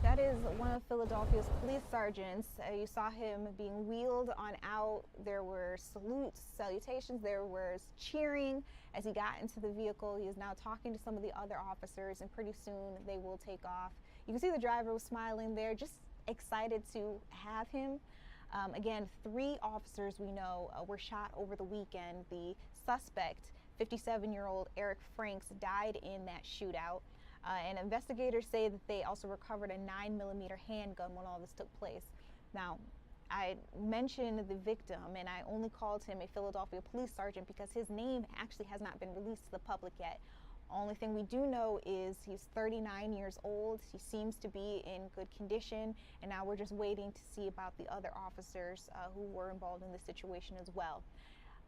That is one of Philadelphia's police sergeants. You saw him being wheeled on out. There were salutes, salutations, there was cheering as he got into the vehicle. He is now talking to some of the other officers, and pretty soon they will take off. You can see the driver was smiling there, just excited to have him. Again, 3 officers we know were shot over the weekend. The suspect, 57-year-old Eric Franks, died in that shootout. And investigators say that they also recovered a 9mm handgun when all this took place. Now, I mentioned the victim, and I only called him a Philadelphia police sergeant because his name actually has not been released to the public yet. Only thing we do know is he's 39 years old. He seems to be in good condition, and now we're just waiting to see about the other officers who were involved in this situation as well.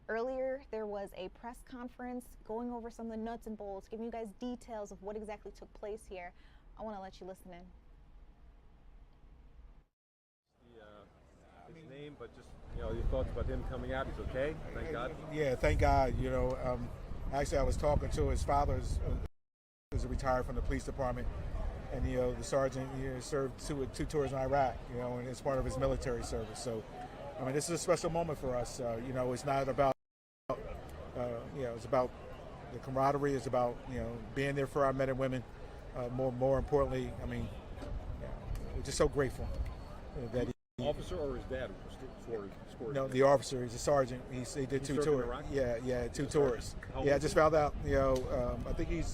Earlier, there was a press conference going over some of the nuts and bolts, giving you guys details of what exactly took place here. I want to let you listen in. His name, but just, your thoughts about him coming out. He's okay? Thank God. Yeah, thank God. Actually, I was talking to his father, who's retired from the police department, and the sergeant served two tours in Iraq, and it's part of his military service. So, I mean, this is a special moment for us. It's not about, it's about the camaraderie. It's about being there for our men and women. More importantly, I mean, we're just so grateful that he. Officer or his dad scored? No, the officer. He's a sergeant. He did 2 tours. Yeah, 2 tours. I just found out. I think he's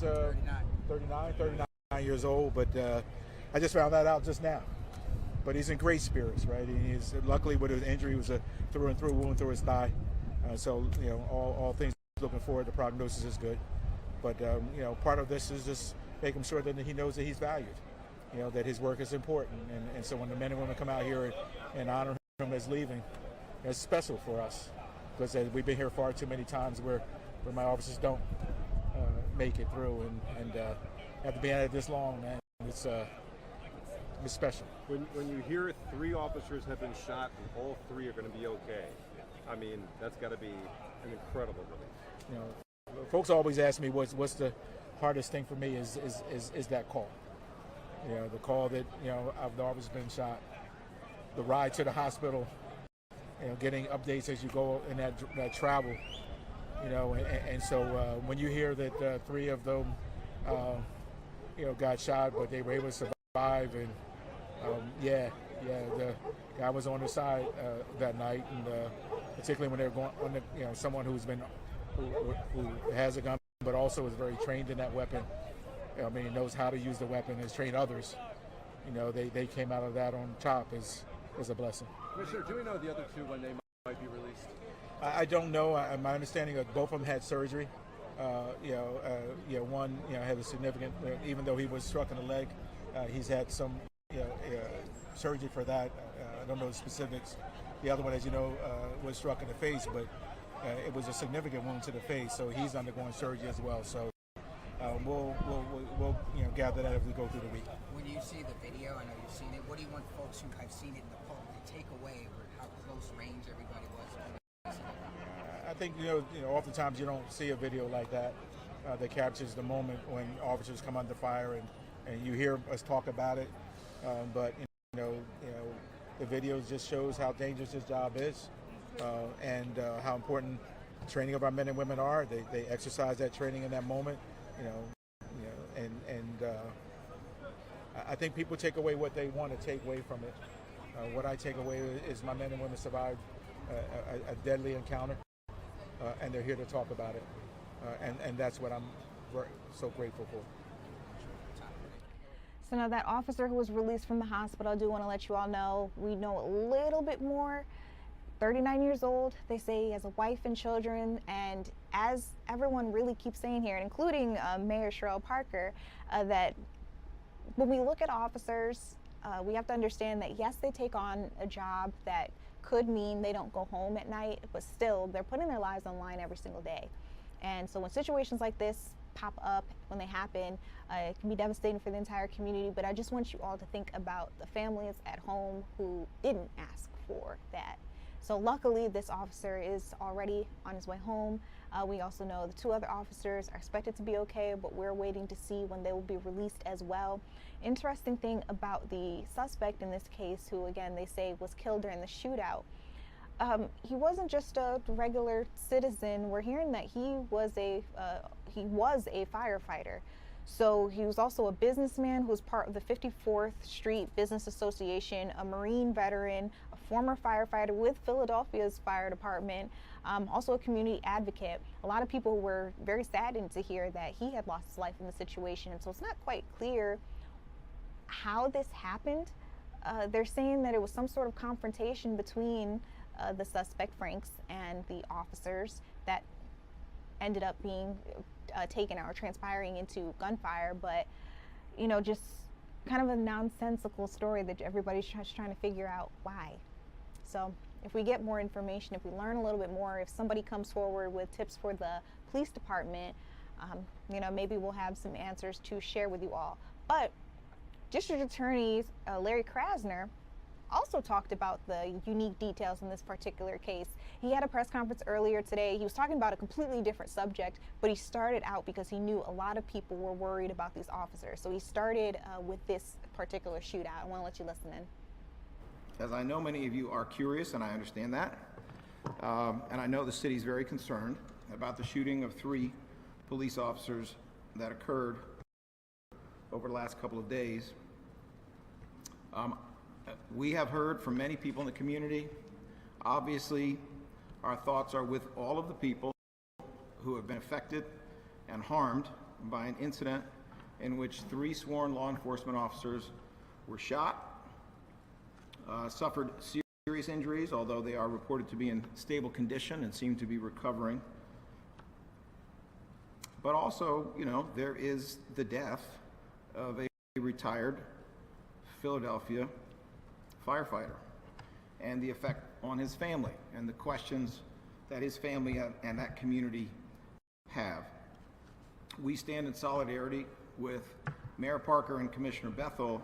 39 years old, but I just found that out just now. But he's in great spirits, right? He's luckily with his injury, it was a through and through wound through his thigh. So all things looking forward. The prognosis is good. But part of this is just making sure that he knows that he's valued. That his work is important, and so when the men and women come out here and honor him as leaving, it's special for us because we've been here far too many times where my officers don't make it through, and after being at it this long, man, it's special. When you hear 3 officers have been shot and all 3 are going to be okay, I mean, that's got to be an incredible relief. Folks always ask me what's the hardest thing for me is that call. the call that, of the officer's been shot, the ride to the hospital, getting updates as you go in that travel, and so when you hear that 3 of them, got shot, but they were able to survive, and the guy was on the side that night, and particularly when they're going on someone who has a gun, but also is very trained in that weapon. I mean, knows how to use the weapon, has trained others. They came out of that on top is a blessing. Commissioner, do we know the other 2 when they might be released? I don't know. My understanding is both of them had surgery. One had a significant, even though he was struck in the leg, he's had some surgery for that. I don't know the specifics. The other one, as you know, was struck in the face, but it was a significant wound to the face, so he's undergoing surgery as well. So we'll gather that as we go through the week. When you see the video, I know you've seen it. What do you want folks who have seen it in the poll to take away, or how close range everybody was? I think oftentimes you don't see a video like that that captures the moment when officers come under fire, and you hear us talk about it. But the video just shows how dangerous this job is, and how important training of our men and women are. They exercise that training in that moment, and I think people take away what they want to take away from it. What I take away is my men and women survived a deadly encounter, and they're here to talk about it, and that's what I'm so grateful for. So now that officer who was released from the hospital, I do want to let you all know, we know a little bit more. 39 years old, they say he has a wife and children, and as everyone really keeps saying here, including Mayor Sherrell Parker, that when we look at officers, we have to understand that yes, they take on a job that could mean they don't go home at night, but still they're putting their lives on the line every single day. And so when situations like this pop up, when they happen, it can be devastating for the entire community, but I just want you all to think about the families at home who didn't ask for that. So luckily, this officer is already on his way home. We also know the 2 other officers are expected to be okay, but we're waiting to see when they will be released as well. Interesting thing about the suspect in this case, who again they say was killed during the shootout, he wasn't just a regular citizen. We're hearing that he was a firefighter. So he was also a businessman who was part of the 54th Street Business Association, a Marine veteran, a former firefighter with Philadelphia's fire department, also a community advocate. A lot of people were very saddened to hear that he had lost his life in the situation, and so it's not quite clear how this happened. They're saying that it was some sort of confrontation between the suspect, Franks, and the officers that ended up being taken out or transpiring into gunfire, but just kind of a nonsensical story that everybody's trying to figure out why. So if we get more information, if we learn a little bit more, if somebody comes forward with tips for the police department, maybe we'll have some answers to share with you all. But District Attorney Larry Krasner also talked about the unique details in this particular case. He had a press conference earlier today. He was talking about a completely different subject, but he started out because he knew a lot of people were worried about these officers. So he started with this particular shootout. I want to let you listen in. As I know many of you are curious, and I understand that, and I know the city's very concerned about the shooting of 3 police officers that occurred over the last couple of days. We have heard from many people in the community. Obviously, our thoughts are with all of the people who have been affected and harmed by an incident in which 3 sworn law enforcement officers were shot, suffered serious injuries, although they are reported to be in stable condition and seem to be recovering. But also, there is the death of a retired Philadelphia firefighter and the effect on his family and the questions that his family and that community have. We stand in solidarity with Mayor Parker and Commissioner Bethel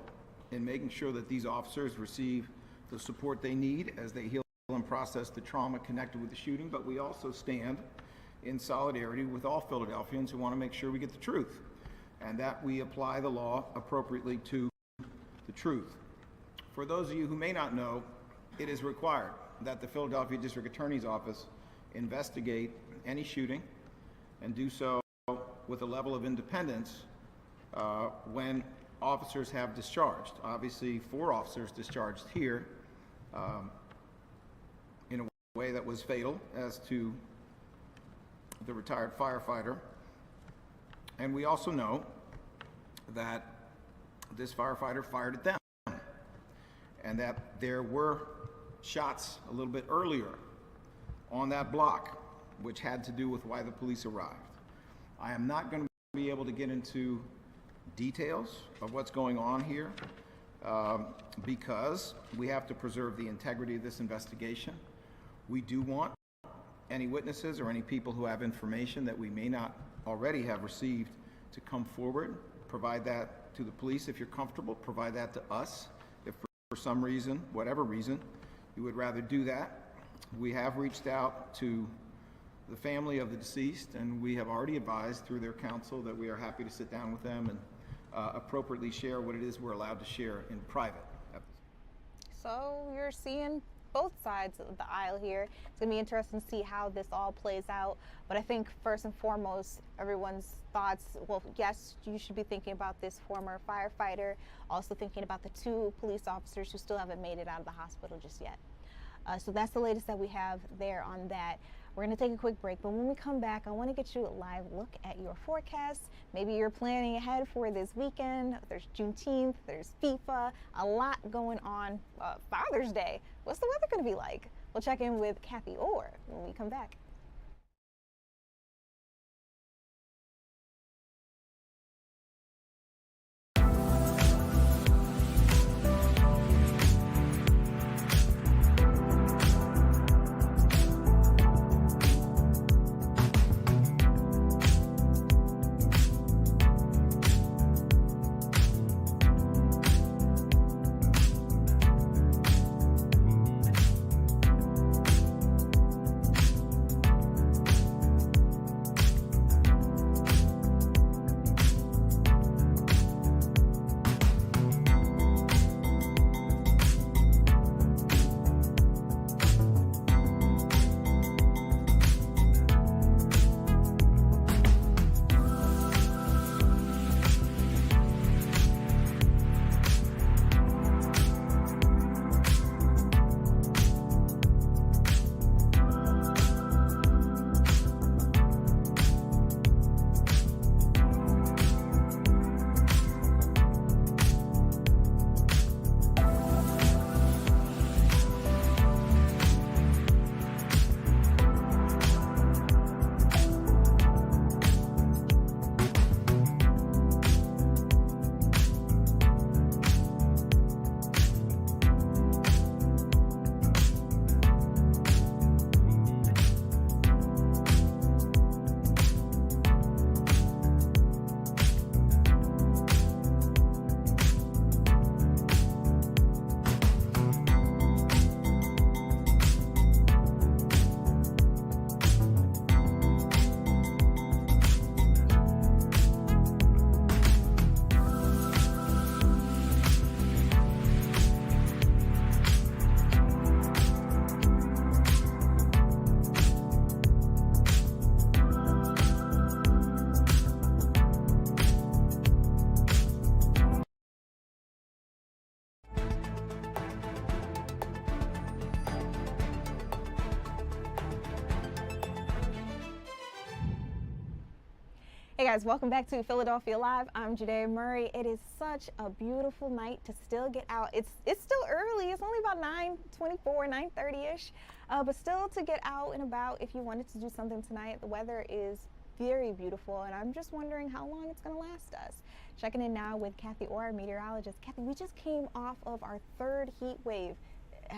in making sure that these officers receive the support they need as they heal and process the trauma connected with the shooting, but we also stand in solidarity with all Philadelphians who want to make sure we get the truth and that we apply the law appropriately to the truth. For those of you who may not know, it is required that the Philadelphia District Attorney's Office investigate any shooting and do so with a level of independence when officers have discharged. Obviously, 4 officers discharged here in a way that was fatal as to the retired firefighter. And we also know that this firefighter fired at them and that there were shots a little bit earlier on that block, which had to do with why the police arrived. I am not going to be able to get into details of what's going on here because we have to preserve the integrity of this investigation. We do want any witnesses or any people who have information that we may not already have received to come forward, provide that to the police if you're comfortable, provide that to us if for some reason, whatever reason, you would rather do that. We have reached out to the family of the deceased, and we have already advised through their counsel that we are happy to sit down with them and appropriately share what it is we're allowed to share in private. So you're seeing both sides of the aisle here. It's going to be interesting to see how this all plays out. But I think first and foremost, everyone's thoughts, well, yes, you should be thinking about this former firefighter, also thinking about the 2 police officers who still haven't made it out of the hospital just yet. So that's the latest that we have there on that. We're going to take a quick break, but when we come back, I want to get you a live look at your forecast. Maybe you're planning ahead for this weekend. There's Juneteenth, there's FIFA, a lot going on. Father's Day. What's the weather going to be like? We'll check in with Kathy Orr when we come back. Hey guys, welcome back to Philadelphia Live. I'm Judea Murray. It is such a beautiful night to still get out. It's still early. It's only about 9:24, 9:30-ish, but still to get out and about if you wanted to do something tonight. The weather is very beautiful, and I'm just wondering how long it's going to last us. Checking in now with Kathy Orr, meteorologist. Kathy, we just came off of our 3rd heat wave.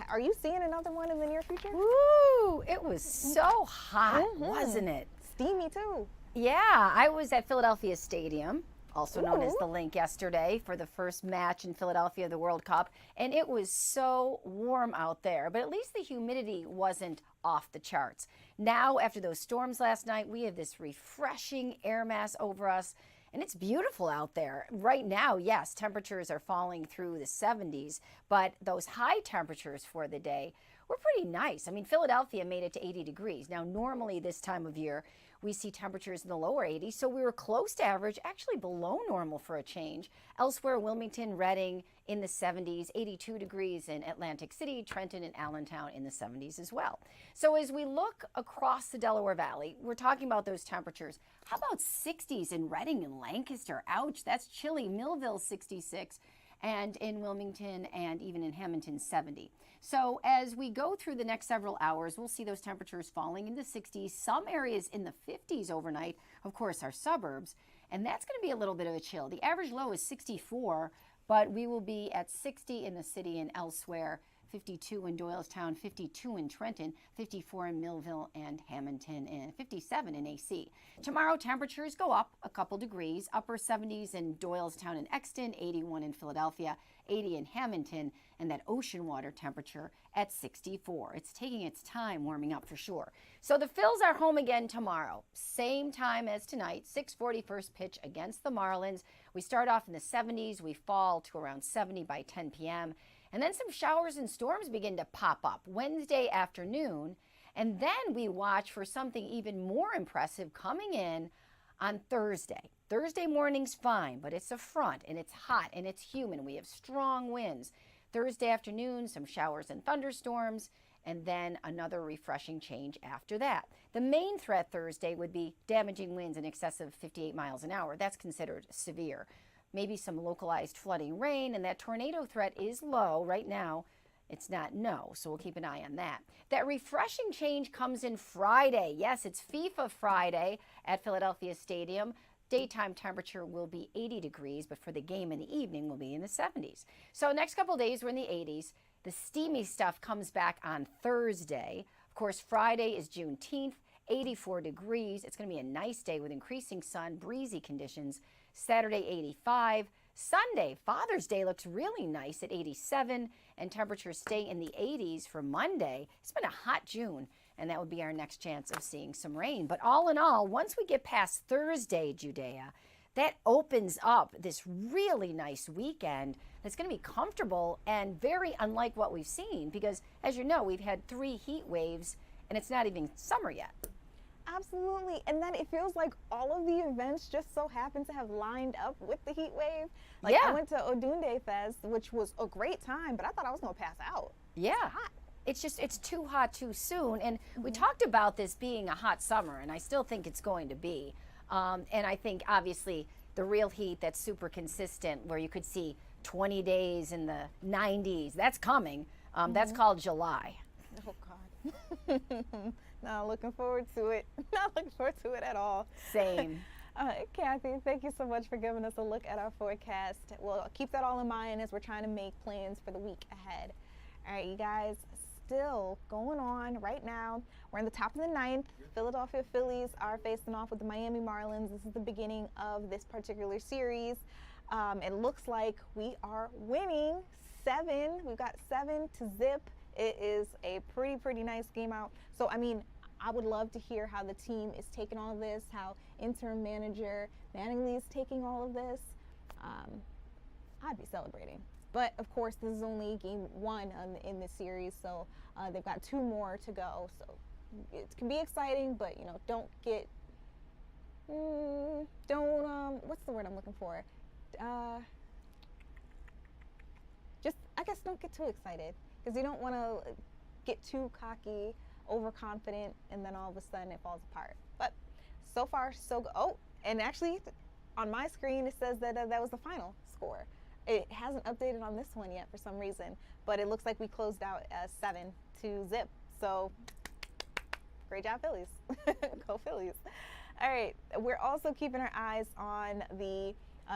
Are you seeing another one in the near future? Woo! It was so hot, wasn't it? Steamy too. Yeah, I was at Philadelphia Stadium, also known as the Link, yesterday for the first match in Philadelphia of the World Cup, and it was so warm out there, but at least the humidity wasn't off the charts. Now, after those storms last night, we have this refreshing air mass over us, And it's beautiful out there. Right now, yes, temperatures are falling through the 70s, but those high temperatures for the day were pretty nice. I mean, Philadelphia made it to 80 degrees. Now, normally this time of year, we see temperatures in the lower 80s, so we were close to average, actually below normal for a change. Elsewhere, Wilmington, Reading in the 70s, 82 degrees in Atlantic City, Trenton and Allentown in the 70s as well. So as we look across the Delaware Valley, we're talking about those temperatures. How about 60s in Reading and Lancaster? Ouch, that's chilly. Millville 66, and in Wilmington and even in Hamilton 70. So as we go through the next several hours, we'll see those temperatures falling into 60s, some areas in the 50s overnight, of course, our suburbs, and that's going to be a little bit of a chill. The average low is 64, but we will be at 60 in the city and elsewhere, 52 in Doylestown, 52 in Trenton, 54 in Millville and Hamilton, and 57 in AC. Tomorrow, temperatures go up a couple degrees, upper 70s in Doylestown and Exton, 81 in Philadelphia, 80 in Hamilton, and that ocean water temperature at 64. It's taking its time warming up for sure. So the Phils are home again tomorrow, same time as tonight, 6:40 first pitch against the Marlins. We start off in the 70s, we fall to around 70 by 10 p.m., and then some showers and storms begin to pop up Wednesday afternoon, and then we watch for something even more impressive coming in on Thursday. Thursday morning's fine, but it's a front, and it's hot, and it's humid. We have strong winds. Thursday afternoon, some showers and thunderstorms, and then another refreshing change after that. The main threat Thursday would be damaging winds in excess of 58 miles an hour. That's considered severe. Maybe some localized flooding rain, and that tornado threat is low right now. It's not no, so we'll keep an eye on that. That refreshing change comes in Friday. Yes, it's FIFA Friday at Philadelphia Stadium. Daytime temperature will be 80 degrees, but for the game in the evening, we'll be in the 70s. So next couple days, we're in the 80s. The steamy stuff comes back on Thursday. Of course, Friday is Juneteenth, 84 degrees. It's going to be a nice day with increasing sun, breezy conditions. Saturday, 85. Sunday, Father's Day, looks really nice at 87, and temperatures stay in the 80s for Monday. It's been a hot June, and that would be our next chance of seeing some rain. But all in all, once we get past Thursday, Judea, that opens up this really nice weekend that's going to be comfortable and very unlike what we've seen because, as you know, we've had 3 heat waves, and it's not even summer yet. Absolutely. And then it feels like all of the events just so happen to have lined up with the heat wave. Like I went to Odunde Fest, which was a great time, but I thought I was going to pass out. Yeah. It's hot. It's just, it's too hot too soon. And we talked about this being a hot summer, and I still think it's going to be. And I think, obviously, the real heat that's super consistent, where you could see 20 days in the 90s, that's coming. That's called July. Oh, God. Not looking forward to it. Not looking forward to it at all. Same. Kathy, thank you so much for giving us a look at our forecast. We'll keep that all in mind as we're trying to make plans for the week ahead. All right, you guys, still going on right now. We're in the top of the 9th. Philadelphia Phillies are facing off with the Miami Marlins. This is the beginning of this particular series. It looks like we are winning 7. We've got 7-0. It is a pretty nice game out. So, I mean, I would love to hear how the team is taking all of this, how interim manager Mattingly is taking all of this. I'd be celebrating. But, of course, this is only game 1 in this series, so they've got 2 more to go. So it can be exciting, but, you know, don't get, what's the word I'm looking for? Just, I guess, don't get too excited, because you don't want to get too cocky, overconfident, and then all of a sudden it falls apart. But so far, so good. Oh, and actually, on my screen, it says that that was the final score. It hasn't updated on this one yet for some reason, but it looks like we closed out 7-0. So great job, Phillies. Go Phillies. All right, we're also keeping our eyes on the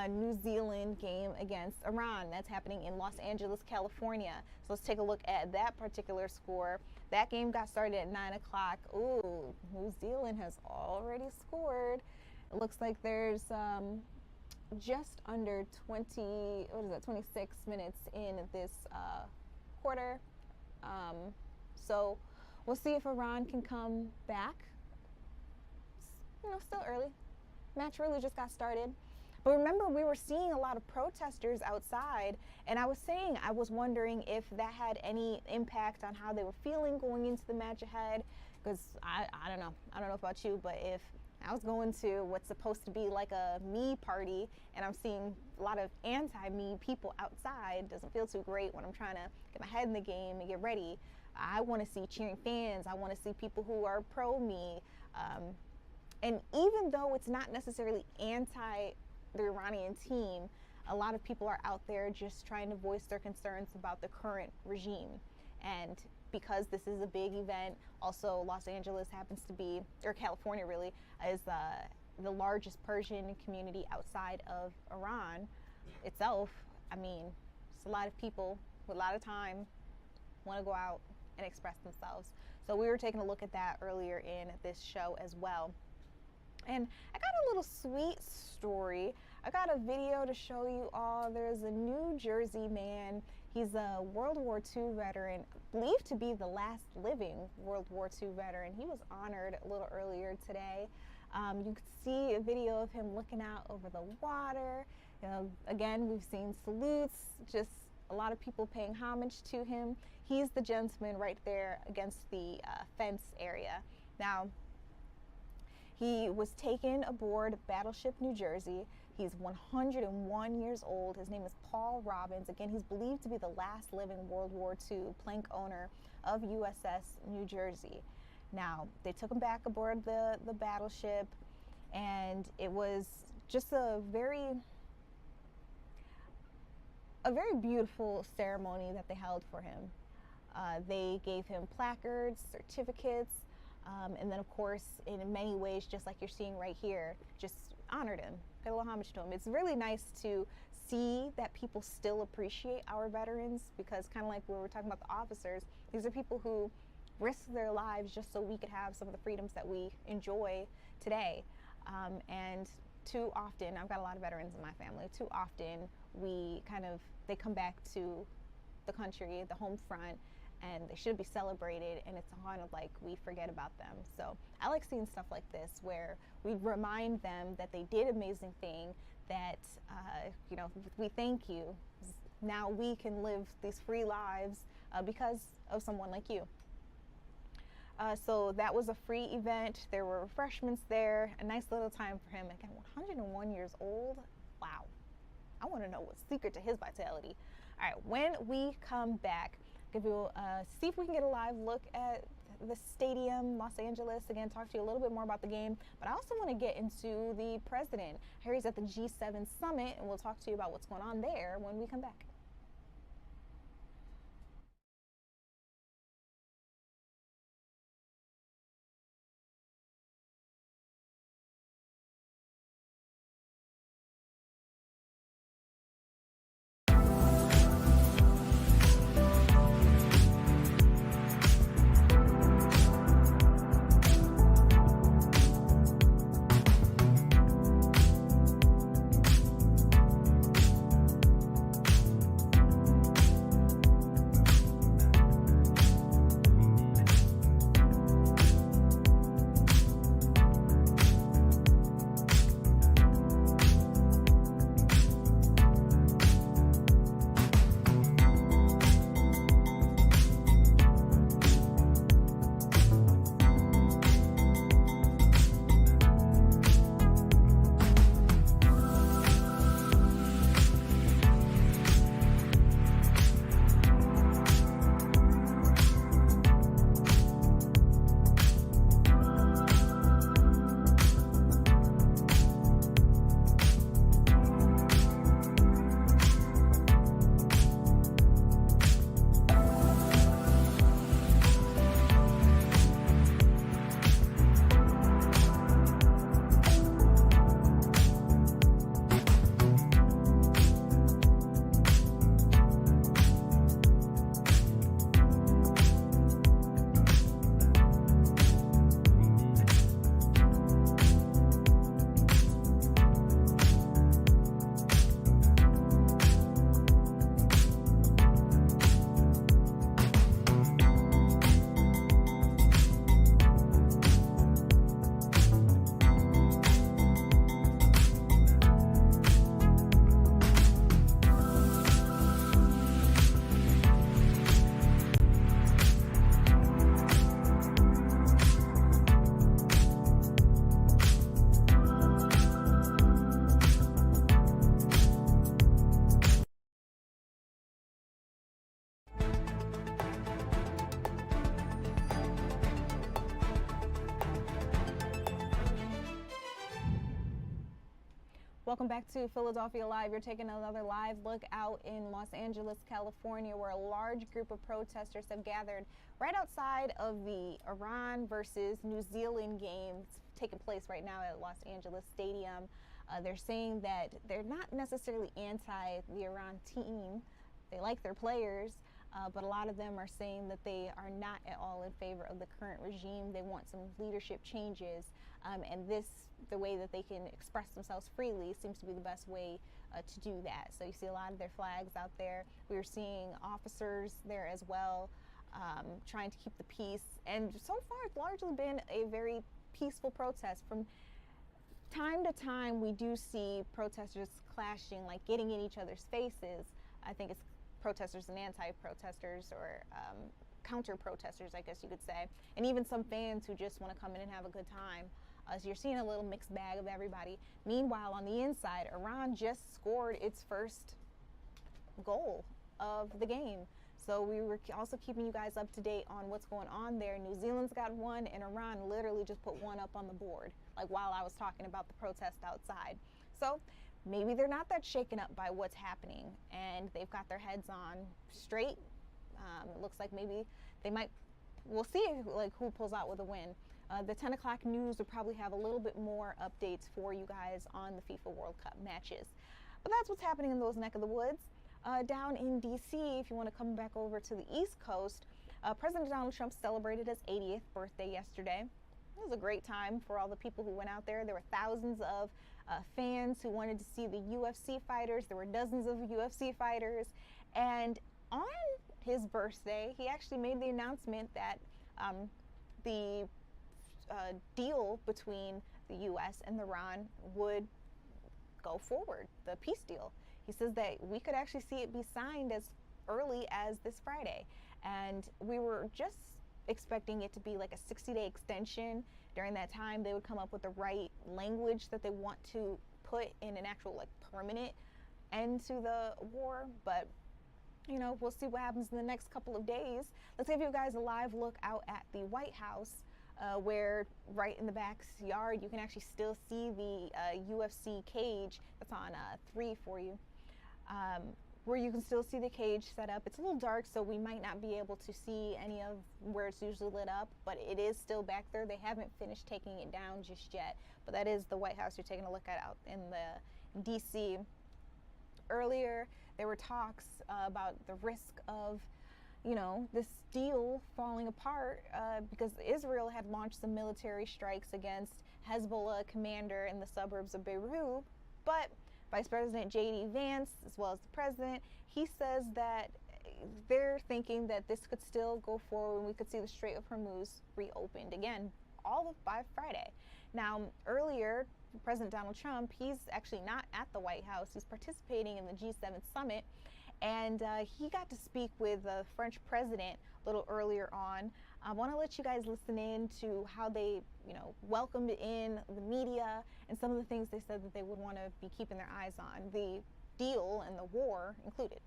New Zealand game against Iran. That's happening in Los Angeles, California. So let's take a look at that particular score. That game got started at 9 o'clock. Ooh, New Zealand has already scored. It looks like there's just under 26 minutes in this quarter. So we'll see if Iran can come back. You know, still early. Match really just got started. But remember, we were seeing a lot of protesters outside, and I was wondering if that had any impact on how they were feeling going into the match ahead, because I don't know about you, but if I was going to what's supposed to be like a me party and I'm seeing a lot of anti-me people outside, it doesn't feel too great when I'm trying to get my head in the game and get ready. I want to see cheering fans. I want to see people who are pro-me. And even though it's not necessarily anti the Iranian team, a lot of people are out there just trying to voice their concerns about the current regime. And because this is a big event, also Los Angeles happens to be, or California really, is the largest Persian community outside of Iran itself. I mean, it's a lot of people with a lot of time want to go out and express themselves. So we were taking a look at that earlier in this show as well. And I got a little sweet story. I got a video to show you all. There's a New Jersey man. He's a World War II veteran, believed to be the last living World War II veteran. He was honored a little earlier today. You could see a video of him looking out over the water. You know, again, we've seen salutes, just a lot of people paying homage to him. He's the gentleman right there against the fence area. Now, he was taken aboard Battleship New Jersey. He's 101 years old. His name is Paul Robbins. Again, he's believed to be the last living World War II plank owner of USS New Jersey. Now, they took him back aboard the battleship, and it was just a very beautiful ceremony that they held for him. They gave him placards, certificates, and then of course, in many ways, just like you're seeing right here, just honored him, paid a little homage to him. It's really nice to see that people still appreciate our veterans, because kind of like we were talking about the officers, these are people who risk their lives just so we could have some of the freedoms that we enjoy today. And too often, I've got a lot of veterans in my family, too often they come back to the country, the home front, and they should be celebrated, and it's kind of like we forget about them. So I like seeing stuff like this where we remind them that they did an amazing thing, that you know, we thank you. Now we can live these free lives because of someone like you. So that was a free event. There were refreshments there, a nice little time for him. Again, 101 years old. Wow. I want to know what's the secret to his vitality. All right, when we come back, give you see if we can get a live look at the stadium, Los Angeles. Again, talk to you a little bit more about the game, but I also want to get into the president. Harry's at the G7 summit, and we'll talk to you about what's going on there when we come back. Welcome back to Philadelphia Live. You're taking another live look out in Los Angeles, California, where a large group of protesters have gathered right outside of the Iran versus New Zealand game. It's taking place right now at Los Angeles Stadium. They're saying that they're not necessarily anti the Iran team. They like their players, but a lot of them are saying that they are not at all in favor of the current regime. They want some leadership changes, and the way that they can express themselves freely seems to be the best way to do that. So you see a lot of their flags out there. We were seeing officers there as well, trying to keep the peace. And so far, it's largely been a very peaceful protest. From time to time, we do see protesters clashing, like getting in each other's faces. I think it's protesters and anti-protesters, or counter-protesters, I guess you could say. And even some fans who just want to come in and have a good time. So you're seeing a little mixed bag of everybody. Meanwhile, on the inside, Iran just scored its first goal of the game. So we were also keeping you guys up to date on what's going on there. New Zealand's got one, and Iran literally just put one up on the board, like while I was talking about the protest outside. So maybe they're not that shaken up by what's happening, and they've got their heads on straight. It looks like maybe they might, we'll see like who pulls out with a win. The 10 o'clock news will probably have a little bit more updates for you guys on the FIFA World Cup matches. But that's what's happening in those neck of the woods. Down in D.C., if you want to come back over to the East Coast, President Donald Trump celebrated his 80th birthday yesterday. It was a great time for all the people who went out there. There were thousands of fans who wanted to see the UFC fighters. There were dozens of UFC fighters. And on his birthday, he actually made the announcement that the deal between the U.S. and Iran would go forward, the peace deal. He says that we could actually see it be signed as early as this Friday. And we were just expecting it to be like a 60-day extension. During that time, they would come up with the right language that they want to put in an actual like permanent end to the war. But you know, we'll see what happens in the next couple of days. Let's give you guys a live look out at the White House, where right in the backyard you can actually still see the UFC cage. That's on 3 for you, where you can still see the cage set up. It's a little dark, so we might not be able to see any of where it's usually lit up, but it is still back there. They haven't finished taking it down just yet, but that is the White House you're taking a look at out in the D.C. Earlier, there were talks about the risk of, you know, this deal falling apart because Israel had launched some military strikes against Hezbollah commander in the suburbs of Beirut. But Vice President J.D. Vance, as well as the president, he says that they're thinking that this could still go forward and we could see the Strait of Hormuz reopened again, all by Friday. Now, earlier, President Donald Trump, he's actually not at the White House. He's participating in the G7 summit, and he got to speak with the French president a little earlier on. I want to let you guys listen in to how they, you know, welcomed in the media and some of the things they said that they would want to be keeping their eyes on, the deal and the war included.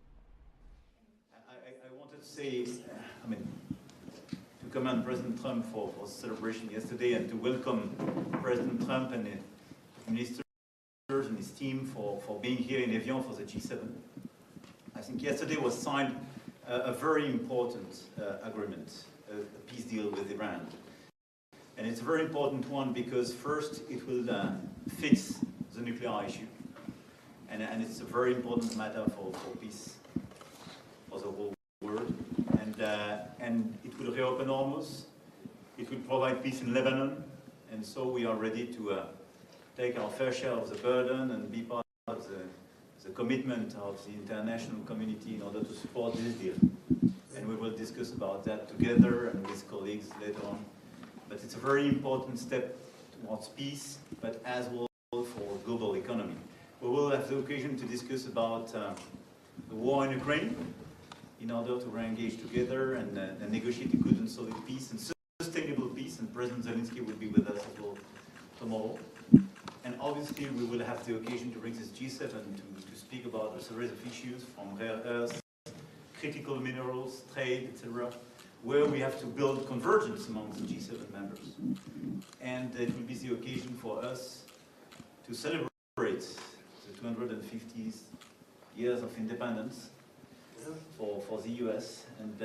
I wanted to say, I mean, to commend President Trump for the celebration yesterday, and to welcome President Trump and his ministers and his team for being here in Evian for the G7. I think yesterday was signed a very important agreement, a peace deal with Iran. And it's a very important one because first it will fix the nuclear issue. And it's a very important matter for peace for the whole world. And it will reopen Hormuz. It will provide peace in Lebanon. And so we are ready to take our fair share of the burden and be part of the commitment of the international community in order to support this deal. And we will discuss about that together and with colleagues later on. But it's a very important step towards peace, but as well for global economy. We will have the occasion to discuss about the war in Ukraine in order to re-engage together and negotiate a good and solid peace and sustainable peace. And President Zelensky will be with us as well tomorrow. And obviously, we will have the occasion to bring this G7 to speak about a series of issues from rare earths, critical minerals, trade, etc., where we have to build convergence among the G7 members. And it will be the occasion for us to celebrate 250 years of independence for the US. And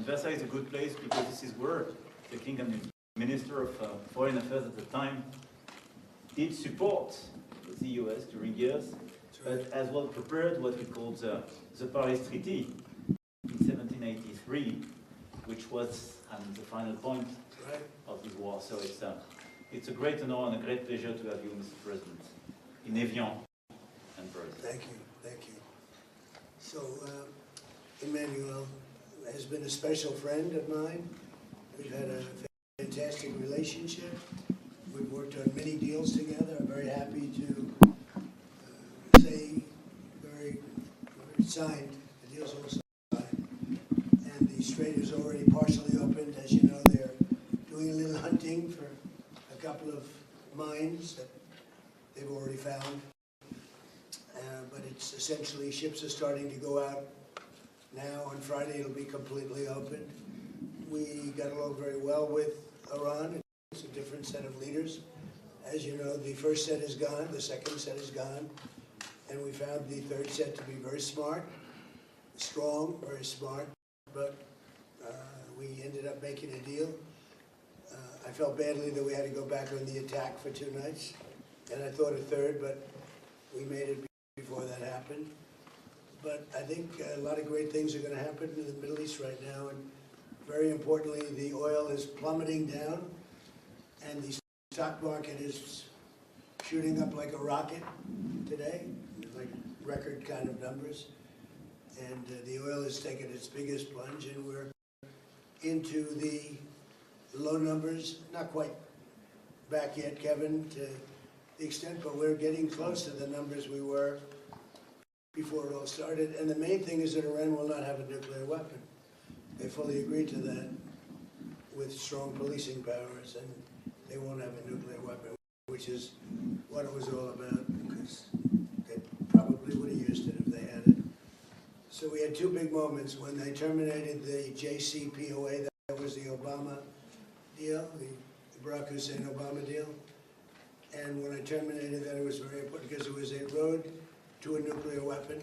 Versailles is a good place because this is where the King and the Minister of Foreign Affairs at the time did support the US during years, but as well prepared what we called the Paris Treaty in 1783, which was the final point of this war. So it's a great honor and a great pleasure to have you, Mr. President, in Evian and Paris. Thank you, thank you. So, Emmanuel has been a special friend of mine. We've had a fantastic relationship. We've worked on many deals together. I'm very happy to say, very signed, the deal's all signed. And the strait is already partially opened. As you know, they're doing a little hunting for a couple of mines that they've already found. But it's essentially, ships are starting to go out now. On Friday, it'll be completely opened. We got along very well with Iran. It's a different set of leaders. As you know, the first set is gone, the second set is gone, and we found the third set to be very smart, strong, very smart, but we ended up making a deal. I felt badly that we had to go back on the attack for 2 nights, and I thought a third, but we made it before that happened. But I think a lot of great things are going to happen in the Middle East right now, and very importantly, the oil is plummeting down, and the stock market is shooting up like a rocket today, like record kind of numbers. And the oil has taken its biggest plunge, and we're into the low numbers, not quite back yet, Kevin, to the extent, but we're getting close to the numbers we were before it all started. And the main thing is that Iran will not have a nuclear weapon. They fully agreed to that with strong policing powers, and they won't have a nuclear weapon, which is what it was all about, because they probably would have used it if they had it. So we had 2 big moments. When they terminated the JCPOA, that was the Obama deal, the Barack Hussein Obama deal. And when I terminated that, it was very important because it was a road to a nuclear weapon.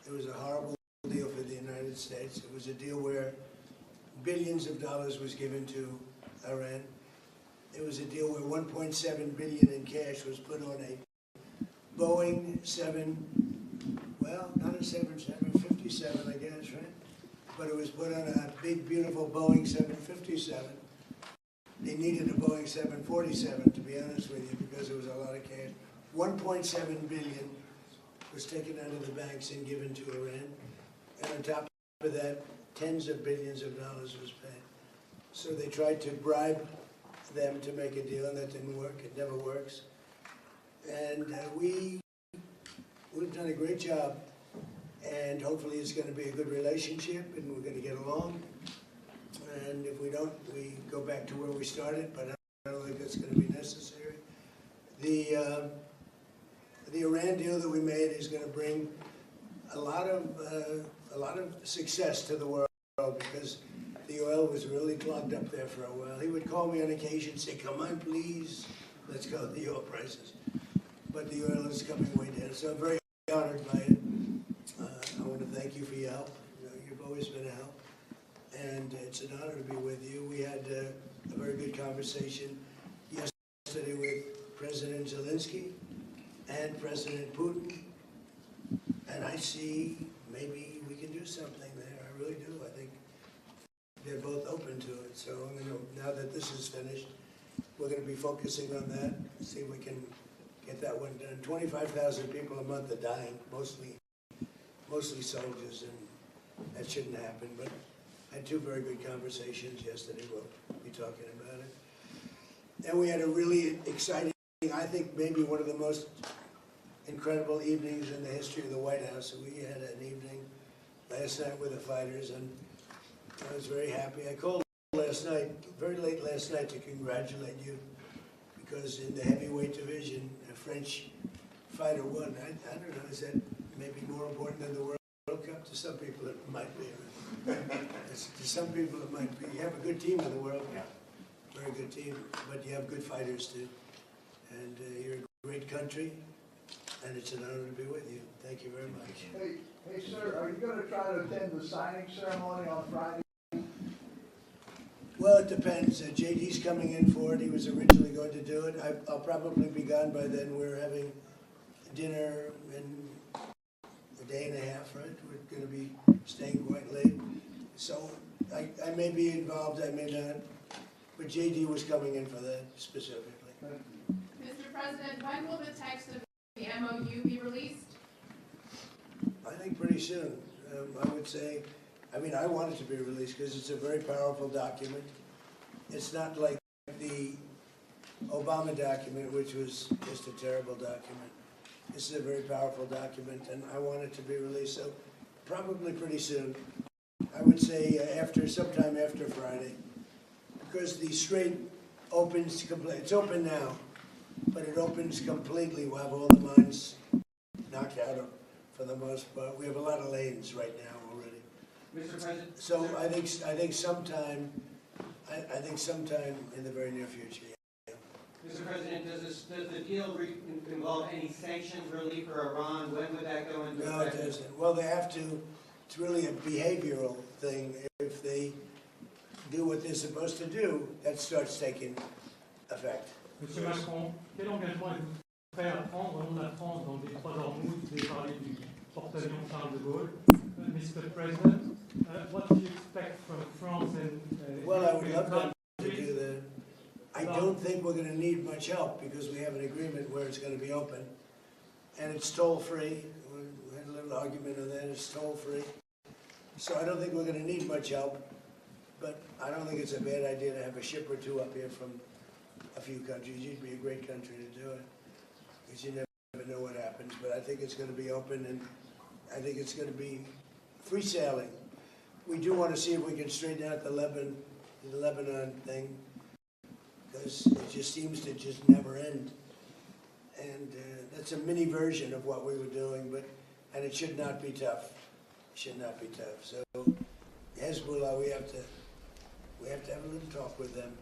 It was a horrible deal for the United States. It was a deal where billions of dollars was given to Iran. It was a deal where 1.7 billion in cash was put on a Boeing 757, I guess, right? But it was put on a big, beautiful Boeing 757. They needed a Boeing 747, to be honest with you, because there was a lot of cash. 1.7 billion was taken out of the banks and given to Iran. And on top of that, tens of billions of dollars was paid. So they tried to bribe them to make a deal, and that didn't work. It never works. And we've done a great job, and hopefully it's going to be a good relationship, and we're going to get along. And if we don't, we go back to where we started, but I don't think that's going to be necessary. The Iran deal that we made is going to bring a lot of success to the world, because the oil was really clogged up there for a while. He would call me on occasion and say, "Come on, please, let's go with the oil prices." But the oil is coming way down, so I'm very honored by it. I want to thank you for your help. You know, you've always been a help, and it's an honor to be with you. We had a very good conversation yesterday with President Zelensky and President Putin, and I see maybe we can do something there. I really do. I think they're both open to it. So I'm going to, now that this is finished, we're going to be focusing on that, see if we can get that one done. 25,000 people a month are dying, mostly soldiers, and that shouldn't happen. But I had 2 very good conversations yesterday. We'll be talking about it. And we had a really exciting, I think maybe one of the most incredible evenings in the history of the White House. We had an evening last night with the fighters, and I was very happy. I called last night, very late last night, to congratulate you, because in the heavyweight division, a French fighter won. I don't know, is that maybe more important than the World Cup? To some people it might be. To some people it might be. You have a good team in the World Cup, very good team, but you have good fighters too. And you're a great country, and it's an honor to be with you. Thank you very much. Hey, sir, are you going to try to attend the signing ceremony on Friday? Well, it depends. JD's coming in for it. He was originally going to do it. I'll probably be gone by then. We're having dinner in a day and a half, right? We're going to be staying quite late. So I may be involved, I may not. But JD was coming in for that specifically. Mr. President, when will the text of the MOU be released? I think pretty soon. I would say, I want it to be released because it's a very powerful document. It's not like the Obama document, which was just a terrible document. This is a very powerful document, and I want it to be released. So probably pretty soon. I would say sometime after Friday, because the strait opens completely. It's open now, but it opens completely. We'll have all the mines knocked out for the most part. We have a lot of lanes right now already. Mr. President. So I think sometime in the very near future. Yeah. Mr. President, does the deal involve any sanctions relief for Iran? When would that go into effect? No, it doesn't. Well, they have to. It's really a behavioral thing. If they do what they're supposed to do, that starts taking effect. Monsieur Macron, quel engagement êtes-vous prêt à prendre au nom de la France dans le détroit d'Ormuz? Vous avez parlé du porte-avions Charles de Gaulle. Mr. President, what do you expect from France and Well, I would love them to do that. I don't think we're going to need much help because we have an agreement where it's going to be open, and it's toll-free. We had a little argument on that. It's toll-free. So I don't think we're going to need much help, but I don't think it's a bad idea to have a ship or two up here from a few countries. You'd be a great country to do it, because you never know what happens. But I think it's going to be open, and I think it's going to be free sailing. We do want to see if we can straighten out the Lebanon thing, because it just seems to just never end. And that's a mini version of what we were doing, and it should not be tough. Should not be tough. So Hezbollah, we have to have a little talk with them.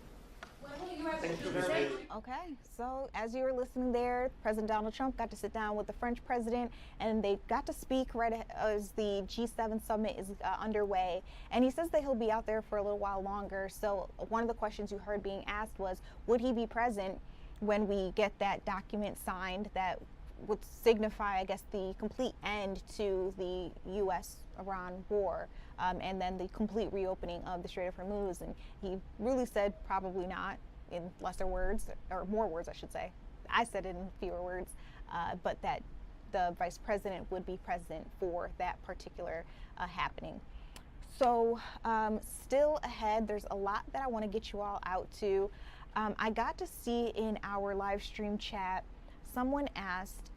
Okay, so as you were listening there, President Donald Trump got to sit down with the French president, and they got to speak right as the G7 summit is underway. And he says that he'll be out there for a little while longer. So one of the questions you heard being asked was, would he be present when we get that document signed that would signify, I guess, the complete end to the U.S.-Iran war, and then the complete reopening of the Strait of Hormuz. And he really said probably not, in lesser words, or more words, I should say. I said it in fewer words, but that the vice president would be present for that particular happening. So still ahead, there's a lot that I want to get you all out to. I got to see in our live stream chat, someone asked,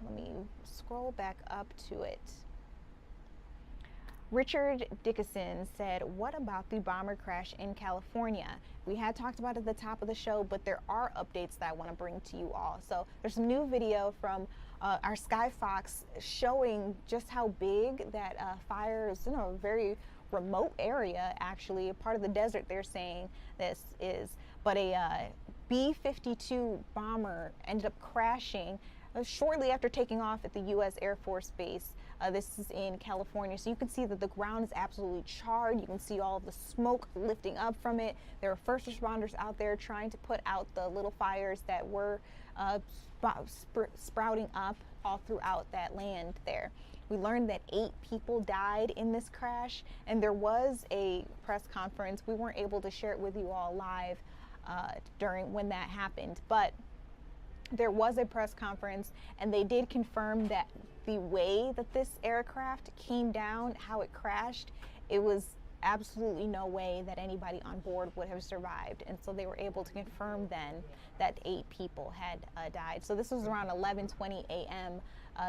let me scroll back up to it. Richard Dickinson said, what about the bomber crash in California? We had talked about it at the top of the show, but there are updates that I want to bring to you all. So there's some new video from our Sky Fox showing just how big that fire is in a very remote area, actually, a part of the desert they're saying this is. But a B-52 bomber ended up crashing shortly after taking off at the U.S. Air Force Base. This is in California. So you can see that the ground is absolutely charred. You can see all of the smoke lifting up from it. There are first responders out there trying to put out the little fires that were sprouting up all throughout that land there. We learned that 8 people died in this crash, and there was a press conference. We weren't able to share it with you all live during when that happened, but there was a press conference, and they did confirm that the way that this aircraft came down, how it crashed, it was absolutely no way that anybody on board would have survived. And so they were able to confirm then that 8 people had died. So this was around 11:20 a.m.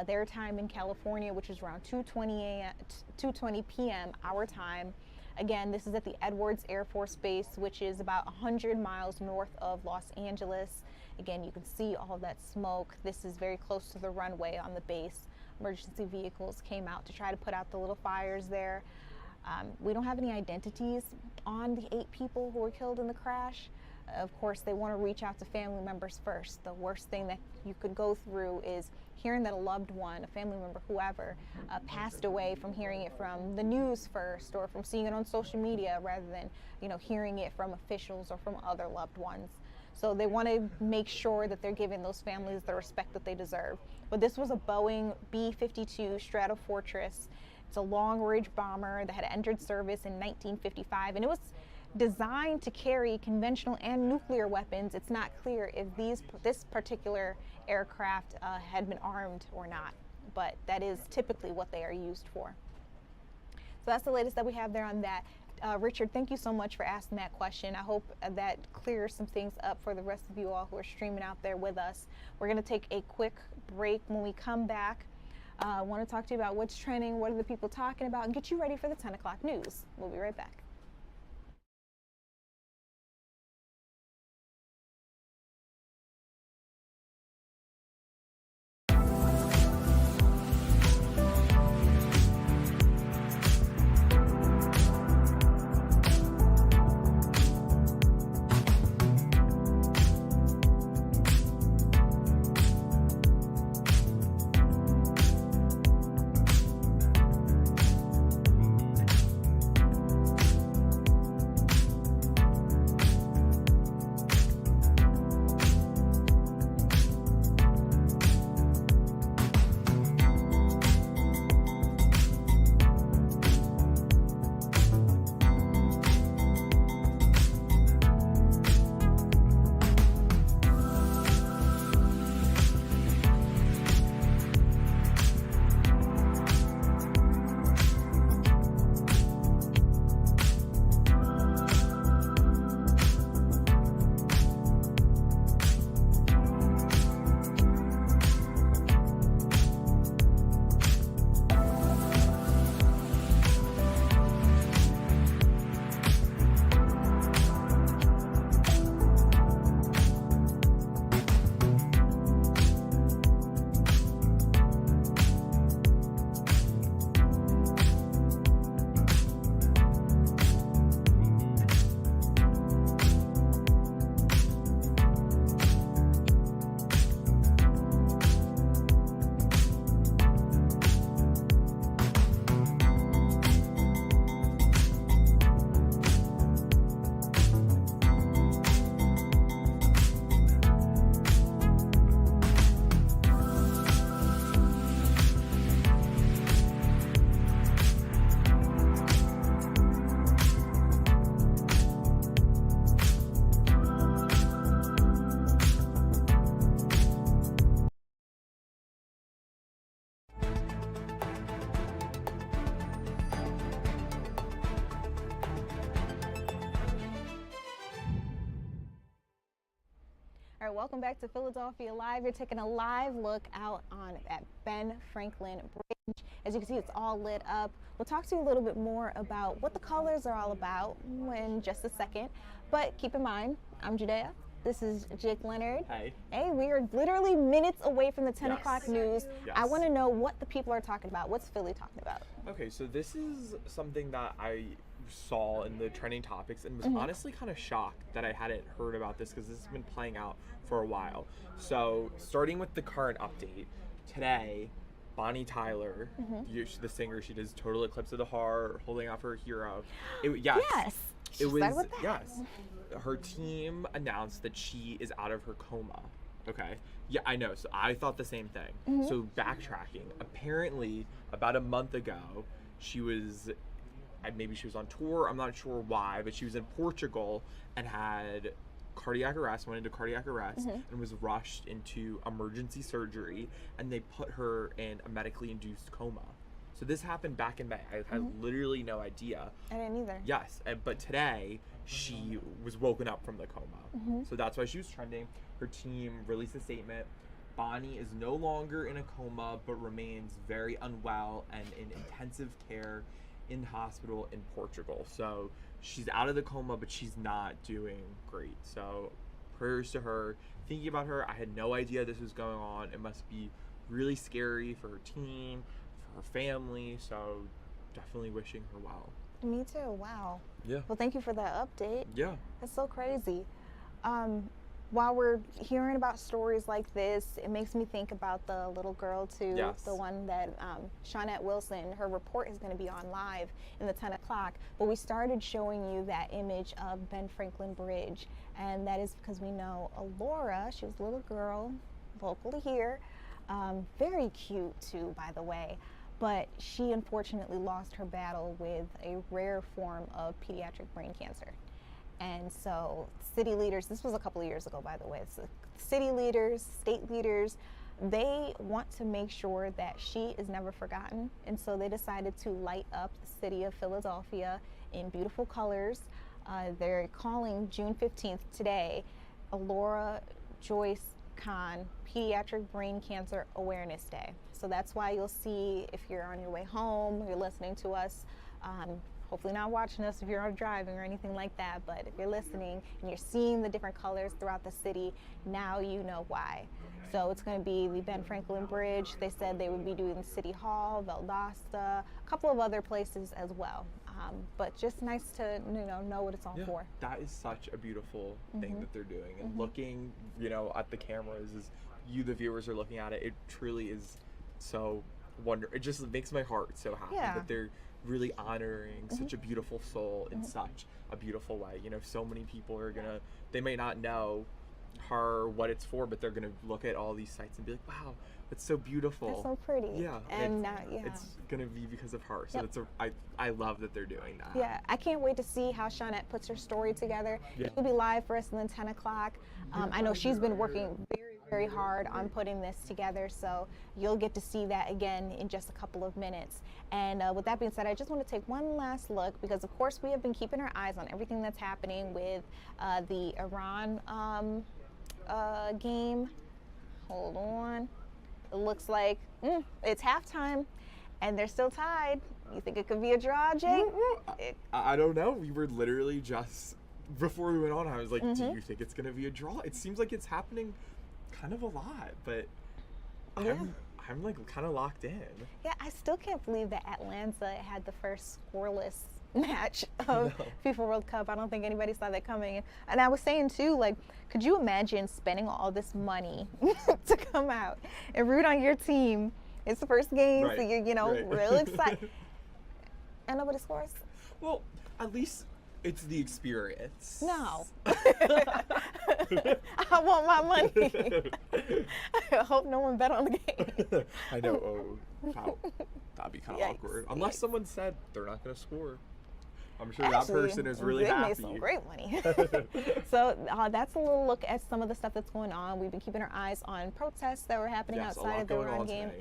Their time in California, which is around 2:20 p.m. our time. Again, this is at the Edwards Air Force Base, which is about 100 miles north of Los Angeles. Again, you can see all of that smoke. This is very close to the runway on the base. Emergency vehicles came out to try to put out the little fires there. We don't have any identities on the 8 people who were killed in the crash, Of course, they want to reach out to family members first. The worst thing that you could go through is hearing that a loved one, a family member, whoever, passed away, from hearing it from the news first or from seeing it on social media rather than, hearing it from officials or from other loved ones. So they want to make sure that they're giving those families the respect that they deserve. But this was a Boeing B-52 Stratofortress. It's a long-range bomber that had entered service in 1955, and it was designed to carry conventional and nuclear weapons. It's not clear if this particular aircraft had been armed or not, but that is typically what they are used for. So that's the latest that we have there on that. Richard, thank you so much for asking that question. I hope that clears some things up for the rest of you all who are streaming out there with us. We're going to take a quick break. When we come back, I want to talk to you about what's trending, what are the people talking about, and get you ready for the 10 o'clock news. We'll be right back. All right, welcome back to Philadelphia Live. You're taking a live look out on at Ben Franklin Bridge. As you can see, it's all lit up. We'll talk to you a little bit more about what the colors are all about in just a second. But keep in mind, I'm Judea. This is Jake Leonard. Hey. Hey, we are literally minutes away from the 10 o'clock news. Yes. I want to know what the people are talking about. What's Philly talking about? Okay, so this is something that I saw in the trending topics and was honestly kind of shocked that I hadn't heard about this because this has been playing out for a while. So starting with the current update, today, Bonnie Tyler, the singer, she does Total Eclipse of the Heart, Holding Out for Her Hero. Yes. It was, yes. Her team announced that she is out of her coma. Okay. Yeah, I know. So I thought the same thing. So backtracking, apparently about a month ago, she was, maybe she was on tour, I'm not sure why, but she was in Portugal and had cardiac arrest, went into cardiac arrest and was rushed into emergency surgery, and they put her in a medically induced coma. So this happened back in May. I had literally no idea. I didn't either. Yes, but today she was woken up from the coma. So that's why she was trending. Her team released a statement. Bonnie is no longer in a coma, but remains very unwell and in intensive care in hospital in Portugal. So she's out of the coma, but she's not doing great. So prayers to her. Thinking about her, I had no idea this was going on. It must be really scary for her team, for her family. So definitely wishing her well. Me too. Wow. Yeah. Well, thank you for that update. Yeah. That's so crazy. While we're hearing about stories like this, it makes me think about the little girl too, Yes. the one that Shawnette Wilson, her report is going to be on live in the 10 o'clock, but we started showing you that image of Ben Franklin Bridge, and that is because we know Alora, she was a little girl, locally here, very cute too, by the way, but she unfortunately lost her battle with a rare form of pediatric brain cancer. And so city leaders, this was a couple of years ago, by the way, so city leaders, state leaders, they want to make sure that she is never forgotten. And so they decided to light up the city of Philadelphia in beautiful colors. They're calling June 15th today Alora Joyce Kahn Pediatric Brain Cancer Awareness Day. So that's why you'll see, if you're on your way home, you're listening to us, hopefully not watching us if you're out driving or anything like that, but if you're listening and you're seeing the different colors throughout the city, now you know why. So it's going to be the Ben Franklin Bridge. They said they would be doing City Hall, Valdosta, a couple of other places as well. But just nice to know what it's all for. That is such a beautiful thing that they're doing. And Mhm. looking, at the cameras as you, the viewers, are looking at it, it truly is so wonderful. It just makes my heart so happy that they're really honoring such a beautiful soul in such a beautiful way. So many people are gonna, they may not know her, what it's for, but they're gonna look at all these sites and be like, wow, that's so beautiful. That's so pretty. Yeah. And it's gonna be because of her. So Yep. I love that they're doing that. Yeah, I can't wait to see how Shawnette puts her story together. Yeah. She'll be live for us in the 10 o'clock. I know she's been working very hard on putting this together, so you'll get to see that again in just a couple of minutes. And with that being said, I just want to take one last look, because of course we have been keeping our eyes on everything that's happening with the Iran game. Hold on. It looks like it's halftime and they're still tied. You think it could be a draw, Jake? I don't know. We were literally just, before we went on, I was like, do you think it's going to be a draw? It seems like it's happening kind of a lot, but I'm like kind of locked in. Yeah, I still can't believe that Atlanta had the first scoreless match of FIFA World Cup. I don't think anybody saw that coming. And I was saying too, like, could you imagine spending all this money to come out and root on your team? It's the first game, so you're real excited, and nobody scores. Well, at least it's the experience. No. I want my money. I hope no one bet on the game. I know. Oh, wow. That'd be kind of awkward. Unless someone said they're not going to score. I'm sure that person is really happy. They made some great money. So that's a little look at some of the stuff that's going on. We've been keeping our eyes on protests that were happening outside of the Iran game.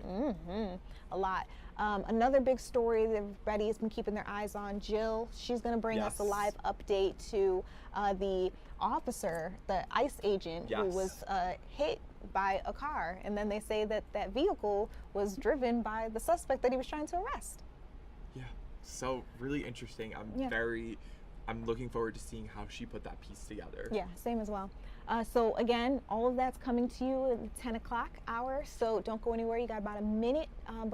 A lot. Another big story that everybody has been keeping their eyes on, Jill, she's going to bring us a live update to the officer, the ICE agent who was hit by a car. And then they say that that vehicle was driven by the suspect that he was trying to arrest. Yeah. So really interesting. I'm looking forward to seeing how she put that piece together. Yeah, same as well. So again, all of that's coming to you at the 10 o'clock hour. So don't go anywhere. You got about a minute before